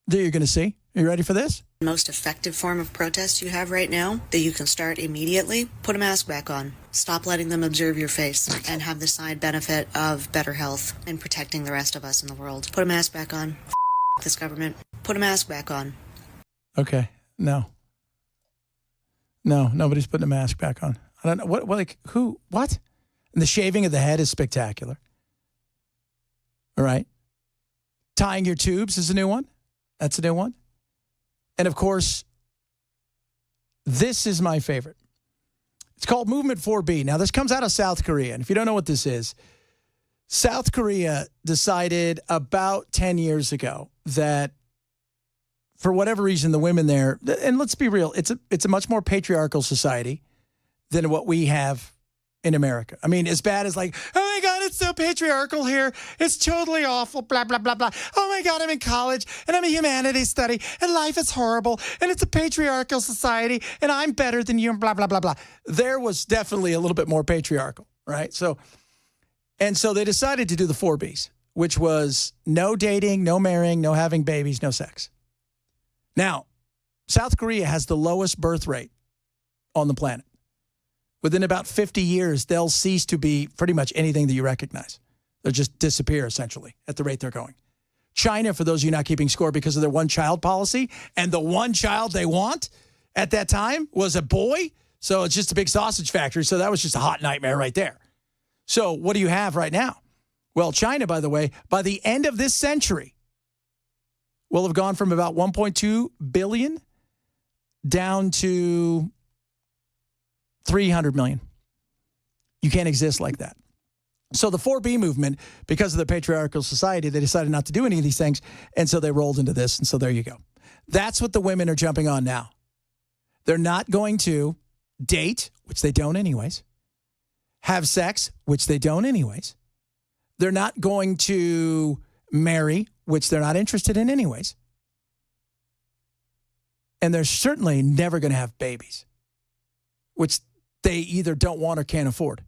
that you're going to see. Are you ready for this? Most effective form of protest you have right now that you can start immediately, put a mask back on. Stop letting them observe your face and have the side benefit of better health and protecting the rest of us in the world. Put a mask back on. This government. Put a mask back on. Okay. No, nobody's putting a mask back on. I don't know. What? And the shaving of the head is spectacular. All right. Tying your tubes is a new one. That's a new one. And of course, this is my favorite. It's called Movement 4B. Now, this comes out of South Korea. And if you don't know what this is, South Korea decided about 10 years ago that for whatever reason, the women there, and let's be real, it's a much more patriarchal society than what we have in America. I mean, as bad as like, oh my God, it's so patriarchal here. It's totally awful, blah, blah, blah, blah. Oh my God, I'm in college and I'm a humanities study and life is horrible and it's a patriarchal society and I'm better than you and blah, blah, blah, blah. There was definitely a little bit more patriarchal, right? So they decided to do the 4Bs, which was no dating, no marrying, no having babies, no sex. Now, South Korea has the lowest birth rate on the planet. Within about 50 years, they'll cease to be pretty much anything that you recognize. They'll just disappear, essentially, at the rate they're going. China, for those of you not keeping score, because of their one-child policy, and the one child they want at that time was a boy, so it's just a big sausage factory, so that was just a hot nightmare right there. So what do you have right now? Well, China, by the way, by the end of this century, will have gone from about 1.2 billion down to 300 million. You can't exist like that. So the 4B movement, because of the patriarchal society, they decided not to do any of these things, and so they rolled into this, and so there you go. That's what the women are jumping on now. They're not going to date, which they don't anyways, have sex, which they don't anyways. They're not going to marry, which they're not interested in anyways. And they're certainly never going to have babies, which they either don't want or can't afford.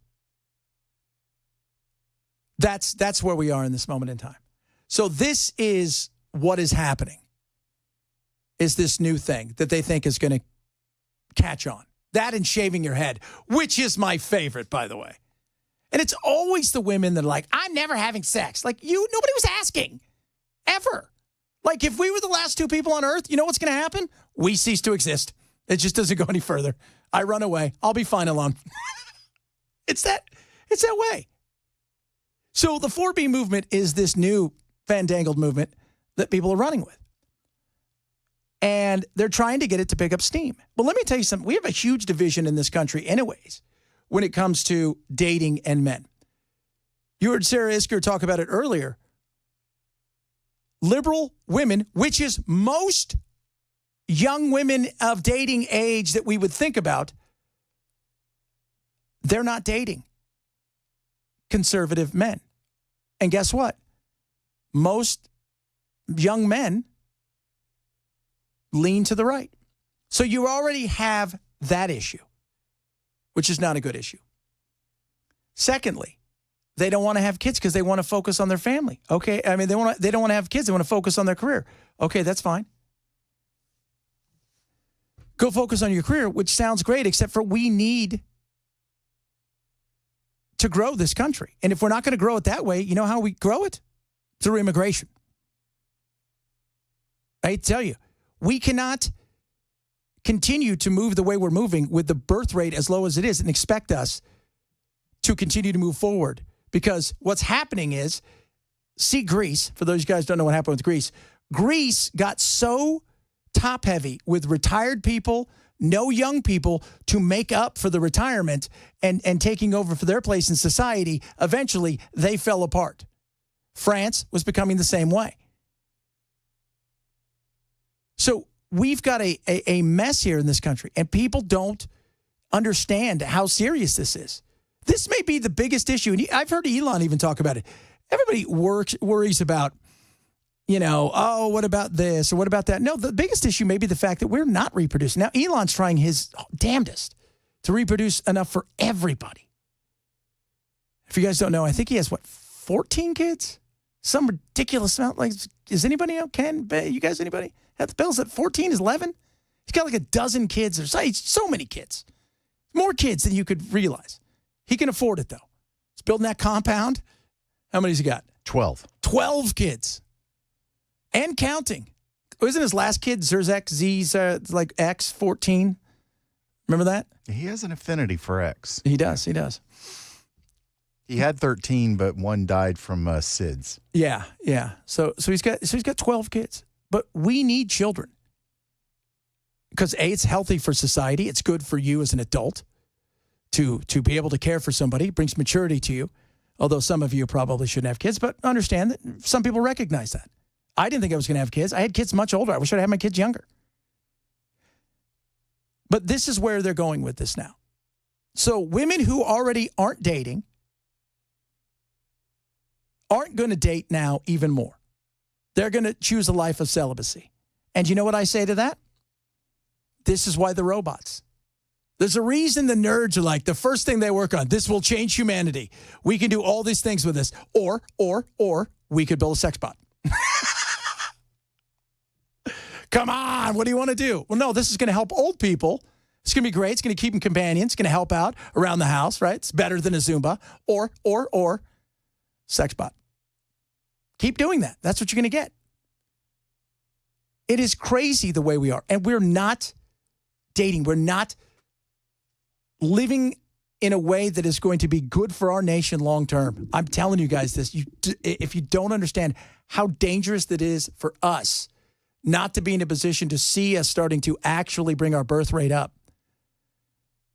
That's where we are in this moment in time. So this is what is happening, is this new thing that they think is going to catch on. That and shaving your head, which is my favorite, by the way. And it's always the women that are like, I'm never having sex. Like, nobody was asking, ever. Like, if we were the last two people on Earth, you know what's going to happen? We cease to exist. It just doesn't go any further. I run away. I'll be fine alone. It's that way. So the 4B movement is this new fandangled movement that people are running with. And they're trying to get it to pick up steam. But let me tell you something. We have a huge division in this country anyways when it comes to dating and men. You heard Sarah Isker talk about it earlier. Liberal women, which is most young women of dating age that we would think about, they're not dating conservative men. And guess what? Most young men lean to the right. So you already have that issue, which is not a good issue. Secondly, they don't want to have kids because they want to focus on their family. Okay, I mean, they don't want to have kids. They want to focus on their career. Okay, that's fine. Go focus on your career, which sounds great, except for we need to grow this country. And if we're not going to grow it that way, you know how we grow it? Through immigration. I tell you, we cannot continue to move the way we're moving with the birth rate as low as it is and expect us to continue to move forward. Because what's happening is, see Greece, for those of you guys who don't know what happened with Greece, Greece got so top heavy with retired people, no young people to make up for the retirement and taking over for their place in society. Eventually, they fell apart. France was becoming the same way. So we've got a mess here in this country, and people don't understand how serious this is. This may be the biggest issue, and I've heard Elon even talk about it. Everybody worries about, oh, what about this or what about that? No, the biggest issue may be the fact that we're not reproducing. Now, Elon's trying his damnedest to reproduce enough for everybody. If you guys don't know, I think he has, 14 kids? Some ridiculous amount. Like, is anybody out? You guys, anybody have the bills at 14? Is 11? He's got like a dozen kids. There's so many kids. More kids than you could realize. He can afford it, though. He's building that compound. How many's he got? 12. 12 kids. And counting. Wasn't his last kid Zerzek Z's like X 14? Remember that? He has an affinity for X. He does. He had 13, but one died from SIDS. Yeah. So he's got 12 kids. But we need children. Because A, it's healthy for society. It's good for you as an adult to be able to care for somebody. It brings maturity to you. Although some of you probably shouldn't have kids, but understand that some people recognize that. I didn't think I was going to have kids. I had kids much older. I wish I'd had my kids younger. But this is where they're going with this now. So women who already aren't dating aren't going to date now even more. They're going to choose a life of celibacy. And you know what I say to that? This is why the robots. There's a reason the nerds are like, the first thing they work on, this will change humanity. We can do all these things with this. Or we could build a sex bot. Come on, what do you want to do? Well, no, this is going to help old people. It's going to be great. It's going to keep them companions. It's going to help out around the house, right? It's better than a Zumba. Or sex bot. Keep doing that. That's what you're going to get. It is crazy the way we are. And we're not dating. We're not living in a way that is going to be good for our nation long term. I'm telling you guys this. If you don't understand how dangerous it is for us not to be in a position to see us starting to actually bring our birth rate up.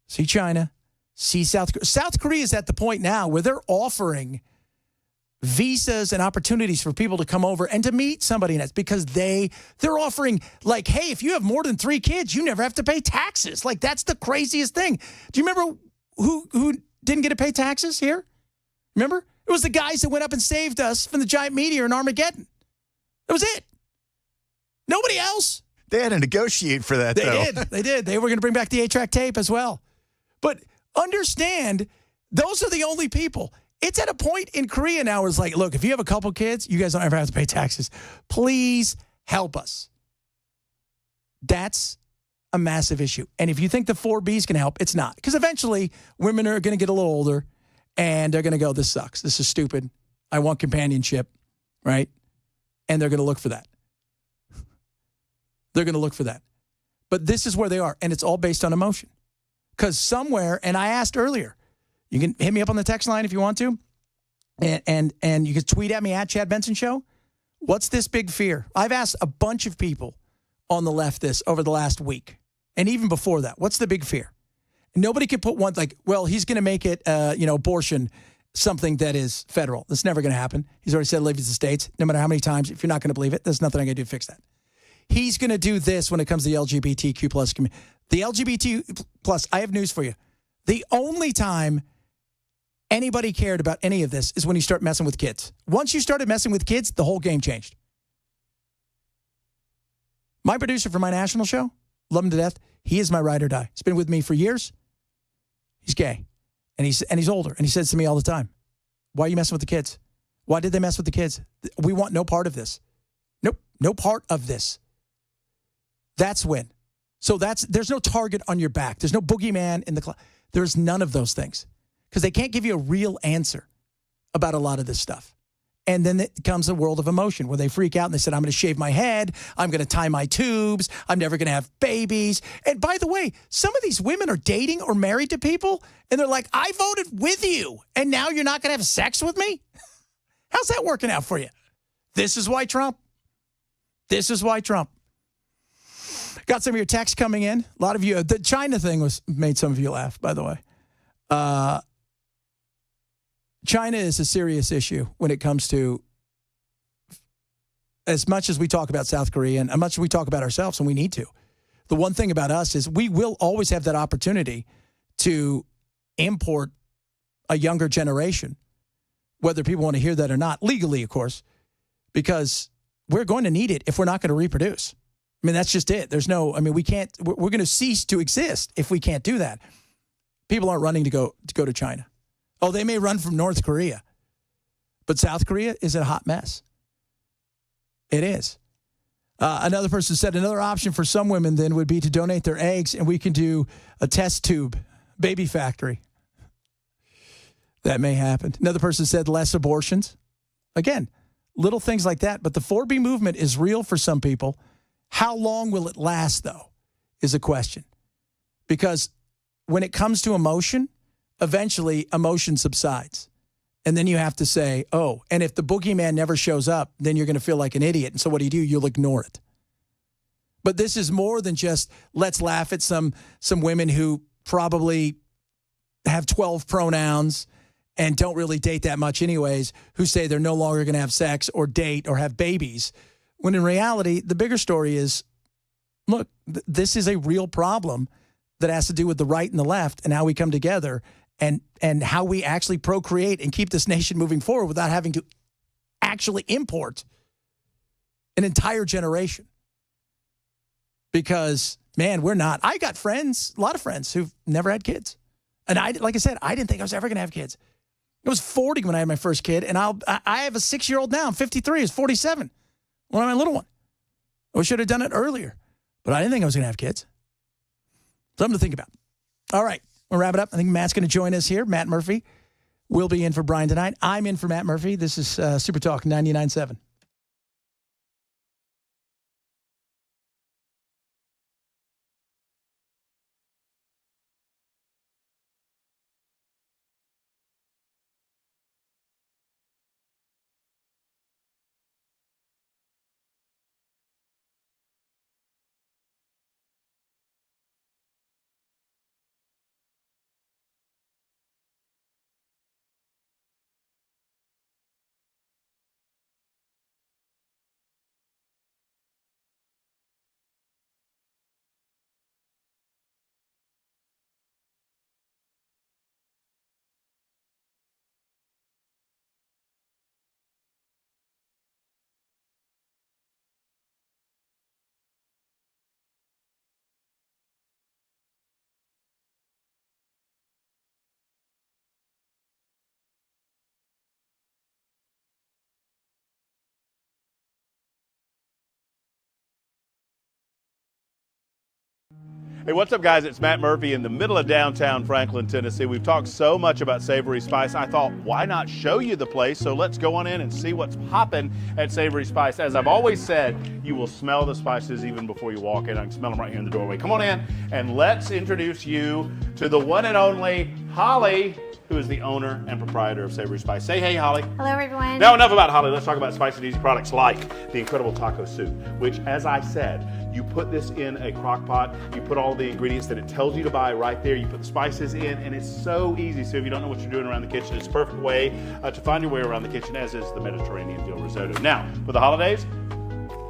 See China, see South Korea. South Korea is at the point now where they're offering visas and opportunities for people to come over and to meet somebody in it because they're offering like, hey, if you have more than 3 kids, you never have to pay taxes. Like, that's the craziest thing. Do you remember who didn't get to pay taxes here? Remember? It was the guys that went up and saved us from the giant meteor in Armageddon. That was it. Nobody else. They had to negotiate for that, though. They did. They were going to bring back the 8-track tape as well. But understand, those are the only people. It's at a point in Korea now where it's like, look, if you have a couple kids, you guys don't ever have to pay taxes. Please help us. That's a massive issue. And if you think the 4Bs can help, it's not. Because eventually, women are going to get a little older, and they're going to go, this sucks. This is stupid. I want companionship, right? And they're going to look for that. They're going to look for that. But this is where they are, and it's all based on emotion. Because somewhere, and I asked earlier, you can hit me up on the text line if you want to, and you can tweet at me at Chad Benson Show. What's this big fear? I've asked a bunch of people on the left this over the last week, and even before that. What's the big fear? Nobody can put one like, well, he's going to make it, abortion something that is federal. That's never going to happen. He's already said leave it to the states. No matter how many times, if you're not going to believe it, there's nothing I can do to fix that. He's going to do this when it comes to the LGBTQ plus community. The LGBT plus, I have news for you. The only time anybody cared about any of this is when you start messing with kids. Once you started messing with kids, the whole game changed. My producer for my national show, love him to death. He is my ride or die. He's been with me for years. He's gay. And he's older. And he says to me all the time, why are you messing with the kids? Why did they mess with the kids? We want no part of this. Nope, no part of this. That's when. So there's no target on your back. There's no boogeyman in the cloud. There's none of those things. Because they can't give you a real answer about a lot of this stuff. And then it comes a world of emotion where they freak out and they said, I'm going to shave my head. I'm going to tie my tubes. I'm never going to have babies. And by the way, some of these women are dating or married to people. And they're like, I voted with you. And now you're not going to have sex with me? How's that working out for you? This is why Trump. This is why Trump. Got some of your texts coming in. A lot of you. The China thing made some of you laugh, by the way. China is a serious issue when it comes to as much as we talk about South Korea and as much as we talk about ourselves, and we need to, the one thing about us is we will always have that opportunity to import a younger generation, whether people want to hear that or not, legally, of course, because we're going to need it if we're not going to reproduce. I mean, that's just it. There's no, I mean, we can't, we're going to cease to exist if we can't do that. People aren't running to go to China. Oh, they may run from North Korea, but South Korea is a hot mess. It is. Another person said another option for some women then would be to donate their eggs, and we can do a test tube baby factory. That may happen. Another person said less abortions. Again, little things like that. But the 4B movement is real for some people. How long will it last, though, is a question. Because when it comes to emotion, eventually emotion subsides. And then you have to say, oh, and if the boogeyman never shows up, then you're going to feel like an idiot. And so what do? You'll ignore it. But this is more than just let's laugh at some women who probably have 12 pronouns and don't really date that much anyways, who say they're no longer going to have sex or date or have babies. When in reality, the bigger story is, look, this is a real problem that has to do with the right and the left and how we come together and how we actually procreate and keep this nation moving forward without having to actually import an entire generation. Because, man, we're not. I got friends, a lot of friends who've never had kids. And like I said, I didn't think I was ever going to have kids. I was 40 when I had my first kid, and I have a 6-year-old now. I'm 53. He's 47. One of my little one. I should have done it earlier, but I didn't think I was going to have kids. Something to think about. All right, we'll wrap it up. I think Matt's going to join us here. Matt Murphy will be in for Brian tonight. I'm in for Matt Murphy. This is Super Talk 99.7. Hey, what's up, guys? It's Matt Murphy in the middle of downtown Franklin, Tennessee. We've talked so much about Savory Spice. I thought, why not show you the place? So let's go on in and see what's popping at Savory Spice. As I've always said, you will smell the spices even before you walk in. I can smell them right here in the doorway. Come on in, and let's introduce you to the one and only Holly, who is the owner and proprietor of Savory Spice. Say hey, Holly. Hello, everyone. Now, enough about Holly. Let's talk about spicy and easy products like the incredible taco soup, which, as I said, you put this in a crock pot, you put all the ingredients that it tells you to buy right there, you put the spices in, and it's so easy. So if you don't know what you're doing around the kitchen, it's a perfect way to find your way around the kitchen, as is the Mediterranean dill risotto. Now, for the holidays,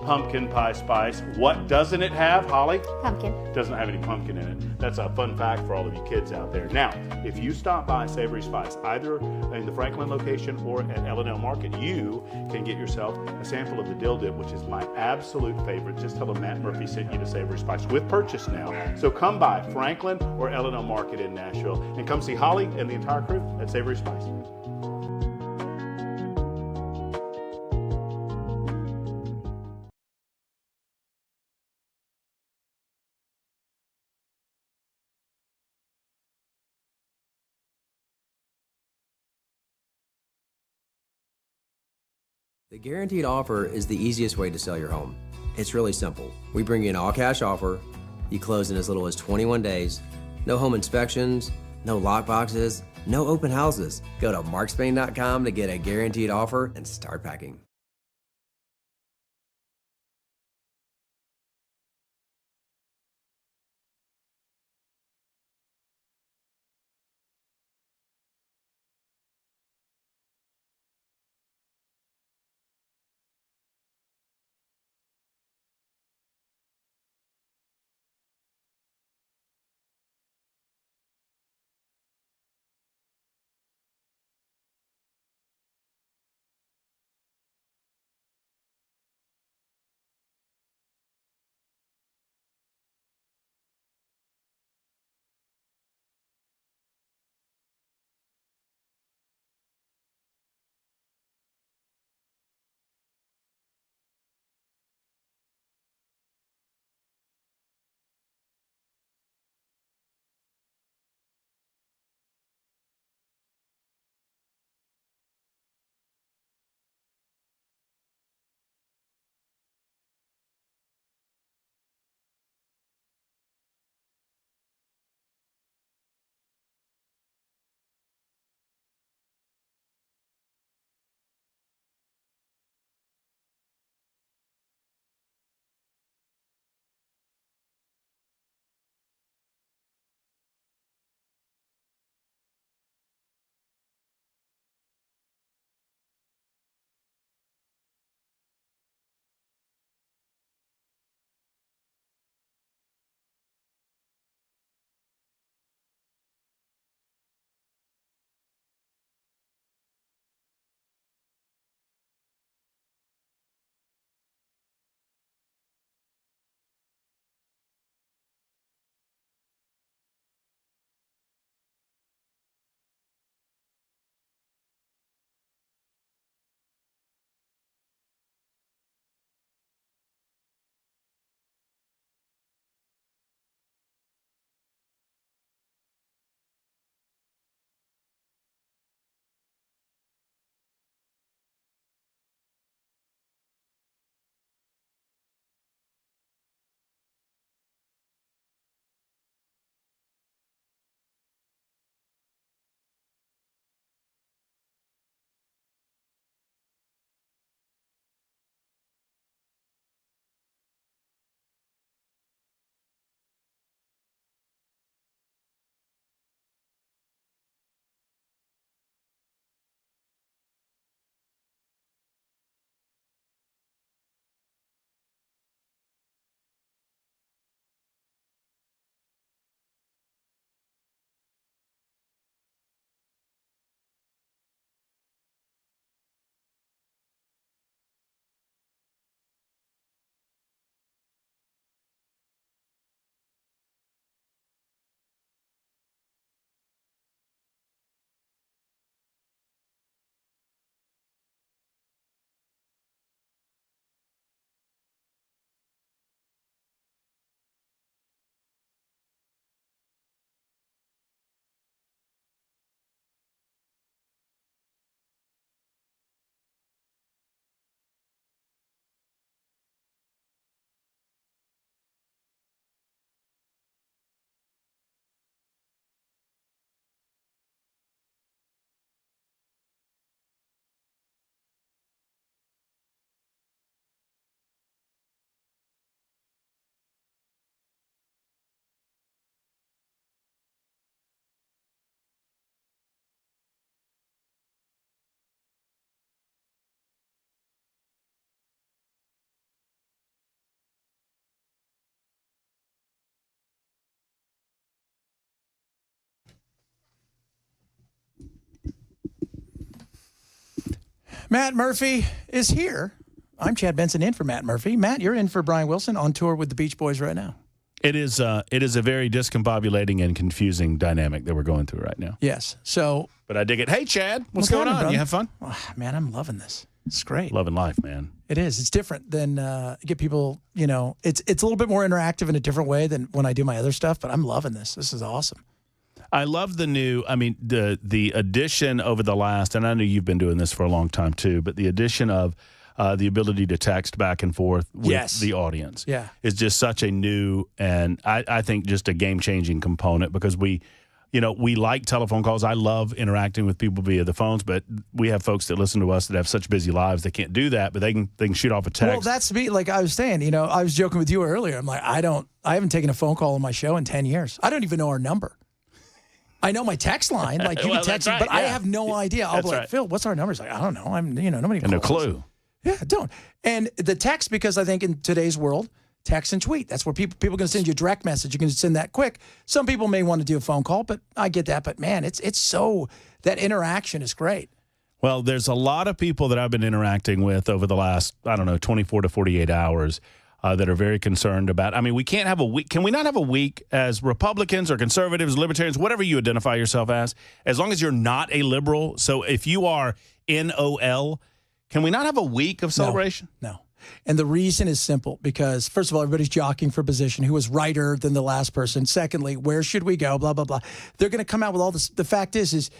pumpkin pie spice. What doesn't it have, Holly? Pumpkin. Doesn't have any pumpkin in it. That's a fun fact for all of you kids out there. Now, if you stop by Savory Spice, either in the Franklin location or at L&L Market, you can get yourself a sample of the dill dip, which is my absolute favorite. Just tell them Matt Murphy sent you to Savory Spice with purchase now. So come by Franklin or L&L Market in Nashville and come see Holly and the entire crew at Savory Spice. The guaranteed offer is the easiest way to sell your home. It's really simple. We bring you an all-cash offer. You close in as little as 21 days. No home inspections, no lockboxes, no open houses. Go to markspain.com to get a guaranteed offer and start packing. Matt Murphy is here. I'm Chad Benson in for Matt Murphy. Matt, you're in for Brian Wilson on tour with the Beach Boys right now. It is a very discombobulating and confusing dynamic that we're going through right now. Yes. So, but I dig it. Hey, Chad, what's going on? Brother? You have fun? Oh, man, I'm loving this. It's great. Loving life, man. It is. It's different than get people, it's a little bit more interactive in a different way than when I do my other stuff, but I'm loving this. This is awesome. I love the addition over the last, and I know you've been doing this for a long time too, but the addition of the ability to text back and forth with the audience is just such a new and I think just a game-changing component because we like telephone calls. I love interacting with people via the phones, but we have folks that listen to us that have such busy lives they can't do that, but they can shoot off a text. Well, that's me. Like I was saying, I was joking with you earlier. I'm like, I haven't taken a phone call on my show in 10 years. I don't even know our number. I know my text line, like you can text me, but I have no idea. I'll be like, Phil, what's our numbers? Like, I don't know. Nobody calls. No clue. Yeah, I don't. And the text, because I think in today's world, text and tweet. That's where people are going to send you a direct message. You can send that quick. Some people may want to do a phone call, but I get that. But man, it's so that interaction is great. Well, there's a lot of people that I've been interacting with over the last, 24 to 48 hours that are very concerned about. I mean, we can't have a week. Can we not have a week as Republicans or conservatives, libertarians, whatever you identify yourself as long as you're not a liberal? So if you are NOL, can we not have a week of celebration? No. And the reason is simple because, first of all, everybody's jockeying for position. Who was righter than the last person? Secondly, where should we go? Blah, blah, blah. They're going to come out with all this. The fact is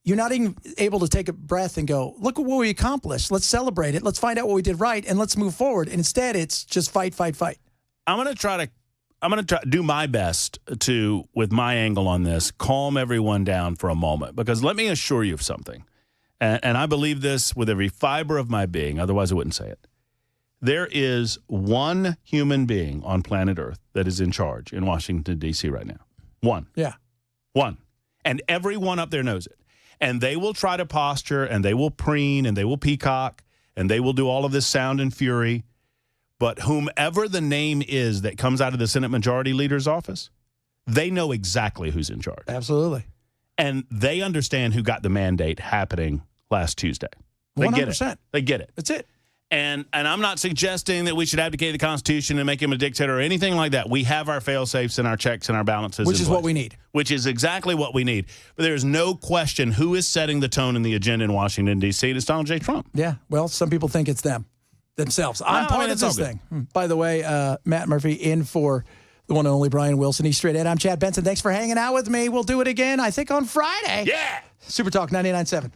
you're not even able to take a breath and go, look at what we accomplished. Let's celebrate it. Let's find out what we did right, and let's move forward. And instead, it's just fight, fight, fight. I'm going to try do my best to, with my angle on this, calm everyone down for a moment. Because let me assure you of something. And I believe this with every fiber of my being. Otherwise, I wouldn't say it. There is one human being on planet Earth that is in charge in Washington, D.C. right now. One. Yeah. One. And everyone up there knows it. And they will try to posture, and they will preen, and they will peacock, and they will do all of this sound and fury. But whomever the name is that comes out of the Senate Majority Leader's office, they know exactly who's in charge. Absolutely. And they understand who got the mandate happening last Tuesday. They 100%. get it. They get it. That's it. And I'm not suggesting that we should abdicate the Constitution and make him a dictator or anything like that. We have our fail-safes and our checks and our balances. Which is what we need. Which is exactly what we need. But there is no question who is setting the tone and the agenda in Washington, D.C. It's Donald J. Trump. Yeah. Well, some people think it's themselves. I'm part of this thing. By the way, Matt Murphy in for the one and only Brian Wilson. He's straight Ed. I'm Chad Benson. Thanks for hanging out with me. We'll do it again, I think, on Friday. Yeah. Super Talk 99.7.